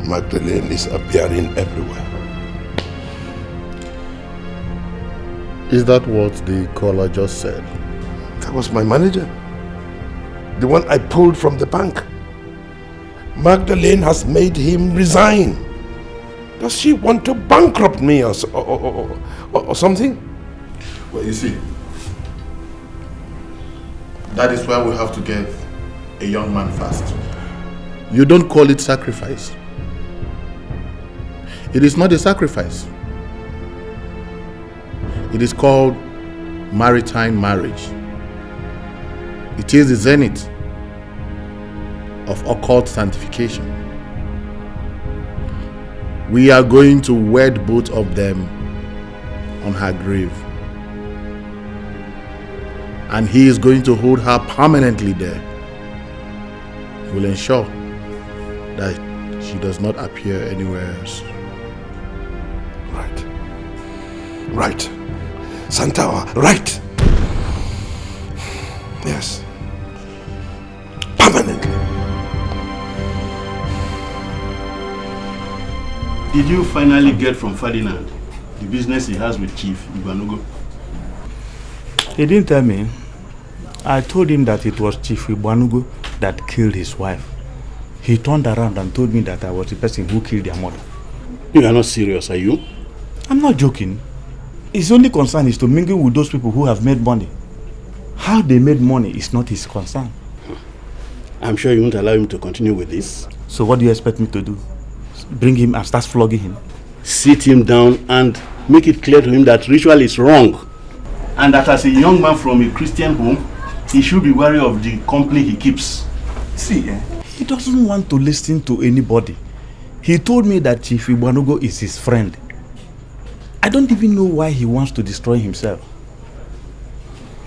Magdalene is appearing everywhere. Is that what the caller just said? That was my manager. The one I pulled from the bank. Magdalene has made him resign. Does she want to bankrupt me or something? Well, you see, that is why we have to get a young man fast. You don't call it sacrifice. It is not a sacrifice. It is called maritime marriage. It is the zenith of occult sanctification. We are going to wed both of them on her grave. And he is going to hold her permanently there. He will ensure that she does not appear anywhere else. Right. Santawa, right. Yes. Permanently. Did you finally get from Ferdinand the business he has with Chief Igbanugo? He didn't tell me. I told him that it was Chief Igbanugo that killed his wife. He turned around and told me that I was the person who killed their mother. You are not serious, are you? I'm not joking. His only concern is to mingle with those people who have made money. How they made money is not his concern. I'm sure you won't allow him to continue with this. So what do you expect me to do? Bring him and start flogging him? Sit him down and make it clear to him that ritual is wrong. And that as a young man from a Christian home, he should be wary of the company he keeps. See, he doesn't want to listen to anybody. He told me that Chief Igbanugo is his friend. I don't even know why he wants to destroy himself.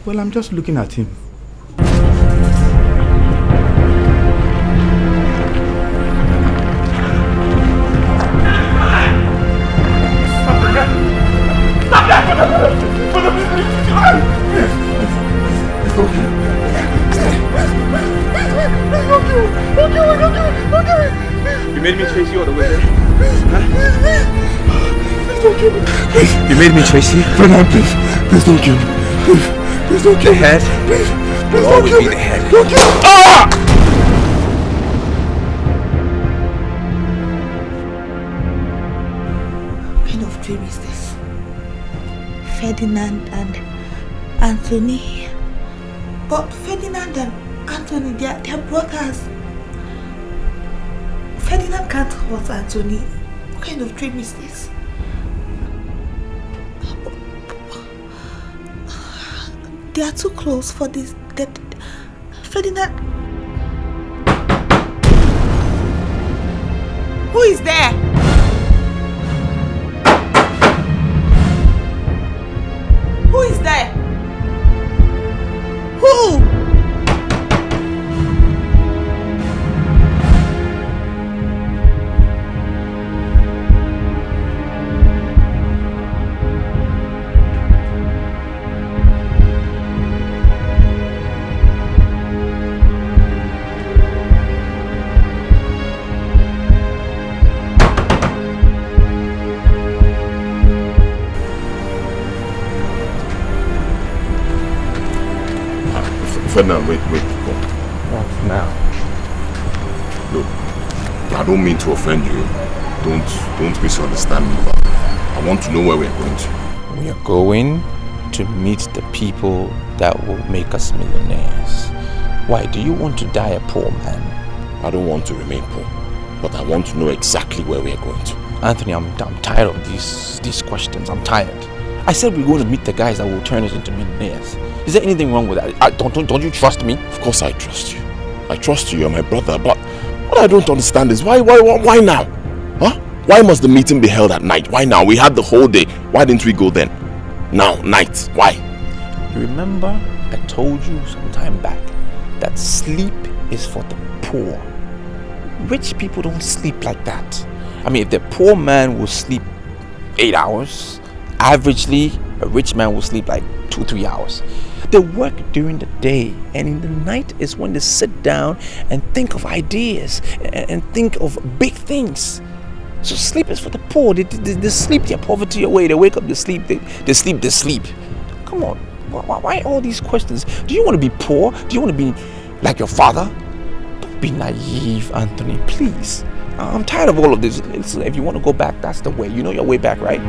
Well, I'm just looking at him. You made me chase you all the way there. You made me chase you? Ferdinand, please don't kill me. Please don't kill me. The head will always be the head. Don't kill me. Ah! What kind of dream is this? Ferdinand and Anthony. But Ferdinand and Anthony, they're brothers. Ferdinand can't hurt Anthony. What kind of dream is this? They are too close for this. Ferdinand. Who is there? Who is there? Who? Ferdinand, wait, go. What now? Look, I don't mean to offend you. Don't misunderstand me, but I want to know where we're going to. We are going to meet the people that will make us millionaires. Why, do you want to die a poor man? I don't want to remain poor, but I want to know exactly where we're going to. Anthony, I'm tired of these questions. I'm tired. I said we're going to meet the guys that will turn us into millionaires. Is there anything wrong with that? Don't you trust me? Of course I trust you. I trust you, you're my brother, but what I don't understand is why now? Huh? Why must the meeting be held at night? Why now? We had the whole day. Why didn't we go then? Now, night. Why? You remember I told you some time back that sleep is for the poor. Rich people don't sleep like that. I mean, if the poor man will sleep 8 hours, averagely a rich man will sleep like 2-3 hours. They work during the day, and in the night is when they sit down and think of ideas and think of big things. So sleep is for the poor. They sleep their poverty away. They wake up, they sleep. They sleep. Come on, why all these questions? Do you want to be poor? Do you want to be like your father? Don't be naive, Anthony, please. I'm tired of all of this. Listen, if you want to go back, that's the way. You know your way back, right?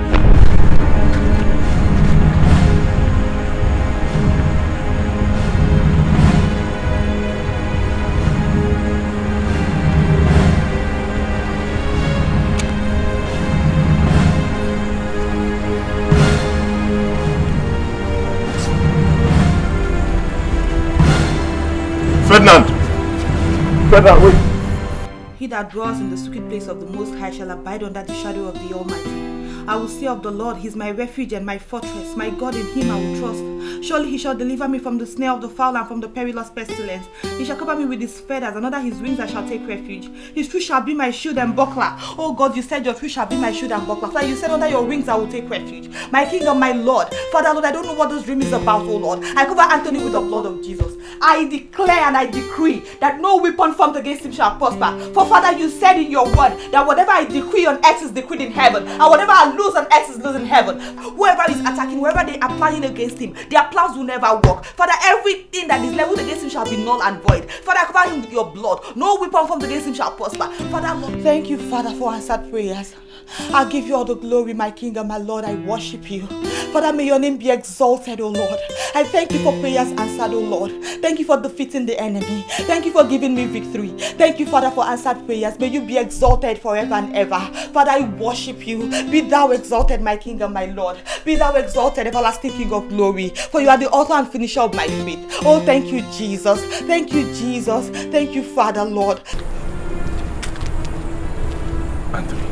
Ferdinand, wait. He that dwells in the secret place of the Most High shall abide under the shadow of the Almighty. I will say of the Lord, He is my refuge and my fortress. My God, in Him I will trust. Surely He shall deliver me from the snare of the fowler and from the perilous pestilence. He shall cover me with His feathers, and under His wings I shall take refuge. His truth shall be my shield and buckler. Oh God, you said your truth shall be my shield and buckler. Father, you said under your wings I will take refuge. My King and my Lord. Father, Lord, I don't know what this dream is about, oh Lord. I cover Anthony with the blood of Jesus. I declare and I decree that no weapon formed against him shall prosper. For Father, you said in your word that whatever I decree on earth is decreed in heaven, and whatever I lose on earth is loose in heaven. Whoever is attacking, wherever they are planning against him, their plans will never work. Father, everything that is leveled against him shall be null and void. Father, I cover him with your blood. No weapon formed against him shall prosper. Father, Lord, thank you, Father, for answered prayers. I give you all the glory, my King and my Lord. I worship you. Father, may your name be exalted, O Lord. I thank you for prayers answered, O Lord. Thank you for defeating the enemy. Thank you for giving me victory. Thank you, Father, for answered prayers. May you be exalted forever and ever. Father, I worship you. Be thou exalted, my King and my Lord. Be thou exalted, everlasting King of glory. For you are the author and finisher of my faith. Oh, thank you, Jesus. Thank you, Jesus. Thank you, Father, Lord. Anthony,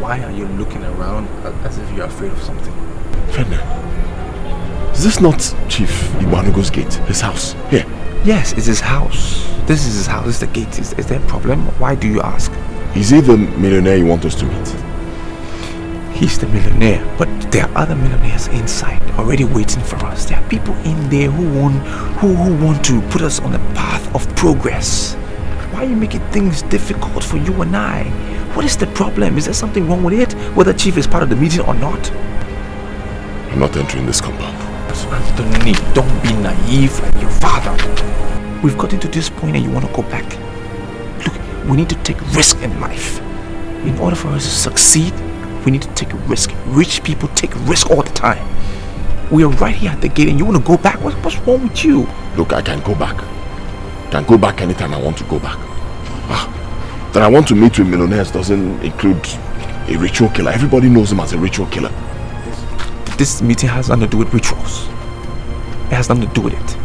why are you looking around as if you're afraid of something? Ferdinand, is this not Chief Iwanugo's gate? His house? Here? Yes, it's his house. This is his house. This is the gate. Is there a problem? Why do you ask? Is he the millionaire you want us to meet? He's the millionaire, but there are other millionaires inside already waiting for us. There are people in there who want to put us on the path of progress. Why are you making things difficult for you and I? What is the problem? Is there something wrong with it? Whether Chief is part of the meeting or not? I'm not entering this compound. Anthony, don't be naive like your father. We've gotten to this point and you want to go back. Look, we need to take risk in life. In order for us to succeed, we need to take a risk. Rich people take risk all the time. We are right here at the gate and you want to go back? What's wrong with you? Look, I can go back. I can go back anytime I want to go back. That I want to meet with millionaires doesn't include a ritual killer. Everybody knows him as a ritual killer. This meeting has nothing to do with rituals. It has nothing to do with it.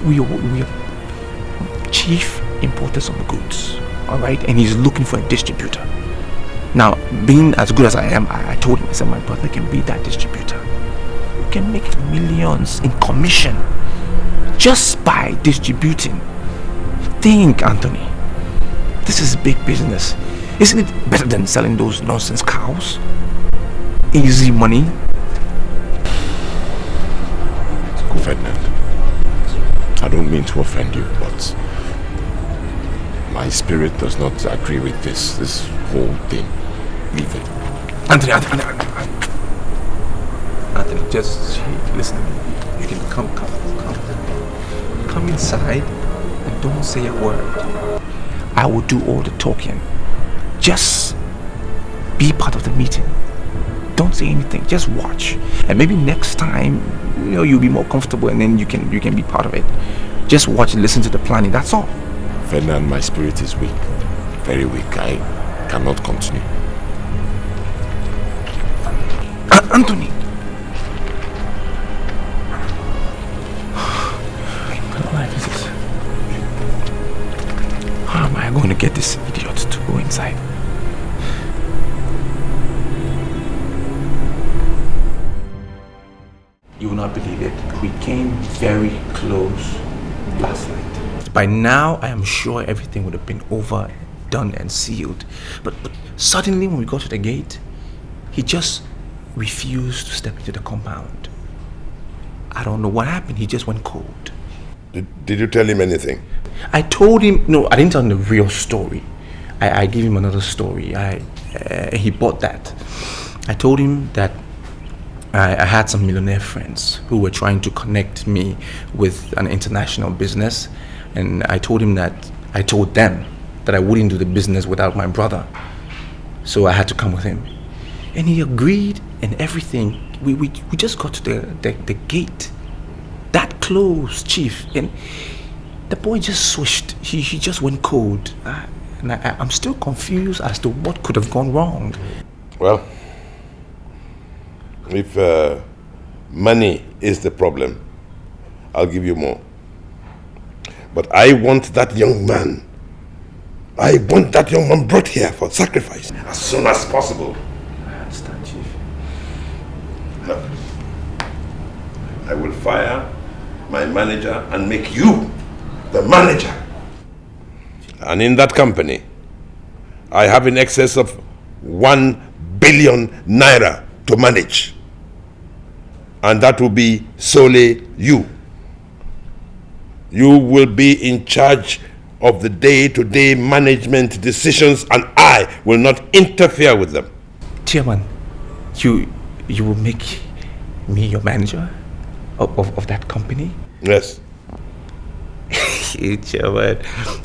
We are chief importers of the goods, all right? And he's looking for a distributor. Now, being as good as I am, I told him, I said, my brother can be that distributor. We can make millions in commission just by distributing. Think, Anthony. This is big business. Isn't it better than selling those nonsense cows? Easy money. Ferdinand, I don't mean to offend you, but my spirit does not agree with this whole thing. Leave it. Anthony, just listen to me. You can come come inside and don't say a word. I will do all the talking. Just be part of the meeting. Don't say anything. Just watch. And maybe next time, you'll be more comfortable and then you can be part of it. Just watch and listen to the planning. That's all. Ferdinand, my spirit is weak. Very weak. I cannot continue. Anthony. How am I going to get this idiot to go inside? You will not believe it. We came very close last night. By now, I am sure everything would have been over, done and sealed. But suddenly when we got to the gate, he just refused to step into the compound. I don't know what happened. He just went cold. Did you tell him anything? I told him, no, I didn't tell him the real story. I gave him another story. He bought that. I told him that I had some millionaire friends who were trying to connect me with an international business. And I told them that I wouldn't do the business without my brother. So I had to come with him. And he agreed and everything. We just got to the gate. That close, Chief. And the boy just switched. He just went cold. And I'm still confused as to what could have gone wrong. Well, if money is the problem, I'll give you more. But I want that young man. I want that young man brought here for sacrifice as soon as possible. I understand, Chief. No. I will fire my manager and make you the manager. And in that company, I have in excess of 1 billion naira to manage. And that will be solely you. You will be in charge of the day-to-day management decisions and I will not interfere with them. Chairman, you will make me your manager of that company? Yes. Chairman,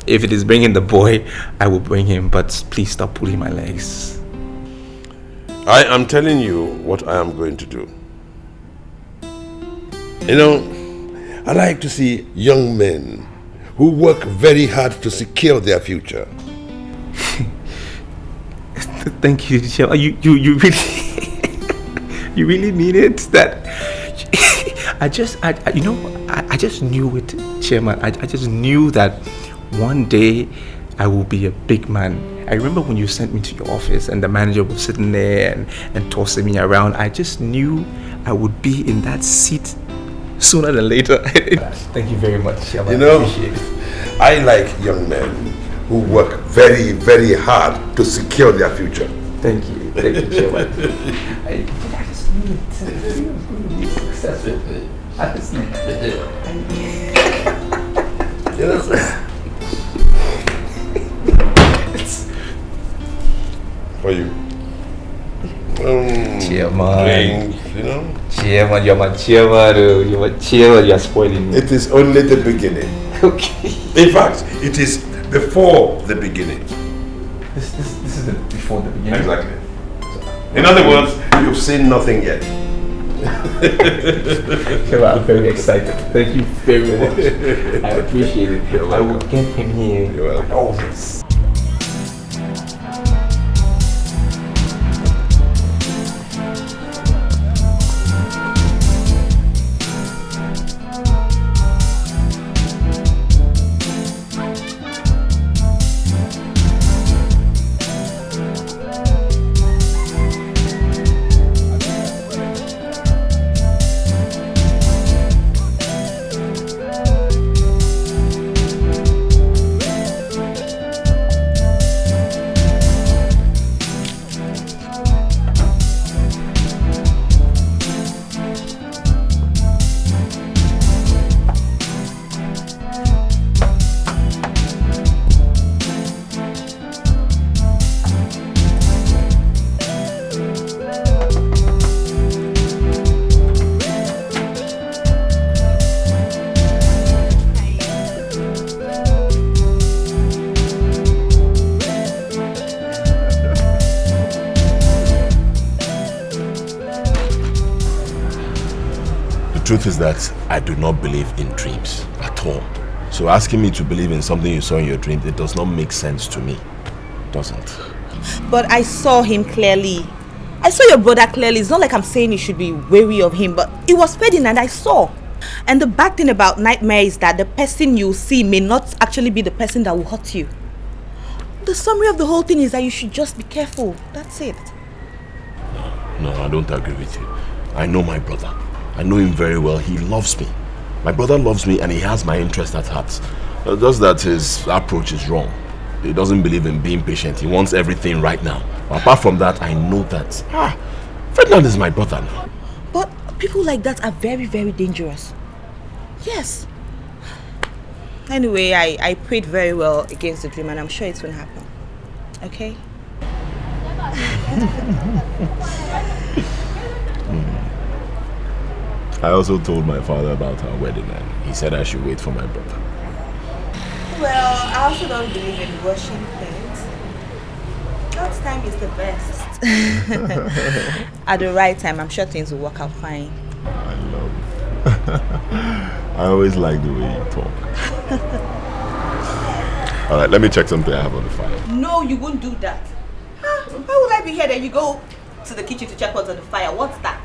if it is bringing the boy, I will bring him, but please stop pulling my legs. I am telling you what I am going to do. You know, I like to see young men who work very hard to secure their future. Thank you, Chairman. You really, you really mean it? That I just knew it, Chairman. I just knew that one day I will be a big man. I remember when you sent me to your office and the manager was sitting there and tossing me around. I just knew I would be in that seat sooner than later. Thank you very much, Chairman. You know, I appreciate it. I like young men who work very, very hard to secure their future. Thank you, Chairman. I just knew it. You will be successful. I just knew it. You know, for you. Chairman. Drink, you know? Chairman, you're my chairman. You're my chairman. You're spoiling me. It is only the beginning. Okay. In fact, it is before the beginning. This is before the beginning. Exactly. In other words, you've seen nothing yet. I'm very excited. Thank you very much. I appreciate it. I will get him here. You're welcome. Always. truth is that I do not believe in dreams at all. So asking me to believe in something you saw in your dream, it does not make sense to me. It doesn't. But I saw him clearly. I saw your brother clearly. It's not like I'm saying you should be wary of him, but it was fading and I saw. And the bad thing about nightmare is that the person you see may not actually be the person that will hurt you. The summary of the whole thing is that you should just be careful. That's it. No, I don't agree with you. I know my brother. I know him very well. He loves me. My brother loves me and he has my interest at heart. Just that his approach is wrong. He doesn't believe in being patient. He wants everything right now. Apart from that, I know that Ferdinand is my brother now. But people like that are very, very dangerous. Yes. Anyway, I prayed very well against the dream and I'm sure it's going to happen. Okay? I also told my father about our wedding and he said I should wait for my brother. Well, I also don't believe in rushing things. God's time is the best. At the right time, I'm sure things will work out fine. I love it. I always like the way you talk. Alright, let me check something I have on the fire. No, you won't do that. Why would I be here? Then you go to the kitchen to check what's on the fire. What's that?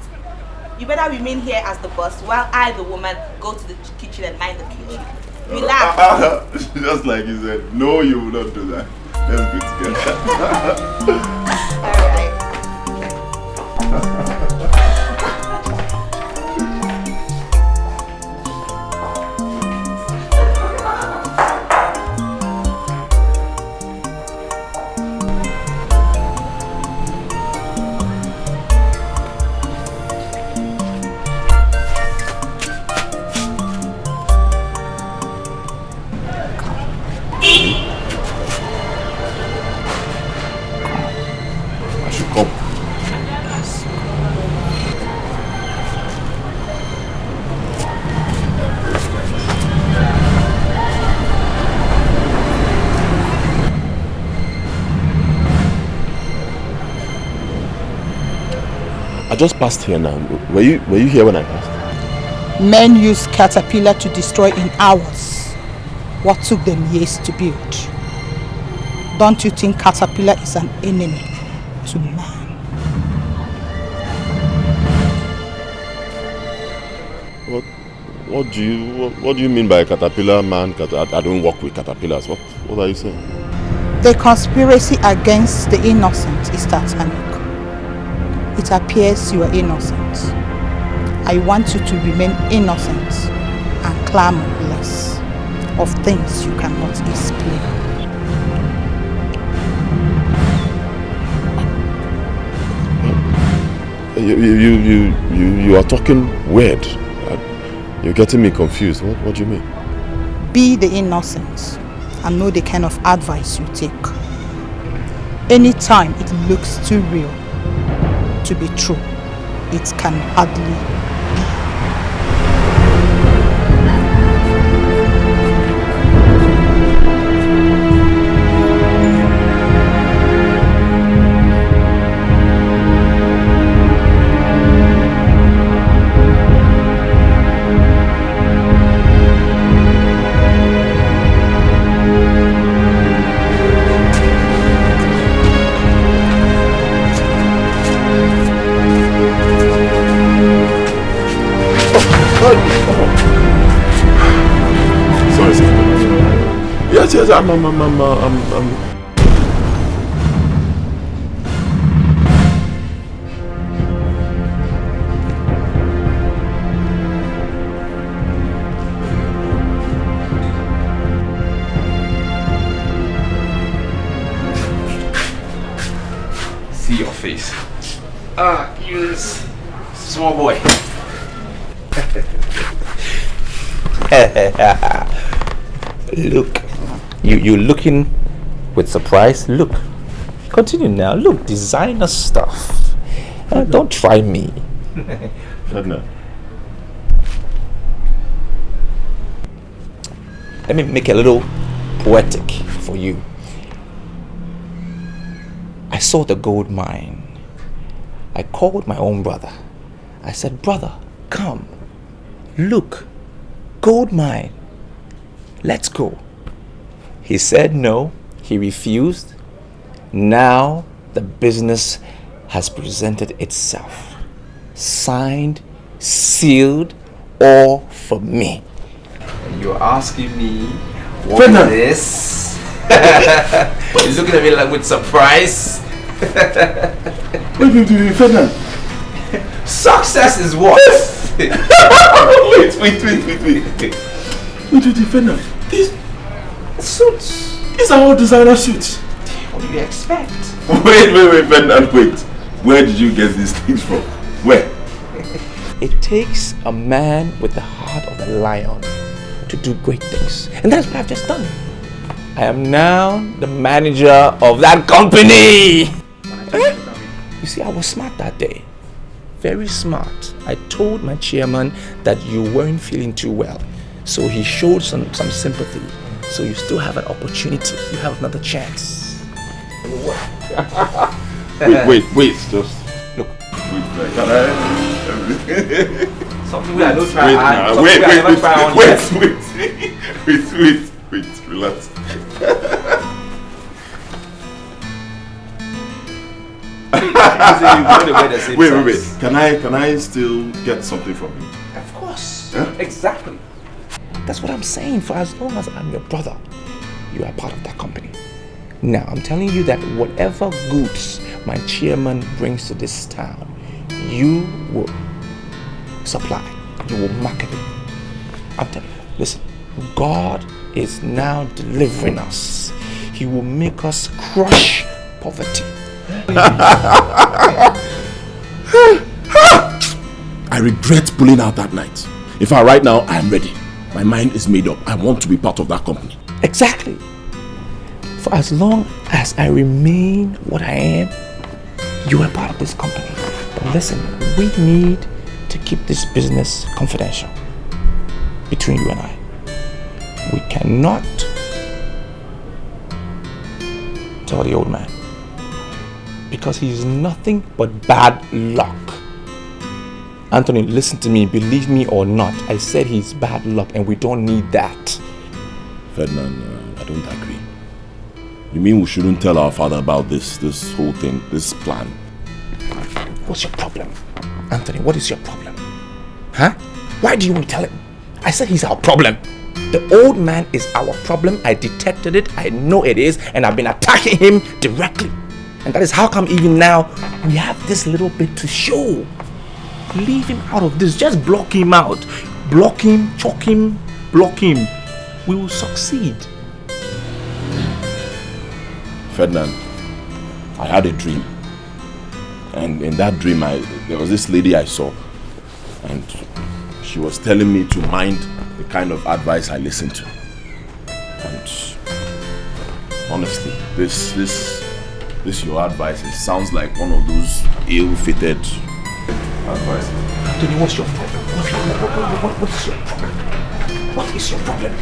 You better remain here as the boss while I, the woman, go to the kitchen and mind the kitchen. Relax. Just like you said, no, you will not do that. Let's go together. Alright. I just passed here now. Were you here when I passed? Men use caterpillar to destroy in hours what took them years to build. Don't you think caterpillar is an enemy to man? What do you mean by caterpillar man? I don't work with caterpillars. What are you saying? The conspiracy against the innocent is satanic. It appears you are innocent. I want you to remain innocent and clamor less of things you cannot explain. You are talking weird. You're getting me confused. What do you mean? Be the innocent and know the kind of advice you take. Anytime it looks too real to be true, it can hardly be. Sorry, sir. Yes, I'm See your face. You small boy. Look, you looking with surprise. Look, continue now. Look, designer stuff. Don't try me. No. Let me make a little poetic for you. I saw the gold mine. I called my own brother. I said, brother, come. look, gold mine, let's go. He said no, he refused. Now the business has presented itself. Signed, sealed, all for me. And you're asking me what Fernand. is this? You're looking at me like with surprise. Wait, Fernand. Success is what? wait, Fernand. These suits. These are all designer suits. What do you expect? Wait, Fernand, wait. Where did you get these things from? Where? It takes a man with the heart of a lion to do great things. And that's what I've just done. I am now the manager of that company. You see, I was smart that day. Very smart. I told my chairman that you weren't feeling too well. So he showed some sympathy. So you still have an opportunity. You have another chance. wait, just look. Wait, can I? Something we are not trying. Wait, relax. Wait. Can I still get something from you? Of course. Huh? Exactly. That's what I'm saying. For as long as I'm your brother, you are part of that company. Now, I'm telling you that whatever goods my chairman brings to this town, you will supply. You will market it. I'm telling you, listen, God is now delivering us. He will make us crush poverty. I regret pulling out that night. In fact, right now, I am ready. My mind is made up. I want to be part of that company. Exactly. For as long as I remain what I am, you are part of this company. But listen, we need to keep this business confidential between you and I. We cannot tell the old man, because he is nothing but bad luck. Anthony, listen to me, believe me or not, I said he's bad luck and we don't need that. Ferdinand, I don't agree. You mean we shouldn't tell our father about this whole thing, this plan? What's your problem? Anthony, what is your problem? Huh? Why do you want to tell him? I said he's our problem. The old man is our problem. I detected it, I know it is, and I've been attacking him directly. And that is how come even now we have this little bit to show. Leave him out of this. Just block him out. Block him, choke him, block him. We will succeed. Ferdinand, I had a dream. And in that dream, there was this lady I saw. And she was telling me to mind the kind of advice I listened to. And honestly, this your advice, it sounds like one of those ill-fitted advice. Anthony, what's your problem? What is your problem? What is your problem?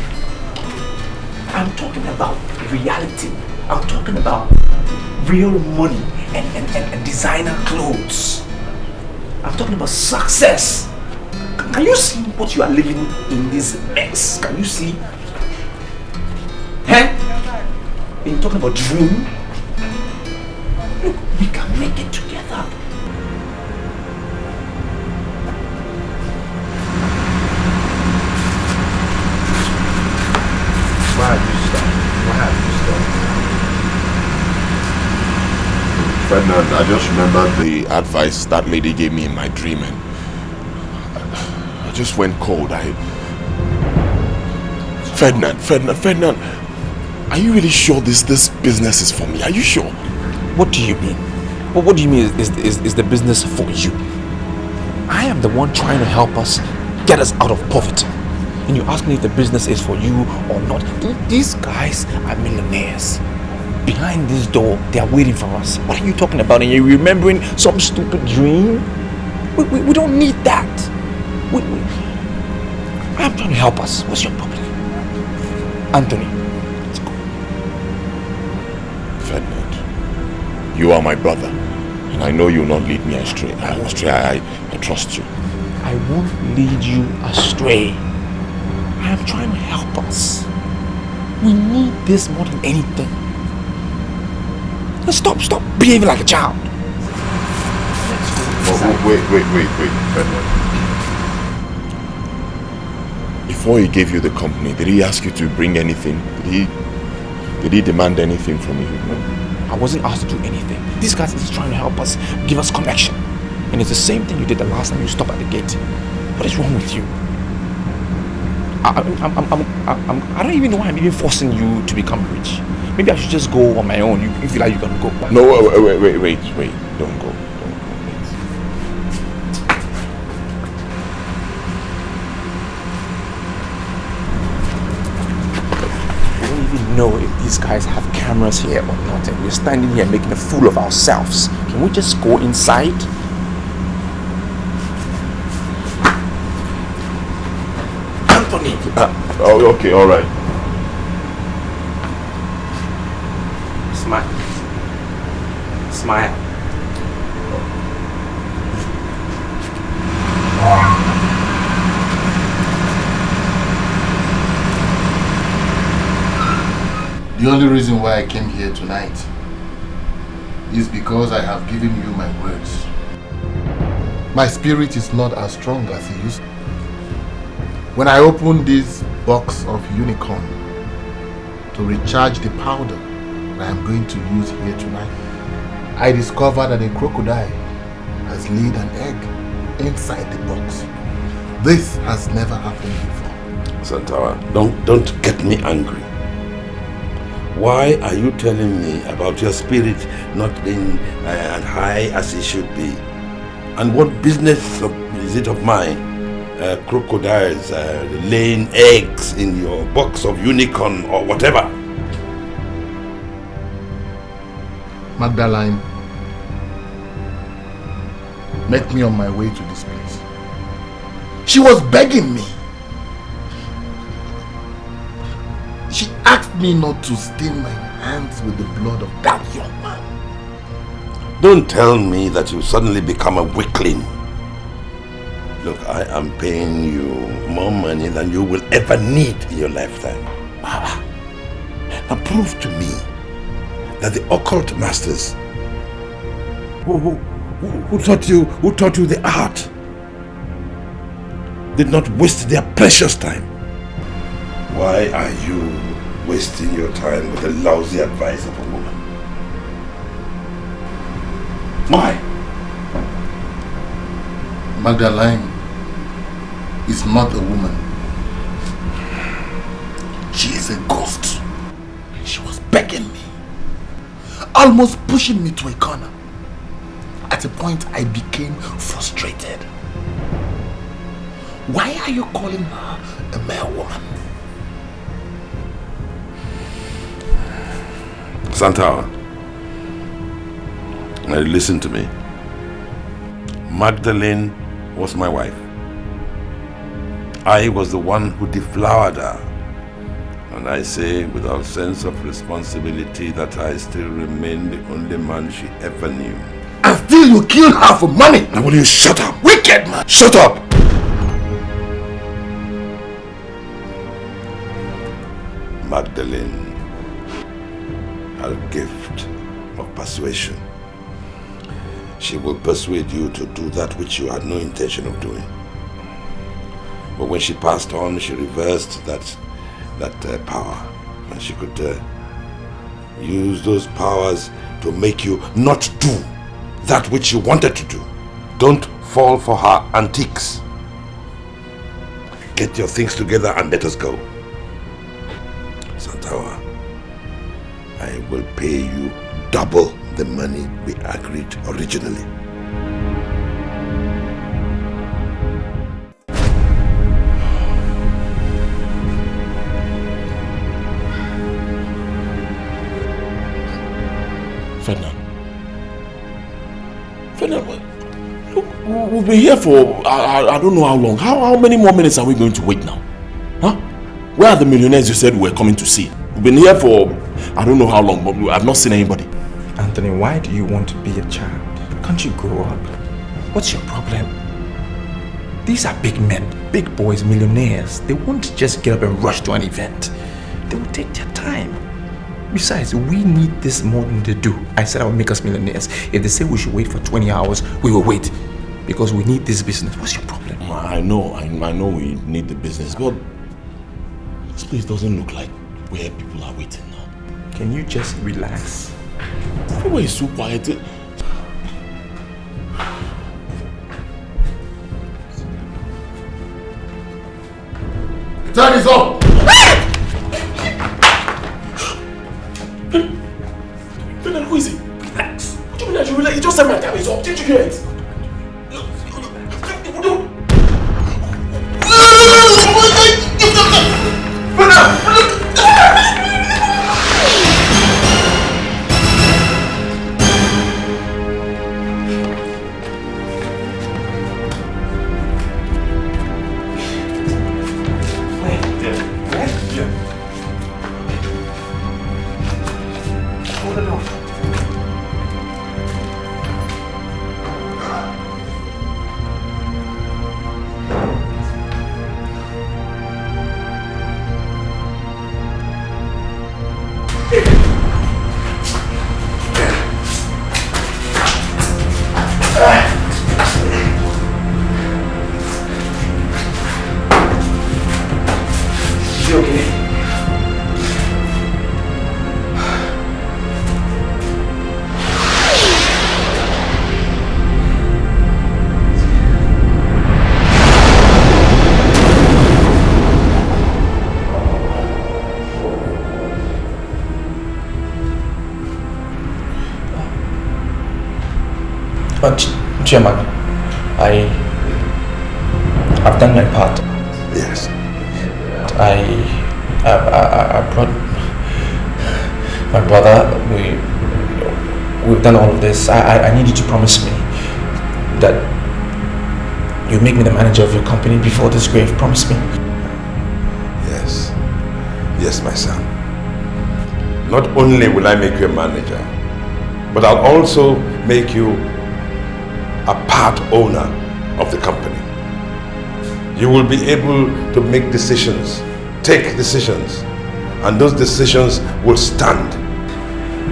I'm talking about reality. I'm talking about real money and designer clothes. I'm talking about success. Can you see what you are living in this mess? Can you see? Huh? You're talking about dream? Look, we can make it together. Why have you stopped? Ferdinand, I just remembered the advice that lady gave me in my dream, and I just went cold. Ferdinand, are you really sure this business is for me? Are you sure? What do you mean? What do you mean is the business for you? I am the one trying to help us get us out of poverty. And you ask me if the business is for you or not. These guys are millionaires. Behind this door, they are waiting for us. What are you talking about? And you're remembering some stupid dream? We don't need that. I'm trying to help us. What's your problem? Anthony, let's go. Ferdinand, you are my brother. And I know you will not lead me astray. I trust you. I won't lead you astray. I am trying to help us. We need this more than anything. Stop behaving like a child. Wait. Before he gave you the company, did he ask you to bring anything? Did he demand anything from you? No? I wasn't asked to do anything. This guy is trying to help us, give us connection. And it's the same thing you did the last time you stopped at the gate. What is wrong with you? I don't even know why I'm even forcing you to become rich. Maybe I should just go on my own. You feel like you're gonna go. No, wait. Don't go. I don't even know if these guys have cameras here or not, and we're standing here making a fool of ourselves. Can we just go inside? Anthony! Okay, all right. Smile. The only reason why I came here tonight is because I have given you my words. My spirit is not as strong as it used to. When I opened this box of unicorn to recharge the powder that I'm going to use here tonight, I discovered that a crocodile has laid an egg inside the box. This has never happened before. Santawa, don't get me angry. Why are you telling me about your spirit not being as high as it should be? And what business is it of mine? Crocodiles laying eggs in your box of unicorn or whatever? Magdalene met me on my way to this place. She was begging me. She asked me not to stain my hands with the blood of that young man. Don't tell me that you suddenly become a weakling. Look, I am paying you more money than you will ever need in your lifetime. Now prove to me that the occult masters who taught you the art did not waste their precious time. Why are you wasting your time with the lousy advice of a woman? Why? Magdalene is not a woman. She is a ghost. She was begging me, almost pushing me to a corner. At a point, I became frustrated. Why are you calling her a mere woman? Santawa, now listen to me. Magdalene was my wife. I was the one who deflowered her. And I say without sense of responsibility that I still remain the only man she ever knew. And still you killed her for money! Now will you shut up? Wicked man! Shut up! Magdalene had a gift of persuasion. She will persuade you to do that which you had no intention of doing. But when she passed on, she reversed that power. And she could use those powers to make you not do that which you wanted to do. Don't fall for her antiques. Get your things together and let us go. Santawa, I will pay you double the money we agreed originally. Ferdinand, look, we've been here for I don't know how long. How many more minutes are we going to wait now? Huh? Where are the millionaires you said we were coming to see? We've been here for I don't know how long, but I've not seen anybody. Anthony, why do you want to be a child? Can't you grow up? What's your problem? These are big men, big boys, millionaires. They won't just get up and rush to an event. They will take their time. Besides, we need this more than they do. I said I would make us millionaires. If they say we should wait for 20 hours, we will wait. Because we need this business. What's your problem? I know we need the business, but this place doesn't look like where people are waiting now. Can you just relax? Everywhere is so quiet. Time is up! Who is it? Relax. What do you mean I should relax? You just said my time is up. Didn't you hear it? Chairman, I've done my part. Yes. I brought my brother. We've done all of this. I need you to promise me that you make me the manager of your company before this grave. Promise me. Yes. Yes, my son. Not only will I make you a manager, but I'll also make you a part owner of the company. You will be able to make decisions, take decisions, and those decisions will stand.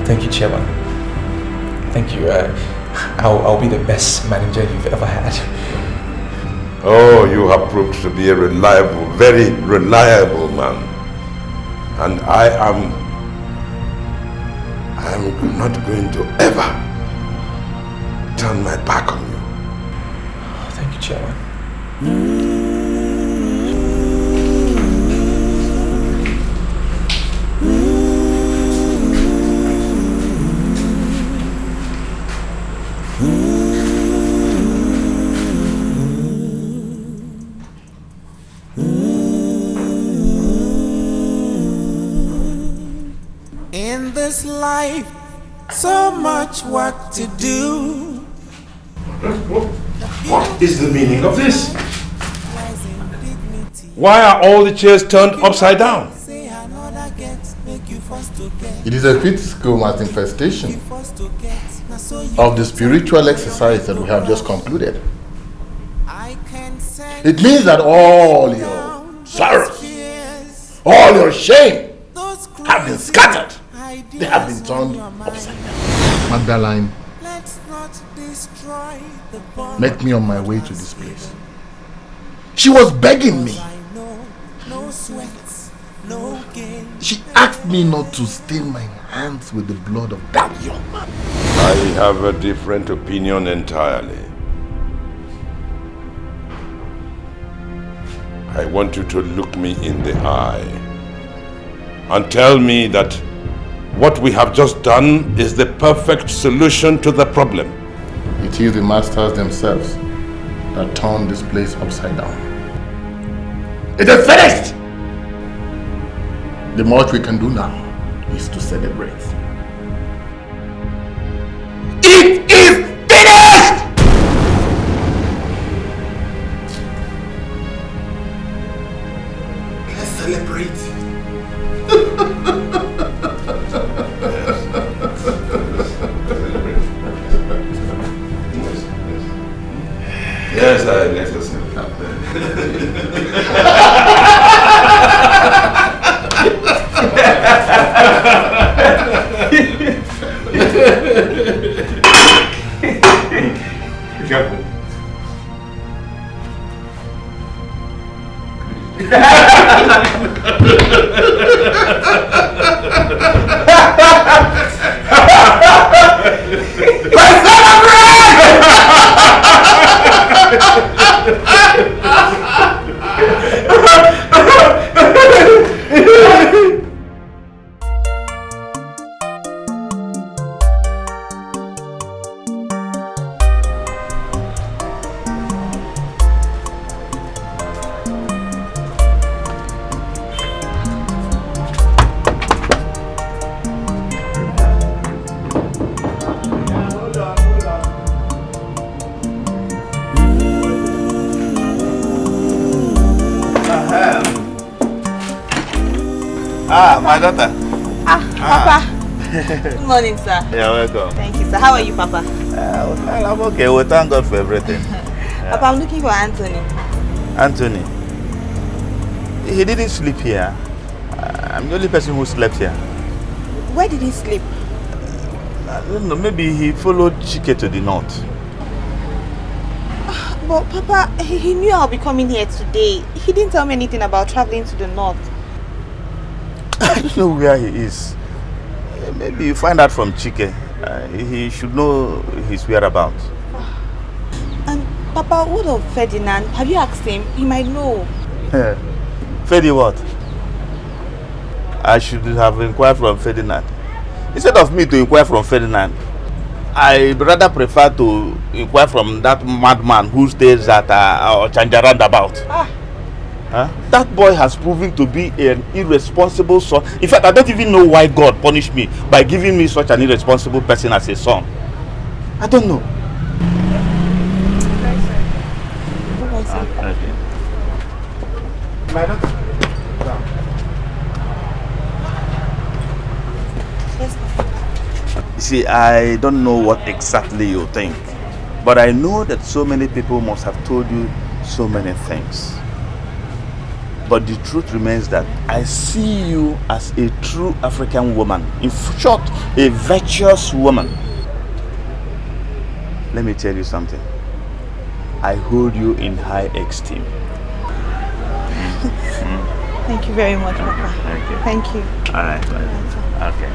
Thank you, Chairman. Thank you. I'll be the best manager you've ever had. Oh, you have proved to be a reliable, very reliable man. And I am not going to ever turn my back on you. Thank you, Chairman. In this life, so much work to do. What is the meaning of this? Why are all the chairs turned upside down? It is a physical manifestation of the spiritual exercise that we have just concluded. It means that all your sorrows, all your shame have been scattered. They have been turned upside down. Magdalene, met me on my way to this place. She was begging me. She asked me not to stain my hands with the blood of that young man. I have a different opinion entirely. I want you to look me in the eye and tell me that what we have just done is the perfect solution to the problem. It is the masters themselves that turned this place upside down. It is finished! The much we can do now is to celebrate. It is finished! Let's celebrate. Yes, let us celebrate. Be careful. My daughter. Papa. Good morning, sir. You're welcome. Thank you, sir. How are you, Papa? Well, I'm okay. We thank God for everything. Papa, I'm looking for Anthony. Anthony. He didn't sleep here. I'm the only person who slept here. Where did he sleep? I don't know. Maybe he followed Chike to the north. But Papa, he knew I'll be coming here today. He didn't tell me anything about traveling to the north. I don't know where he is. Maybe you find out from Chike. He should know his whereabouts. And Papa, what of Ferdinand? Have you asked him? He might know. Ferdy what? I should have inquired from Ferdinand. Instead of me to inquire from Ferdinand, I rather prefer to inquire from that madman who stays at Ochanja roundabout. That boy has proven to be an irresponsible son. In fact, I don't even know why God punished me by giving me such an irresponsible person as a son. I don't know. Okay. My daughter. You see, I don't know what exactly you think, but I know that so many people must have told you so many things. But the truth remains that I see you as a true African woman. In short, a virtuous woman. Let me tell you something. I hold you in high esteem. Thank you very much, Papa. Okay. Thank you. All right. Okay.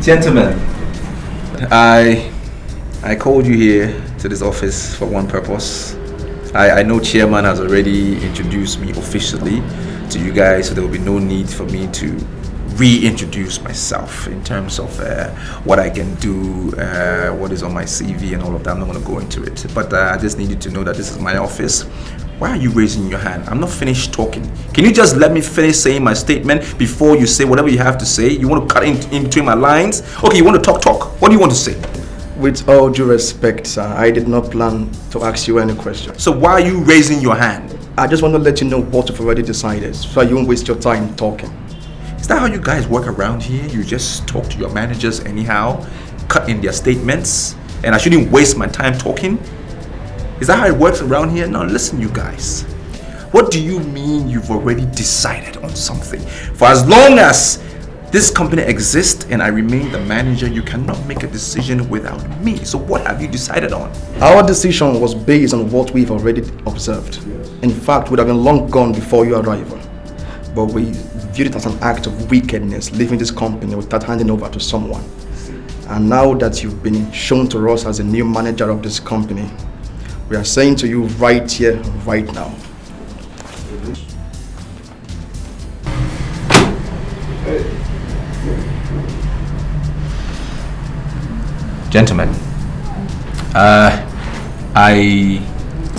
Gentlemen, I called you here to this office for one purpose. I know Chairman has already introduced me officially to you guys, so there will be no need for me to reintroduce myself in terms of what I can do, what is on my CV and all of that. I'm not going to go into it, but I just need you to know that this is my office. Why are you raising your hand? I'm not finished talking. Can you just let me finish saying my statement before you say whatever you have to say? You want to cut in between my lines? Okay, you want to talk. What do you want to say? With all due respect, sir, I did not plan to ask you any questions. So why are you raising your hand? I just want to let you know what you've already decided, so you won't waste your time talking. Is that how you guys work around here? You just talk to your managers anyhow, cut in their statements, and I shouldn't waste my time talking? Is that how it works around here? Now listen, you guys. What do you mean you've already decided on something? For as long as this company exists and I remain the manager, you cannot make a decision without me. So what have you decided on? Our decision was based on what we've already observed. In fact, we'd have been long gone before your arrival. But we viewed it as an act of wickedness, leaving this company without handing over to someone. And now that you've been shown to us as a new manager of this company, we are saying to you right here, right now. Gentlemen, I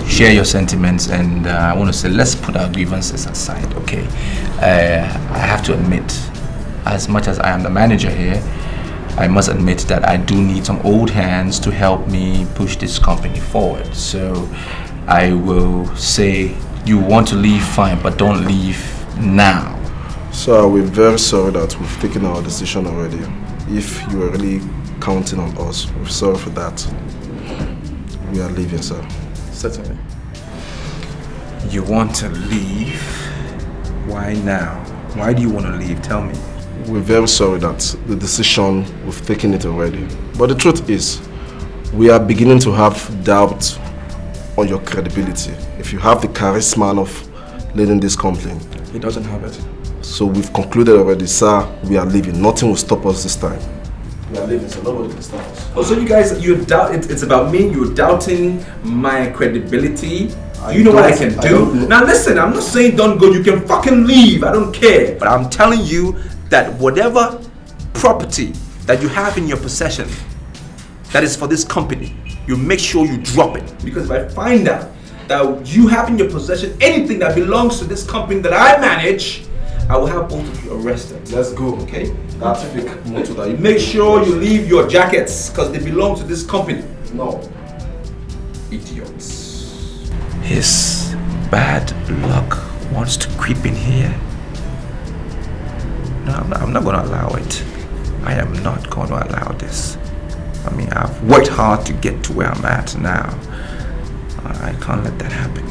share your sentiments, and I want to say let's put our grievances aside, okay? I have to admit, as much as I am the manager here, I must admit that I do need some old hands to help me push this company forward. So I will say you want to leave, fine, but don't leave now. Sir, we're very sorry that we've taken our decision already. If you are really counting on us, we're sorry for that. We are leaving, sir. Certainly. You want to leave? Why now? Why do you want to leave? Tell me. We're very sorry that the decision, we've taken it already. But the truth is, we are beginning to have doubt on your credibility. If you have the charisma of leading this company. He doesn't have it. So we've concluded already, sir, we are leaving. Nothing will stop us this time. We are leaving, so nobody can stop us. Oh, so you guys, you doubt it's about me? You're doubting my credibility? Do you know what I can do? Now listen, I'm not saying don't go, you can fucking leave, I don't care. But I'm telling you that whatever property that you have in your possession that is for this company, you make sure you drop it. Because if I find out that you have in your possession anything that belongs to this company that I manage, I will have both of you arrested. Let's go. Okay? That's big motto that you make sure you leave your jackets because they belong to this company. No. Idiots. His bad luck wants to creep in here. No, I'm not going to allow it. I am not going to allow this. I mean, I've worked hard to get to where I'm at now. I can't let that happen.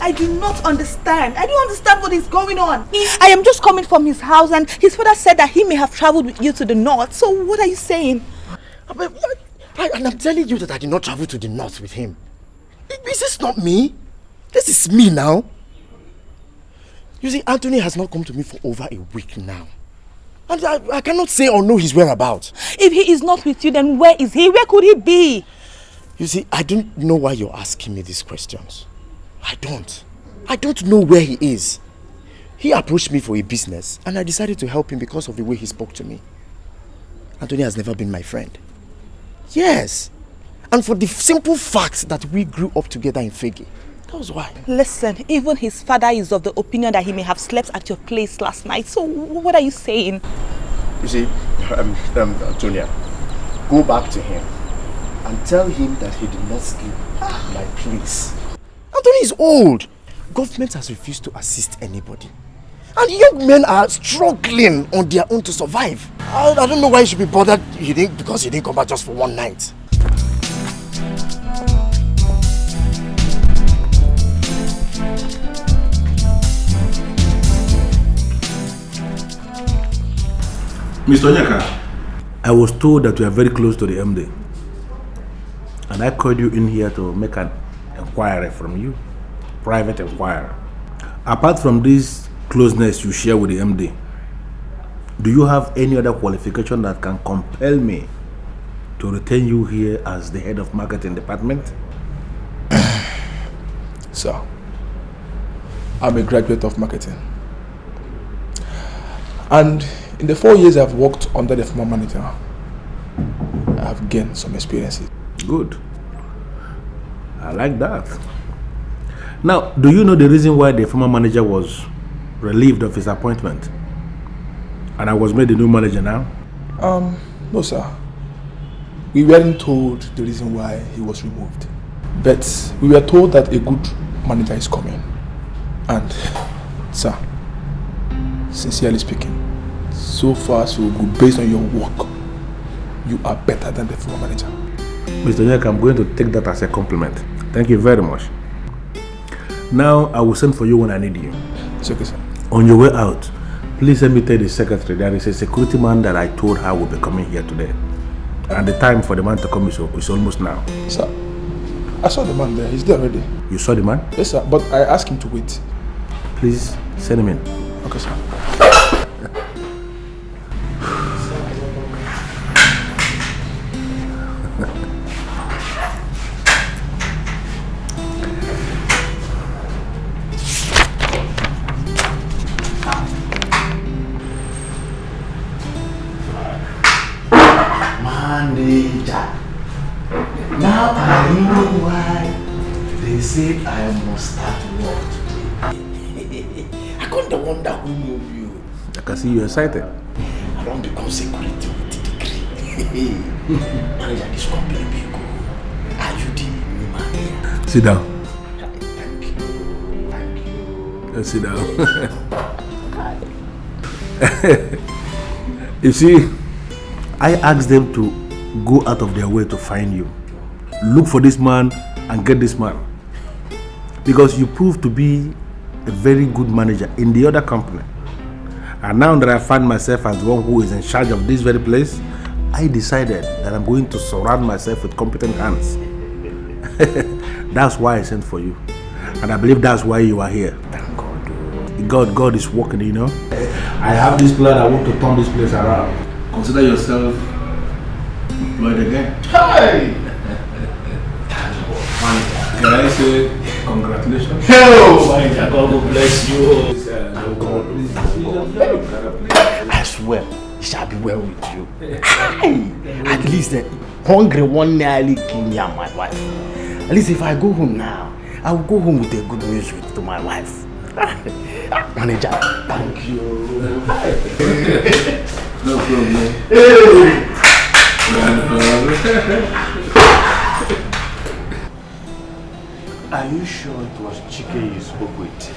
I do not understand. I don't understand what is going on. I am just coming from his house and his father said that he may have traveled with you to the north. So what are you saying? And I'm telling you that I did not travel to the north with him. Is this not me? This is me now. You see, Anthony has not come to me for over a week now. And I cannot say or know his whereabouts. If he is not with you, then where is he? Where could he be? You see, I don't know why you're asking me these questions. I don't know where he is. He approached me for a business and I decided to help him because of the way he spoke to me. Anthony has never been my friend. Yes. And for the simple fact that we grew up together in Fege. That was why. Listen, even his father is of the opinion that he may have slept at your place last night. So what are you saying? You see, Antonia, go back to him and tell him that he did not sleep at my place. Anthony is old. Government has refused to assist anybody. And young men are struggling on their own to survive. I don't know why you should be bothered because he didn't come back just for one night. Mr. Onyeka, I was told that you are very close to the MD. And I called you in here to make an inquiry from you. Private inquiry. Apart from this closeness you share with the MD, do you have any other qualification that can compel me to retain you here as the head of marketing department? Sir, I'm a graduate of marketing. And in the 4 years I've worked under the former manager, I have gained some experiences. Good. I like that. Now, do you know the reason why the former manager was relieved of his appointment and I was made the new manager now? No, sir. We weren't told the reason why he was removed. But we were told that a good manager is coming. And, sir, sincerely speaking, so far so good. Based on your work, you are better than the former manager. Mr. Onyeka, I'm going to take that as a compliment. Thank you very much. Now, I will send for you when I need you. It's okay, sir. On your way out, please let me tell the secretary there is a security man that I told her will be coming here today. And the time for the man to come is almost now. Sir, I saw the man there. He's there already. You saw the man? Yes, sir. But I asked him to wait. Please send him in. Okay, sir. Manager. Now I know why they said I must start work today. I couldn't wonder who moved you. I can see you're excited. I don't become security with the degree. Manager, this company be good. Are you the new man? Sit down. Thank you. Thank you. Let's sit down. You see, I asked them to go out of their way to find you. Look for this man and get this man. Because you proved to be a very good manager in the other company. And now that I find myself as the one who is in charge of this very place, I decided that I'm going to surround myself with competent hands. That's why I sent for you. And I believe that's why you are here. Thank God. God is working, you know. I have this plan. I want to turn this place around. Consider yourself employed again. Hey! Can I say congratulations? Oh, manager, God will bless you. I swear, it shall be well with you. At least the hungry one nearly killed me and my wife. At least if I go home now, I will go home with a good news to my wife. Manager, thank you. No problem. Are you sure it was Chike you spoke with?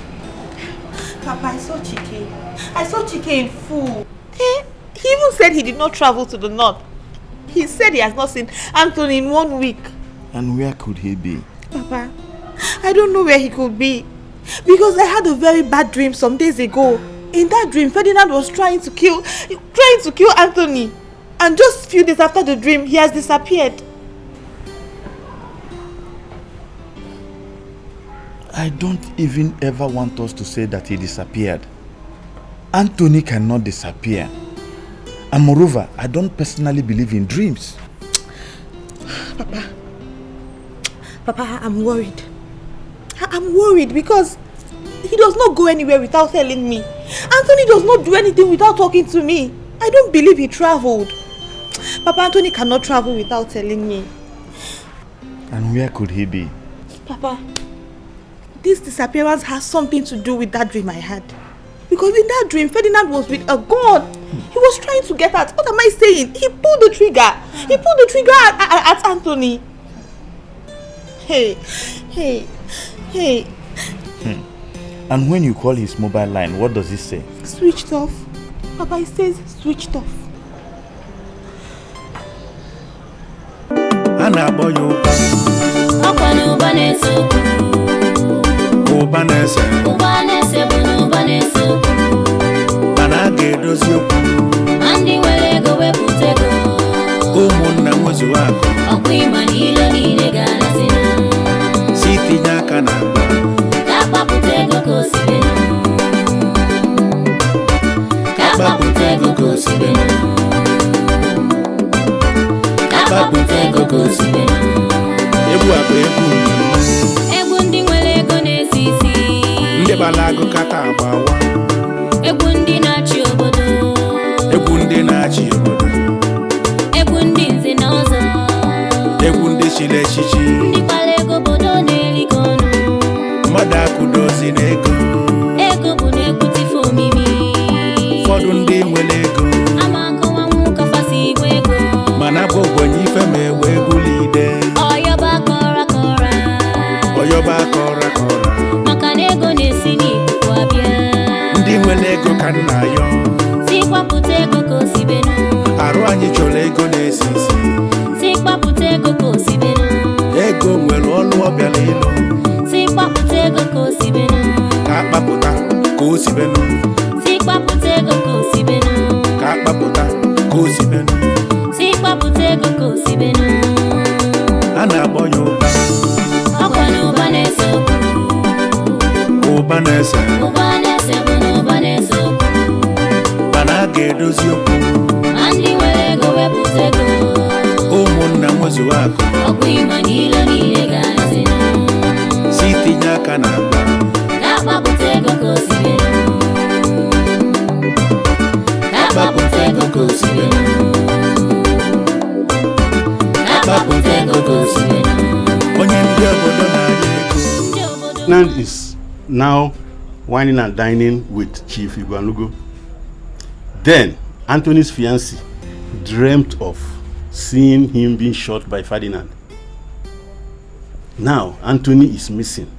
Papa, I saw Chike. I saw Chike in full. He even said he did not travel to the north. He said he has not seen Anthony in 1 week. And where could he be? Papa, I don't know where he could be. Because I had a very bad dream some days ago. In that dream, Ferdinand was trying to kill Anthony. And just a few days after the dream, he has disappeared. I don't even ever want us to say that he disappeared. Anthony cannot disappear. And moreover, I don't personally believe in dreams. Papa, I'm worried. I'm worried because he does not go anywhere without telling me. Anthony does not do anything without talking to me. I don't believe he traveled. Papa, Anthony cannot travel without telling me. And where could he be? Papa, this disappearance has something to do with that dream I had. Because in that dream, Ferdinand was with a gun. He was trying to get at, what am I saying? He pulled the trigger. He pulled the trigger at Anthony. Hey. And when you call his mobile line, what does it say? Switched off. Papa, it says switched off. Egwu ndị nwere ego na-esi isi, ndị balago kata agbawa, egwu ndị na-achị obodo, egwu ndị na-achị obodo, egwu ndị nze na ọzọ, egwu ndị chile echichi, ndị kpara ego obodo na-eligo ọnụ, mmadụ akụdozi n'ego, ego bụ na-ekwutifo omimi, ụfọdụ ndị nwere ego, ama nkọwanwu kafasi igwe ego, mana bụ ogbenye ife ma ewe egwulide. Maka na ego na-esi n'ikuku abịa. Ndị nwere ego ka nna yo. Si kwapụta ego ka osibenu. Arụ anyị chọrọ ego na-esi isi. Si kwapụta ego ka osibenu. Ego nwere ọlụ ọbịala ịlụ. Si kwapụta ego ka osibenu. Ka akpapụta ka osibenu. Si kwapụta ego ka osibenu. Ka akpapụta ka osibenu. Si kwapụta ego ka osibenu. A na-akpọ ya ụba. Ubanese bụ n'ubanese okwu, mana a ga-edozi okwu. Ndị nwere ego wepụta ego, ụmụnna nwezuo akụ, ọkụ ịma n'ilo niile ga-asị si tinye aka na akpa, na-akpapụta ego ka osibenu, na-akpapụta ego ka osibenu, na-akpapụta ego ka osibenu. Onye ndị obodo na-anya ego. Nand is now whining and dining with Chief Igwanugo. Then Anthony's fiancée dreamt of seeing him being shot by Ferdinand. Now Anthony is missing.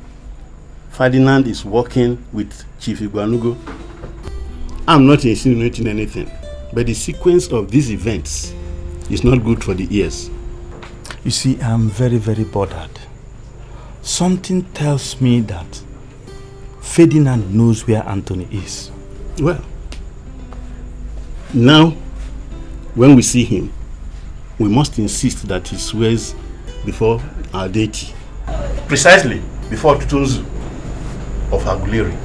Ferdinand is working with Chief Igwanugo. I'm not insinuating anything, but the sequence of these events is not good for the ears. You see, I'm very, very bothered. Something tells me that Ferdinand knows where Anthony is. Well, now, when we see him, we must insist that he swears before our deity. Precisely before Tutunzu of Aguleri.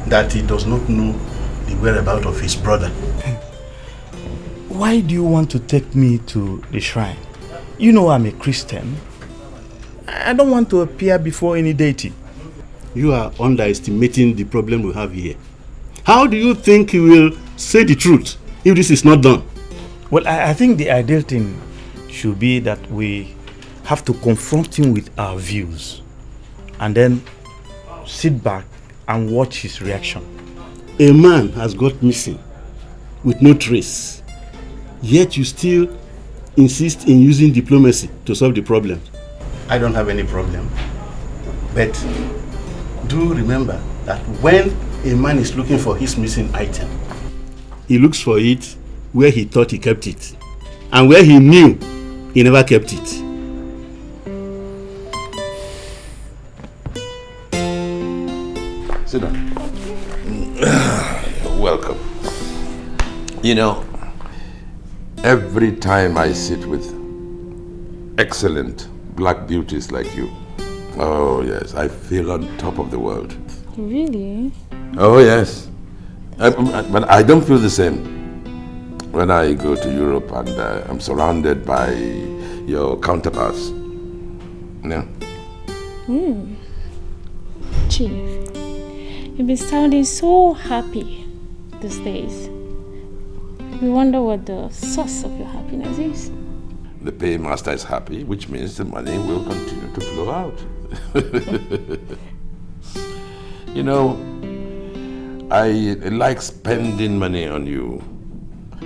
That he does not know the whereabouts of his brother. Why do you want to take me to the shrine? You know I'm a Christian. I don't want to appear before any deity. You are underestimating the problem we have here. How do you think he will say the truth if this is not done? Well, I think the ideal thing should be that we have to confront him with our views and then sit back and watch his reaction. A man has got missing with no trace, yet you still insist in using diplomacy to solve the problem. I don't have any problem, but do remember that when a man is looking for his missing item, he looks for it where he thought he kept it, and where he knew he never kept it. Sit down. Welcome. You know, every time I sit with excellent black beauties like you, oh yes, I feel on top of the world. Really? Oh yes. But I don't feel the same when I go to Europe and I'm surrounded by your counterparts. Yeah. Chief, you've been sounding so happy these days. We wonder what the source of your happiness is. The paymaster is happy, which means the money will continue to flow out. You know, I like spending money on you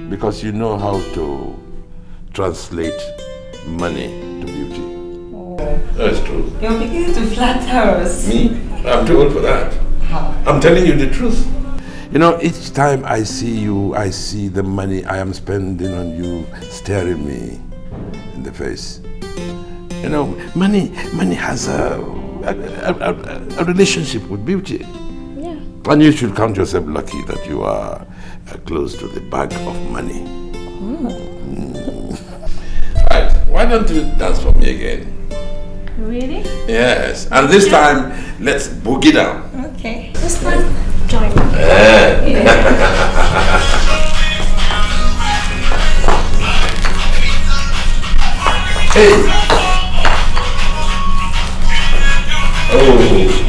because you know how to translate money to beauty. Oh. That's true. You're beginning to flatter us. Me? I'm too old for that. How? I'm telling you the truth. You know, each time I see you, I see the money I am spending on you staring me in the face. You know, money has a relationship with beauty. Yeah. And you should count yourself lucky that you are close to the bag of money. Right, why don't you dance for me again? Really? Yes, and this time, let's boogie down. Okay. This time, join me. Hey! Oh!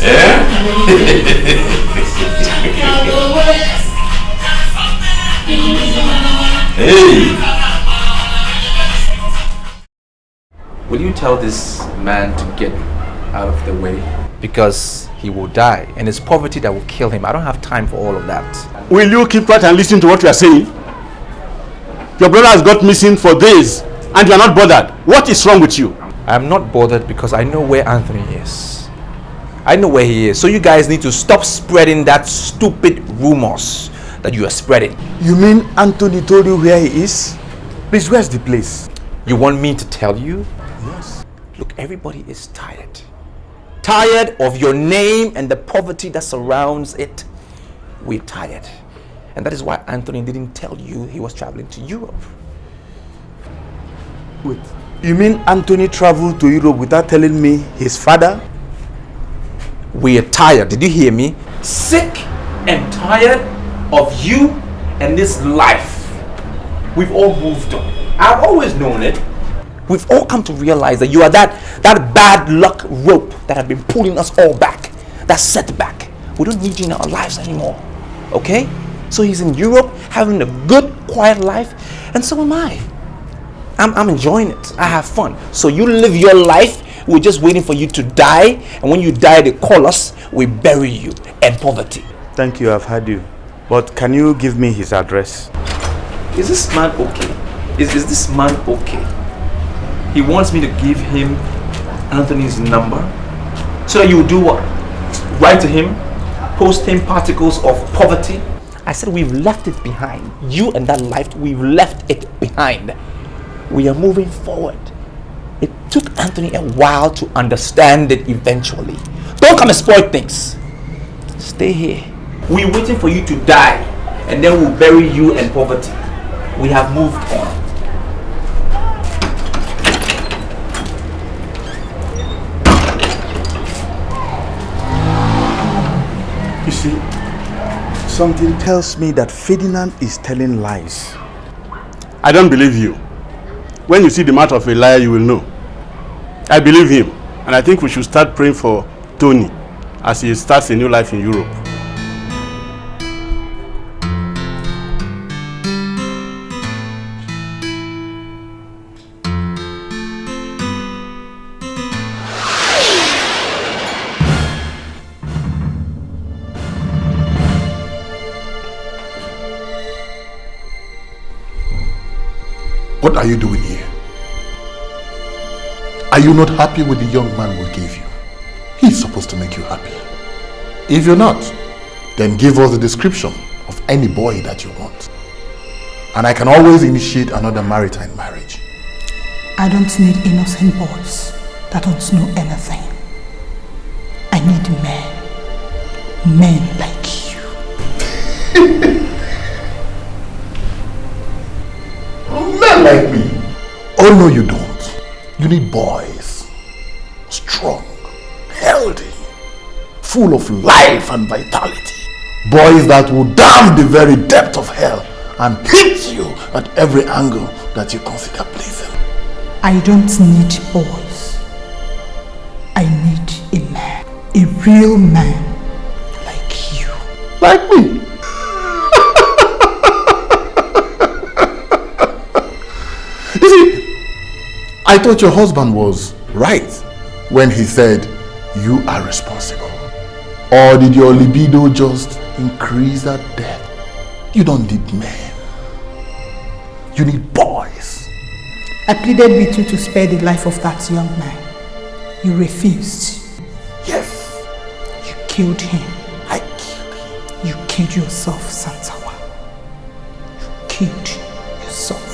Yeah? Hey! Will you tell this man to get out of the way? Because he will die, and it's poverty that will kill him. I don't have time for all of that. Will you keep quiet and listen to what you are saying? Your brother has got missing for days, and you are not bothered. What is wrong with you? I'm not bothered because I know where Anthony is. I know where he is. So you guys need to stop spreading that stupid rumors that you are spreading. You mean Anthony told you where he is? Please, where's the place? You want me to tell you? Yes. Look, everybody is tired. Tired of your name and the poverty that surrounds it. We're tired. And that is why Anthony didn't tell you he was traveling to Europe. Wait, you mean Anthony traveled to Europe without telling me his father? We are tired. Did you hear me? Sick and tired of you and this life. We've all moved on. I've always known it. We've all come to realize that you are that bad luck rope that have been pulling us all back. That setback. We don't need you in our lives anymore. Okay? So he's in Europe having a good, quiet life. And so am I. I'm enjoying it. I have fun. So you live your life. We're just waiting for you to die. And when you die, they call us. We bury you in poverty. Thank you, I've heard you. But can you give me his address? Is this man okay? Is this man okay? He wants me to give him Anthony's number so that you do what? Write to him, post him particles of poverty. I said we've left it behind. You and that life, we've left it behind. We are moving forward. It took Anthony a while to understand it eventually. Don't come and spoil things. Stay here. We're waiting for you to die, and then we'll bury you in poverty. We have moved on. You see, something tells me that Ferdinand is telling lies. I don't believe you. When you see the mouth of a liar, you will know. I believe him, and I think we should start praying for Tony as he starts a new life in Europe. What are you doing here? Are you not happy with the young man we gave you? He's supposed to make you happy. If you're not, then give us the description of any boy that you want. And I can always initiate another maritime marriage. I don't need innocent boys that don't know anything. I need men. Men like you. Men like me? Oh no, you don't. You need boys. Strong, healthy, full of life and vitality. Boys that will damn the very depth of hell and hit you at every angle that you consider pleasing. I don't need boys. I need a man. A real man like you. Like me? You see, I thought your husband was right when he said you are responsible. Or did your libido just increase at death? You don't need men. You need boys. I pleaded with you to spare the life of that young man. You refused. Yes. You killed him. I killed him. You killed yourself, Santawa. You killed yourself.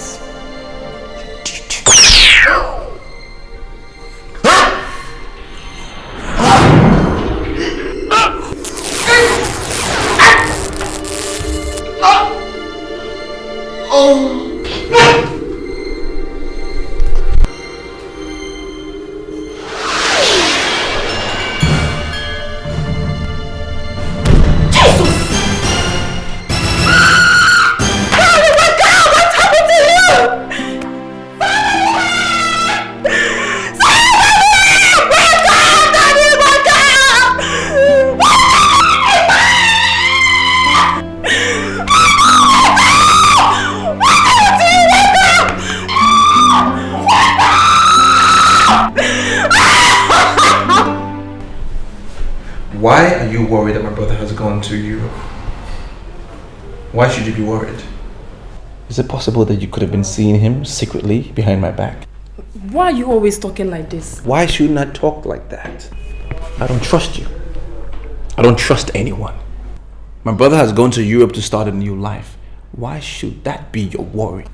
Why are you worried that my brother has gone to Europe? Why should you be worried? Is it possible that you could have been seeing him secretly behind my back? Why are you always talking like this? Why shouldn't I talk like that? I don't trust you. I don't trust anyone. My brother has gone to Europe to start a new life. Why should that be your worry?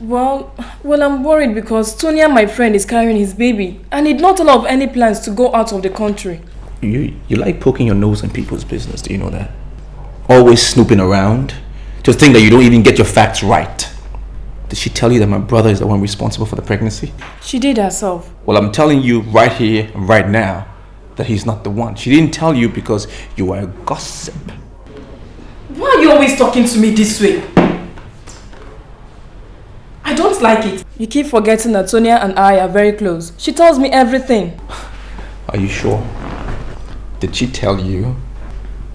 Well, I'm worried because Tonya, my friend, is carrying his baby and he did not tell of any plans to go out of the country. You like poking your nose in people's business, do you know that? Always snooping around to think that you don't even get your facts right. Did she tell you that my brother is the one responsible for the pregnancy? She did herself. Well, I'm telling you right here and right now that he's not the one. She didn't tell you because you are a gossip. Why are you always talking to me this way? I don't like it. You keep forgetting that Tonya and I are very close. She tells me everything. Are you sure? Did she tell you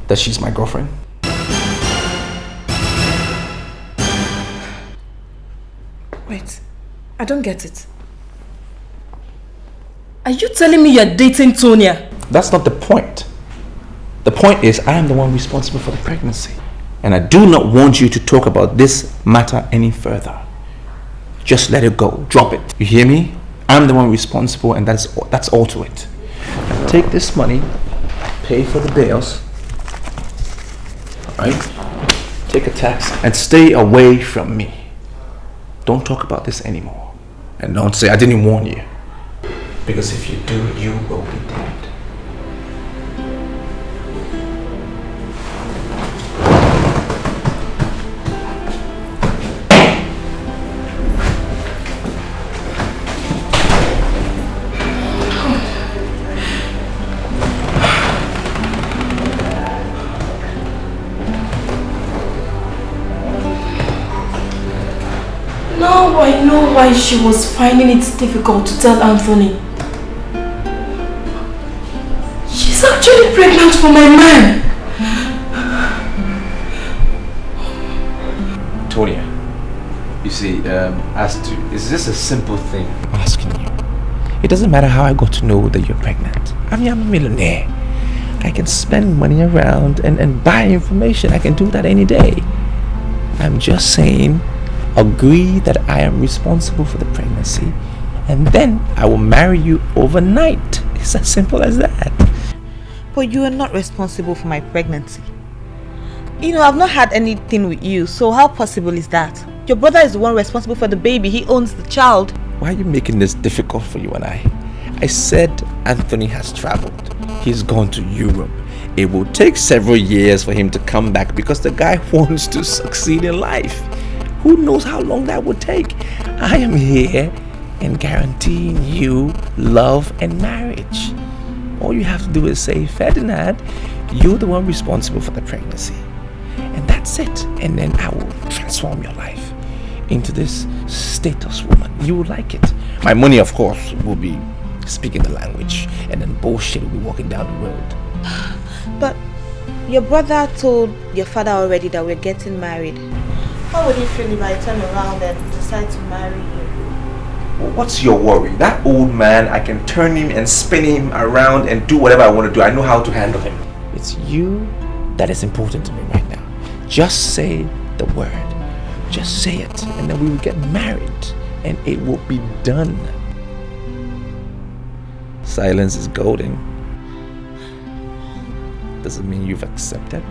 that she's my girlfriend? Wait, I don't get it. Are you telling me you're dating Tonya? That's not the point. The point is I am the one responsible for the pregnancy. And I do not want you to talk about this matter any further. Just let it go. Drop it. You hear me? I'm the one responsible, and that's all to it. Now take this money, pay for the bills, alright? Take a taxi and stay away from me. Don't talk about this anymore. And don't say I didn't warn you. Because if you do, you will be dead. Now I know why she was finding it difficult to tell Anthony. She's actually pregnant for my man. Tonya, you see, is this a simple thing I'm asking you? It doesn't matter how I got to know that you're pregnant. I mean, I'm a millionaire. I can spend money around and buy information. I can do that any day. I'm just saying, agree that I am responsible for the pregnancy, and then I will marry you overnight. It's as simple as that. But you are not responsible for my pregnancy. You know, I've not had anything with you, so how possible is that? Your brother is the one responsible for the baby. He owns the child. Why are you making this difficult for you and I? I said Anthony has traveled. He's gone to Europe. It will take several years for him to come back because the guy wants to succeed in life. Who knows how long that would take? I am here and guaranteeing you love and marriage. All you have to do is say, Ferdinand, you're the one responsible for the pregnancy. And that's it. And then I will transform your life into this status woman. You will like it. My money, of course, will be speaking the language. And then bullshit will be walking down the road. But your brother told your father already that we're getting married. How would he feel if I turn around and decide to marry you? What's your worry? That old man, I can turn him and spin him around and do whatever I want to do. I know how to handle him. It's you that is important to me right now. Just say the word. Just say it, and then we will get married, and it will be done. Silence is golden. Doesn't mean you've accepted.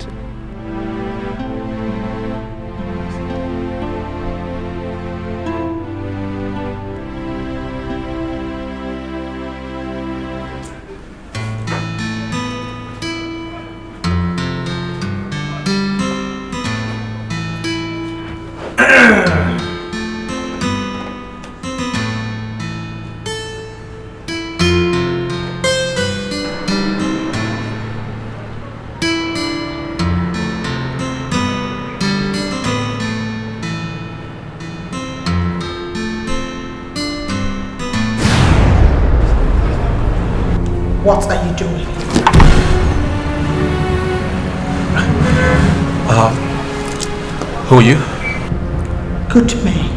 What are you doing? Who are you? Good men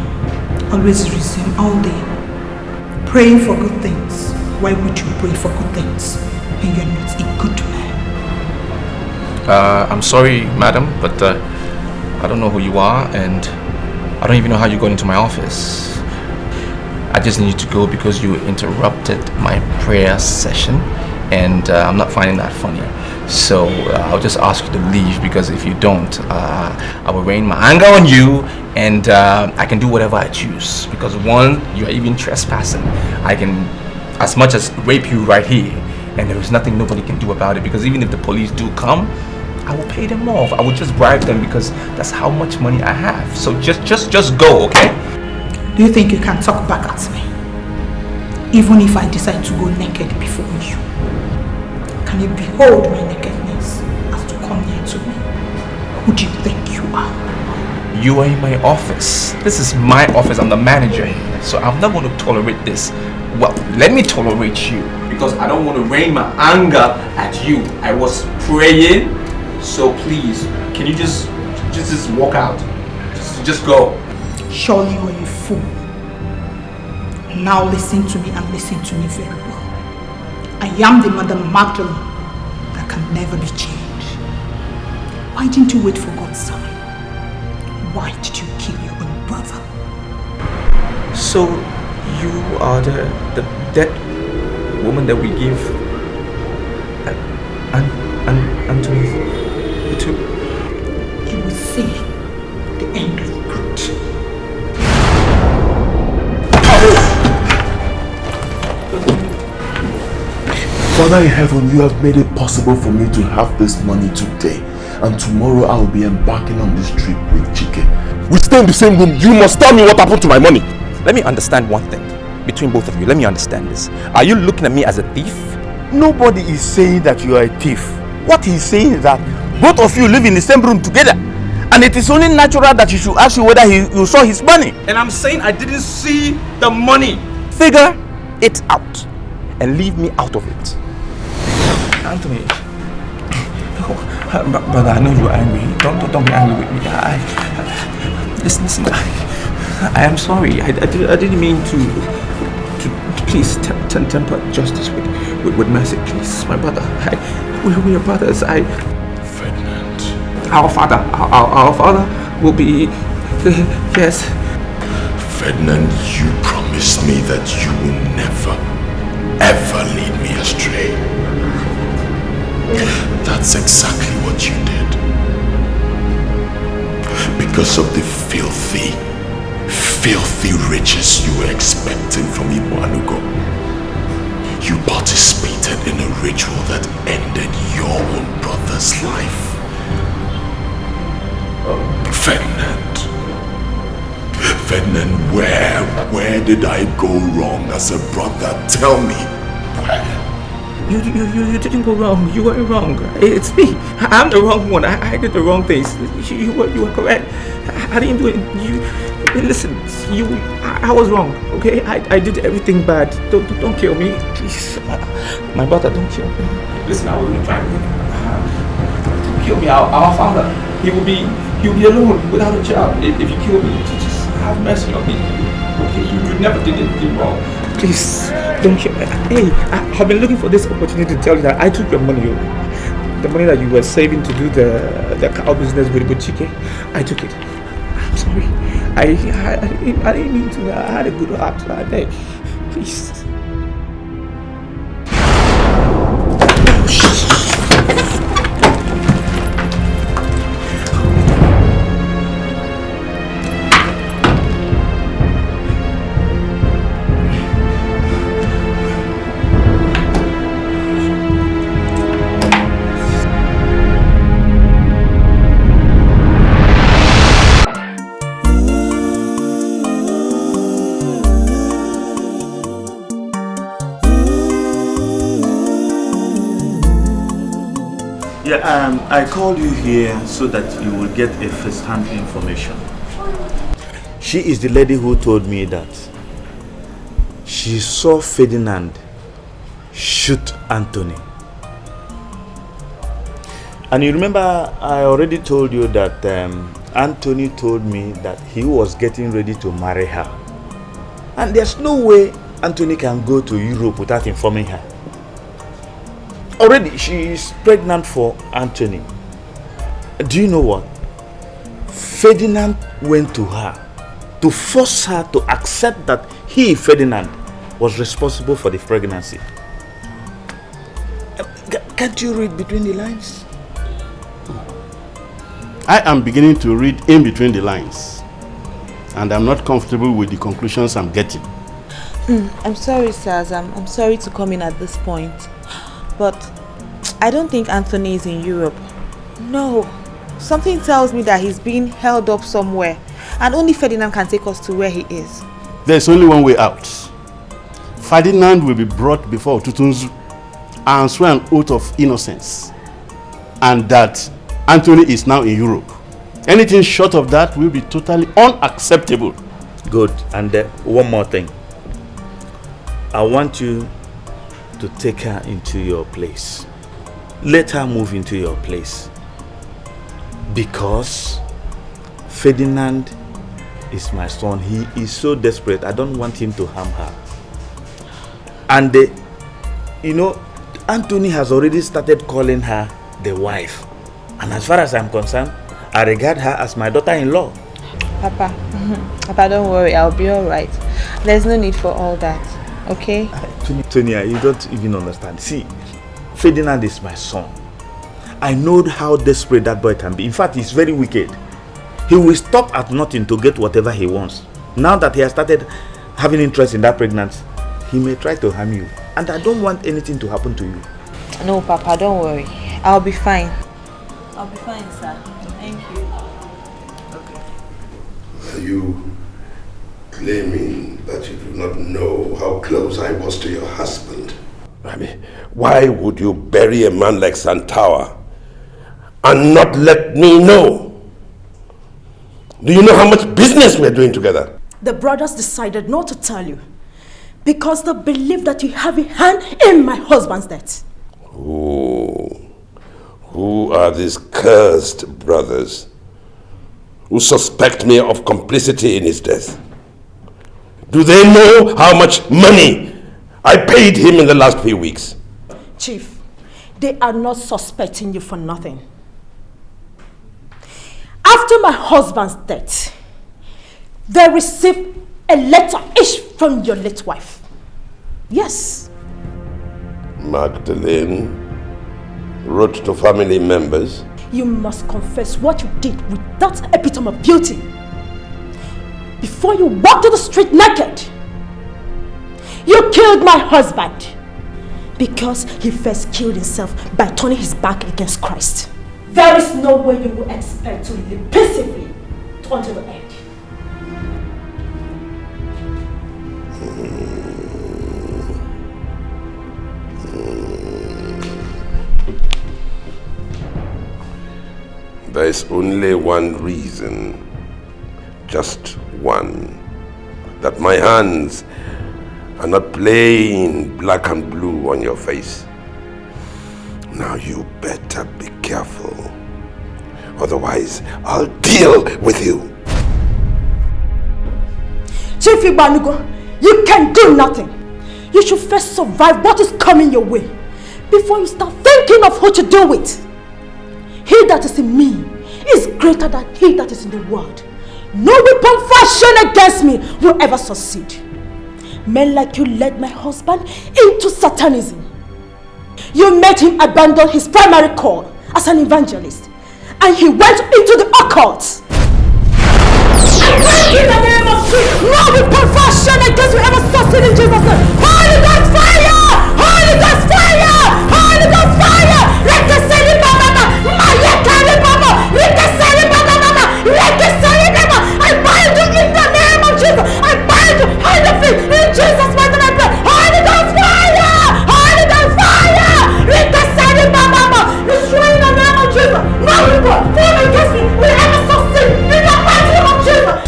always resume all day praying for good things. Why would you pray for good things when you're not a good man? I'm sorry, madam, but I don't know who you are, and I don't even know how you got into my office. I just need you to go because you interrupted my prayer session, and I'm not finding that funny. So I'll just ask you to leave, because if you don't, I will rain my anger on you, and I can do whatever I choose. Because one, you are even trespassing. I can, as much as rape you right here, and there is nothing nobody can do about it. Because even if the police do come, I will pay them off. I will just bribe them, because that's how much money I have. So just go, okay? Do you think you can talk back at me? Even if I decide to go naked before you? Can you behold my nakedness as to come near to me? Who do you think you are? You are in my office. This is my office. I'm the manager here. So I'm not going to tolerate this. Well, let me tolerate you, because I don't want to rain my anger at you. I was praying. So please, can you just walk out? Just go. Surely you are a fool Now listen to me and listen to me very well. I am the Mother Magdalene that can never be changed. Why didn't you wait for God's sign? Why did you kill your own brother? So, you are the dead woman that we give Anthony to? You will see the end of good. Father in heaven, you have made it possible for me to have this money today. And tomorrow I will be embarking on this trip with Chike. We stay in the same room. You must tell me what happened to my money. Let me understand one thing. Between both of you, let me understand this. Are you looking at me as a thief? Nobody is saying that you are a thief. What he's saying is that both of you live in the same room together. And it is only natural that you should ask you whether you saw his money. And I'm saying I didn't see the money. Figure it out and leave me out of it. Anthony, brother, I know you're angry. Don't be angry with me. Listen. I am sorry. I didn't mean to please temper justice with mercy, please, my brother. We are brothers. Ferdinand. Our father will be yes. Ferdinand, you promised me that you will never, ever lead me astray. That's exactly what you did. Because of the filthy riches you were expecting from Ibuanugo, you participated in a ritual that ended your own brother's life. Ferdinand, where did I go wrong as a brother? Tell me, where? You didn't go wrong. You weren't wrong. It's me. I'm the wrong one. I did the wrong things. You were correct. I didn't do it. Listen. I was wrong. Okay. I did everything bad. Don't kill me, please. My brother, don't kill me. Listen, I wasn't trying to. Don't kill me. Our father. He will be alone without a child. If you kill me, just have mercy on me. Okay. You never did anything wrong. Please, don't kill me. Hey, I've been looking for this opportunity to tell you that I took your money. The money that you were saving to do the cow business with Chike. I took it. I'm sorry. I didn't mean to. I had a good heart. Please. I called you here so that you will get a first-hand information. She is the lady who told me that she saw Ferdinand shoot Anthony. And you remember I already told you that Anthony told me that he was getting ready to marry her. And there's no way Anthony can go to Europe without informing her. Already, she is pregnant for Anthony. Do you know what? Ferdinand went to her to force her to accept that he, Ferdinand, was responsible for the pregnancy. Can't you read between the lines? I am beginning to read in between the lines. And I'm not comfortable with the conclusions I'm getting. I'm sorry, sirs. I'm sorry to come in at this point. But I don't think Anthony is in Europe. No. Something tells me that he's being held up somewhere. And only Ferdinand can take us to where he is. There's only one way out. Ferdinand will be brought before Tutunzu and swear an oath of innocence. And that Anthony is now in Europe. Anything short of that will be totally unacceptable. Good. And one more thing. I want you to take her into your place. Let her move into your place. Because Ferdinand is my son. He is so desperate. I don't want him to harm her. And Anthony has already started calling her the wife. And as far as I'm concerned, I regard her as my daughter-in-law. Papa, Papa, don't worry, I'll be alright. There's no need for all that, okay? Tonya, you don't even understand. See, Ferdinand is my son. I know how desperate that boy can be. In fact, he's very wicked. He will stop at nothing to get whatever he wants. Now that he has started having interest in that pregnancy, he may try to harm you. And I don't want anything to happen to you. No, Papa, don't worry. I'll be fine. I'll be fine, sir. Thank you. Are you claiming that you do not know how close I was to your husband? I mean, why would you bury a man like Santawa and not let me know? Do you know how much business we're doing together? The brothers decided not to tell you because they believe that you have a hand in my husband's death. Who are these cursed brothers who suspect me of complicity in his death? Do they know how much money I paid him in the last few weeks? Chief, they are not suspecting you for nothing. After my husband's death, they received a letter each from your late wife. Yes. Magdalene wrote to family members. You must confess what you did with that epitome of beauty before you walked to the street naked. You killed my husband because he first killed himself by turning his back against Christ. There is no way you will expect to live peacefully until the end. There is only one reason, just one, that my hands are not plain black and blue on your face. Now you better be careful, otherwise I'll deal with you. Chief Ibanugo, you can do nothing. You should first survive what is coming your way before you start thinking of who to do with. He that is in me is greater than he that is in the world. No weapon fashioned against me will ever succeed. Men like you led my husband into Satanism. You made him abandon his primary call as an evangelist, and he went into the occult. I pray in the name of Jesus, no weapon fashioned against you ever succeed in Jesus' name. Holy Ghost fire! Holy Ghost fire! Holy Ghost fire! Rekeseli baba, mayekali baba, rekeseli baba, rekeseli baba. I bind you in the name of Jesus. I bind you, hide the feet in Jesus' mighty name. Holy Ghost fire! Holy Ghost fire! Rekeseli baba, destroy in the name of Jesus. No weapon formed against me will ever succeed in the mighty name of Jesus.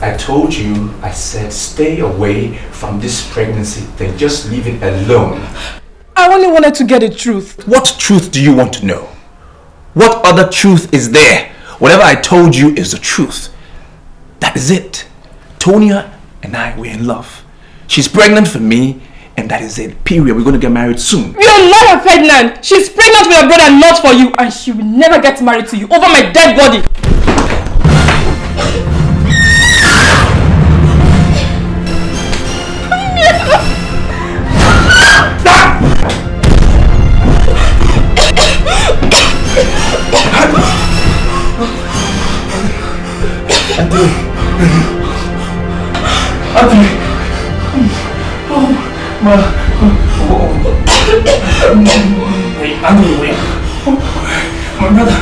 I told you, I said stay away from this pregnancy, then just leave it alone. I only wanted to get the truth. What truth do you want to know? What other truth is there? Whatever I told you is the truth. That is it. Tonya and I, we're in love. She's pregnant for me, and that is it. Period. We're going to get married soon. You're not her pregnant. She's pregnant with her brother, not for you, and she will never get married to you over my dead body. Anthony! Oh, my... Hey, Anthony, wait. My brother...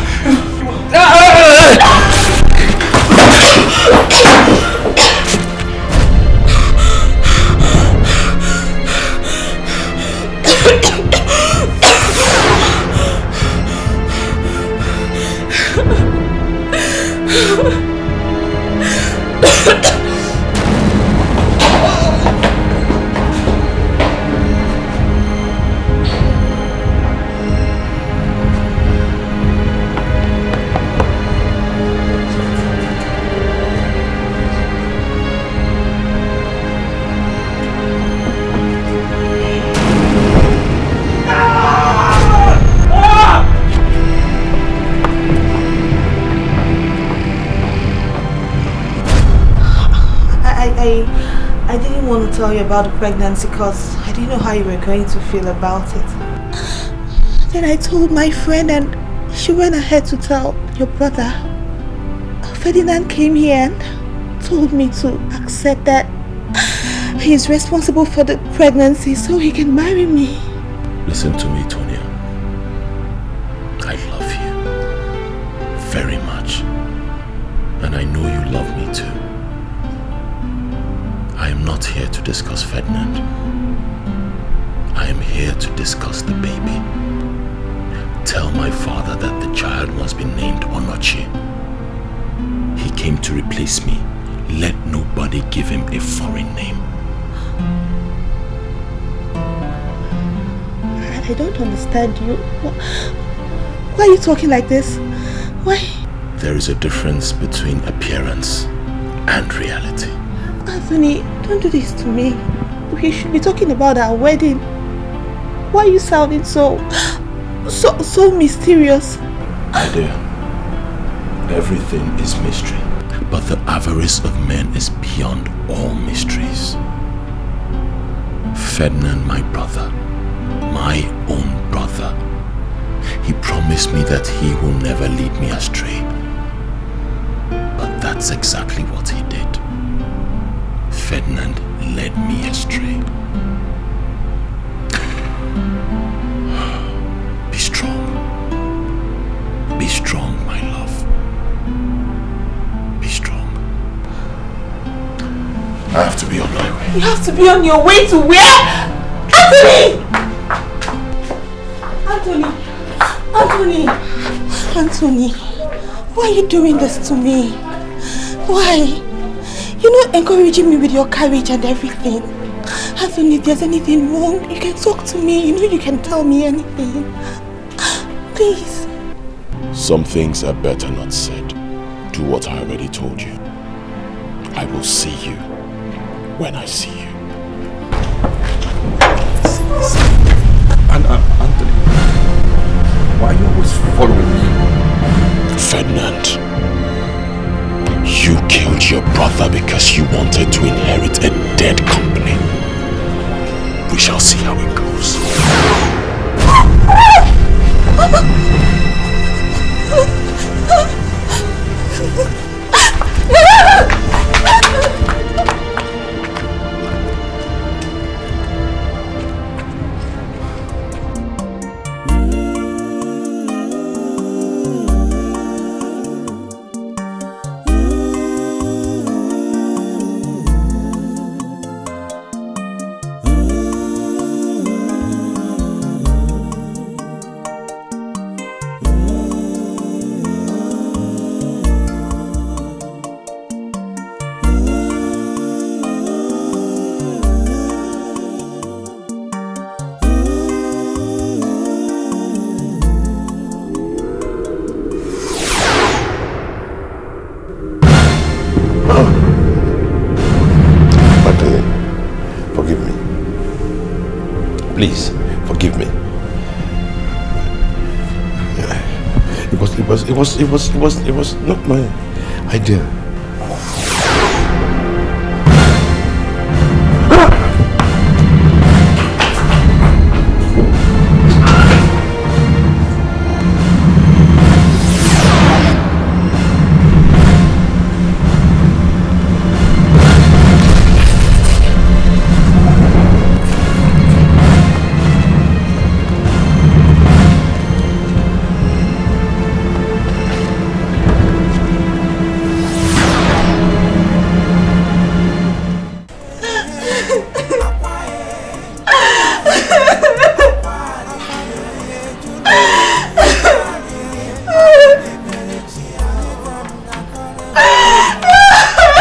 I didn't want to tell you about the pregnancy because I didn't know how you were going to feel about it. Then I told my friend and she went ahead to tell your brother. Ferdinand came here and told me to accept that he is responsible for the pregnancy so he can marry me. Listen to me, Tonia. I love you very much. And I know you love me too. I am not here to discuss Ferdinand. I am here to discuss the baby. Tell my father that the child must be named Onochi. He came to replace me. Let nobody give him a foreign name. I don't understand you. Why are you talking like this? Why? There is a difference between appearance and reality. Anthony, don't do this to me. We should be talking about our wedding. Why are you sounding so mysterious? My dear, everything is mystery. But the avarice of men is beyond all mysteries. Ferdinand, my brother, my own brother, he promised me that he will never lead me astray. But that's exactly what he did. Ferdinand led me astray. Be strong. Be strong, my love. Be strong. I have to be on my way. You have to be on your way to where? Anthony! Anthony, why are you doing this to me? Why? You're not encouraging me with your courage and everything. Anthony, if there's anything wrong, you can talk to me. You know you can tell me anything. Please. Some things are better not said. Do what I already told you. I will see you when I see you. And Anthony, why are you always following me? Ferdinand, you killed your brother because you wanted to inherit a dead company. We shall see how it goes. Please, forgive me. It was not my idea.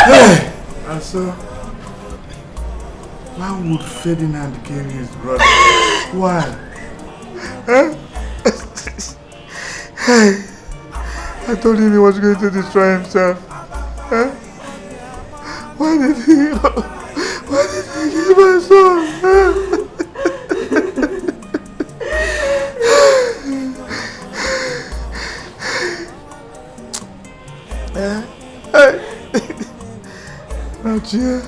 Hey! And so, why would Ferdinand kill his brother? Why? Huh? Hey! I told him he was going to destroy himself. Huh? Why did he kill my son? Huh? Not yet.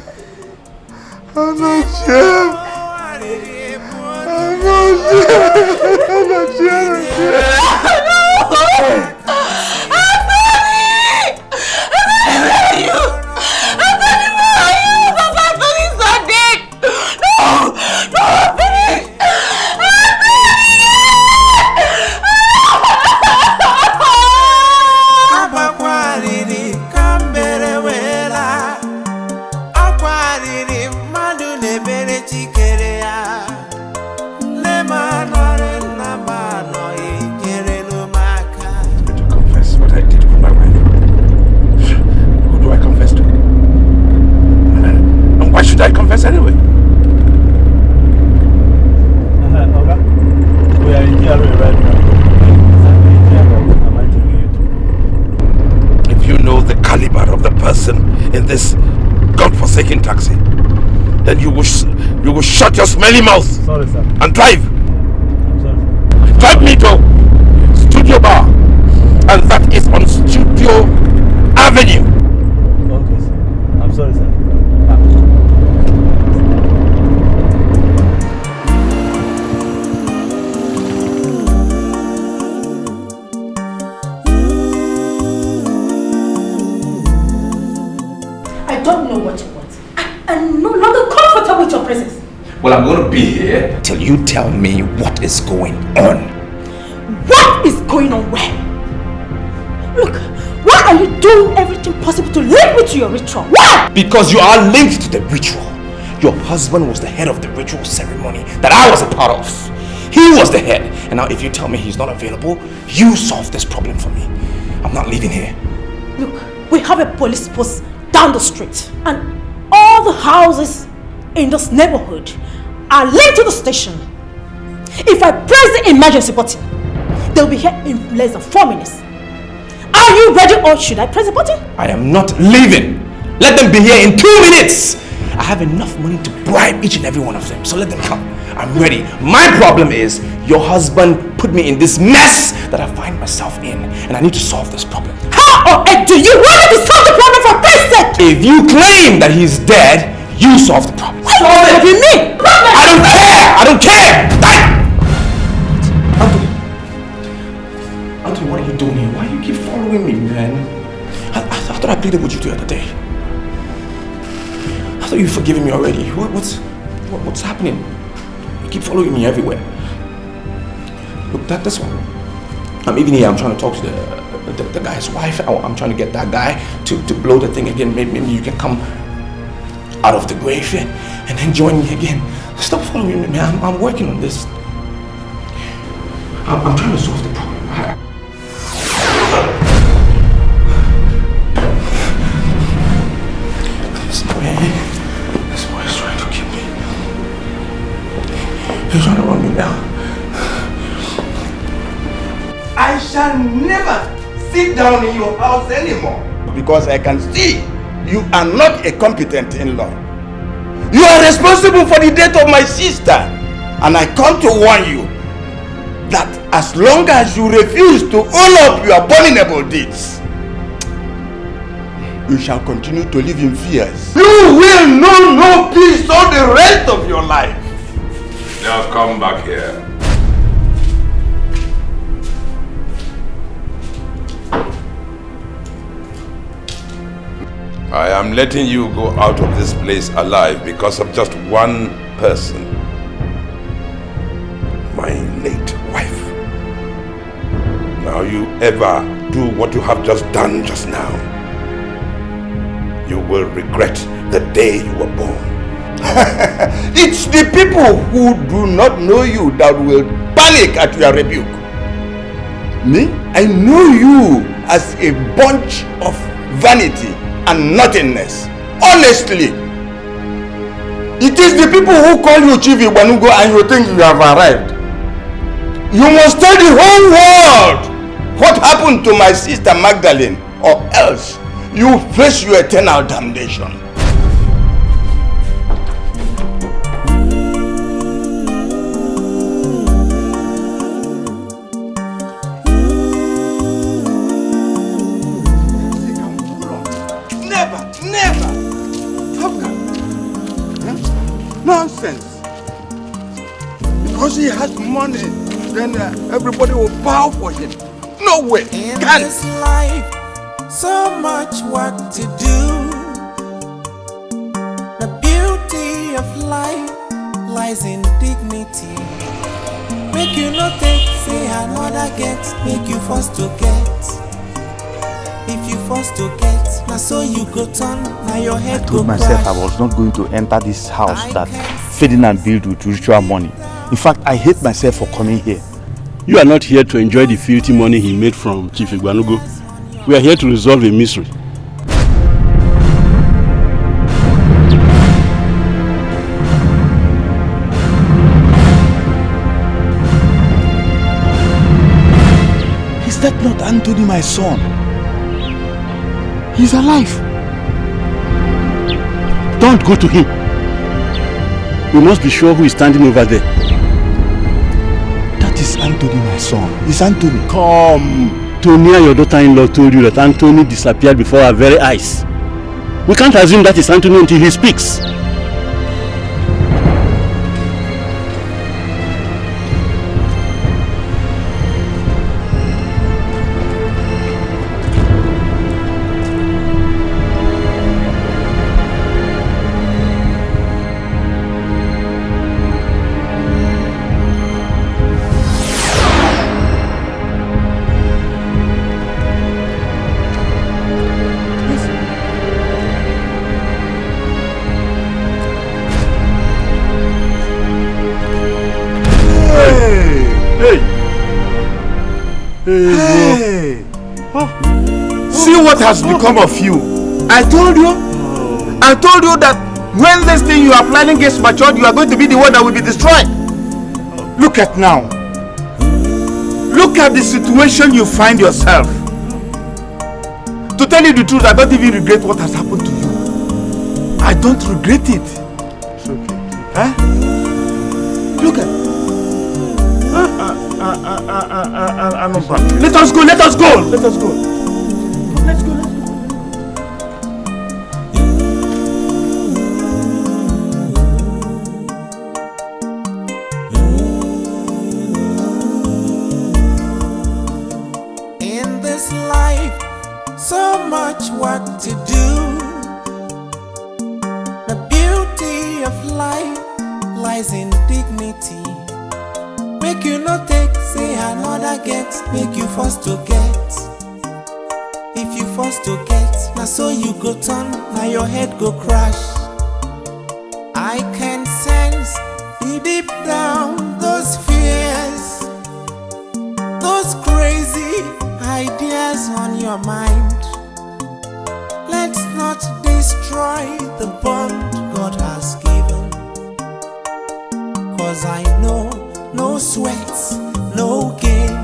I'm not yet. I'm not yet. I'm not yet. I confess anyway. Okay. We are in GRA right now. Am I taking you to? If you know the caliber of the person in this godforsaken taxi, then you will shut your smelly mouth. Sorry, sir. And drive. I'm sorry, sir. Drive me to Studio Bar, and that is on Studio Avenue. Okay, sir. I'm sorry, sir. I don't know what you want. I'm no longer comfortable with your presence. Well, I'm going to be here till you tell me what is going on. What is going on where? Look, why are you doing everything possible to link me to your ritual? Why? Because you are linked to the ritual. Your husband was the head of the ritual ceremony that I was a part of. He was the head. And now if you tell me he's not available, you solve this problem for me. I'm not leaving here. Look, we have a police post down the street. And all the houses in this neighborhood are linked to the station. If I press the emergency button, they'll be here in less than 4 minutes. Are you ready or should I press the button? I am not leaving. Let them be here in 2 minutes. I have enough money to bribe each and every one of them, so let them come. I'm ready. My problem is your husband put me in this mess that I find myself in, and I need to solve this problem. How on earth do you want me to solve the problem for Christ's sake? If you claim that he's dead, you solve the problem. Solve it! What do you mean? I don't care! I don't care! Anthony, what are you doing here? Why do you keep following me, man? I thought I pleaded with you the other day. I thought you'd forgiven me already. What's happening? You keep following me everywhere. Look, this one. I'm even here. I'm trying to talk to the guy's wife. I'm trying to get that guy to blow the thing again. Maybe you can come out of the grave and then join me again. Stop following me, man. I'm working on this. I'm trying to solve the problem. This boy is trying to kill me. He's trying to run me down. I shall never sit down in your house anymore because I can see you are not a competent in-law. You are responsible for the death of my sister, and I come to warn you that as long as you refuse to own up your abominable deeds, you shall continue to live in fears. You will know no peace all the rest of your life. Now come back here. I am letting you go out of this place alive because of just one person. My late wife. Now you ever do what you have just done just now, you will regret the day you were born. It's the people who do not know you that will panic at your rebuke. Me? I know you as a bunch of vanity and nothingness. Honestly. It is the people who call you Chief Igbanugo and you think you have arrived. You must tell the whole world what happened to my sister Magdalene, or else you face your eternal damnation. Never. How can? Nonsense. Because he has money, then everybody will bow for him. No way. In this life, so much work to do. The beauty of life lies in dignity. Make you not think, say another get, make you first to get. If you first to get, now so you go turn, now your head I go told myself crash. I was not going to enter this house that Ferdinand built with ritual money. In fact, I hate myself for coming here. You are not here to enjoy the filthy money he made from Chief Igbanugo. We are here to resolve a mystery. Is that not Anthony, my son? He's alive. Don't go to him. We must be sure who is standing over there. That is Anthony, my son. It's Anthony. Come. Tonia, your daughter-in-law, told you that Anthony disappeared before our very eyes. We can't assume that is Anthony until he speaks. Hey! See what has become of you. I told you that when this thing you are planning gets matured, you are going to be the one that will be destroyed. Look at now. Look at the situation you find yourself. To tell you the truth, I don't even regret what has happened to you. I don't regret it. It's okay. Huh? Look at. Let us go. In this life, so much work to do. The beauty of life lies in dignity. Make you not take, say another get, make you first to get. If you first to get, now so you go turn, now your head go crash. I can sense deep down those fears, those crazy ideas on your mind. Let's not destroy the bond God has given. 'Cause I know no sweat, no gain.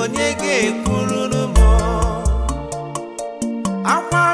onye ga-ekwururu m akwa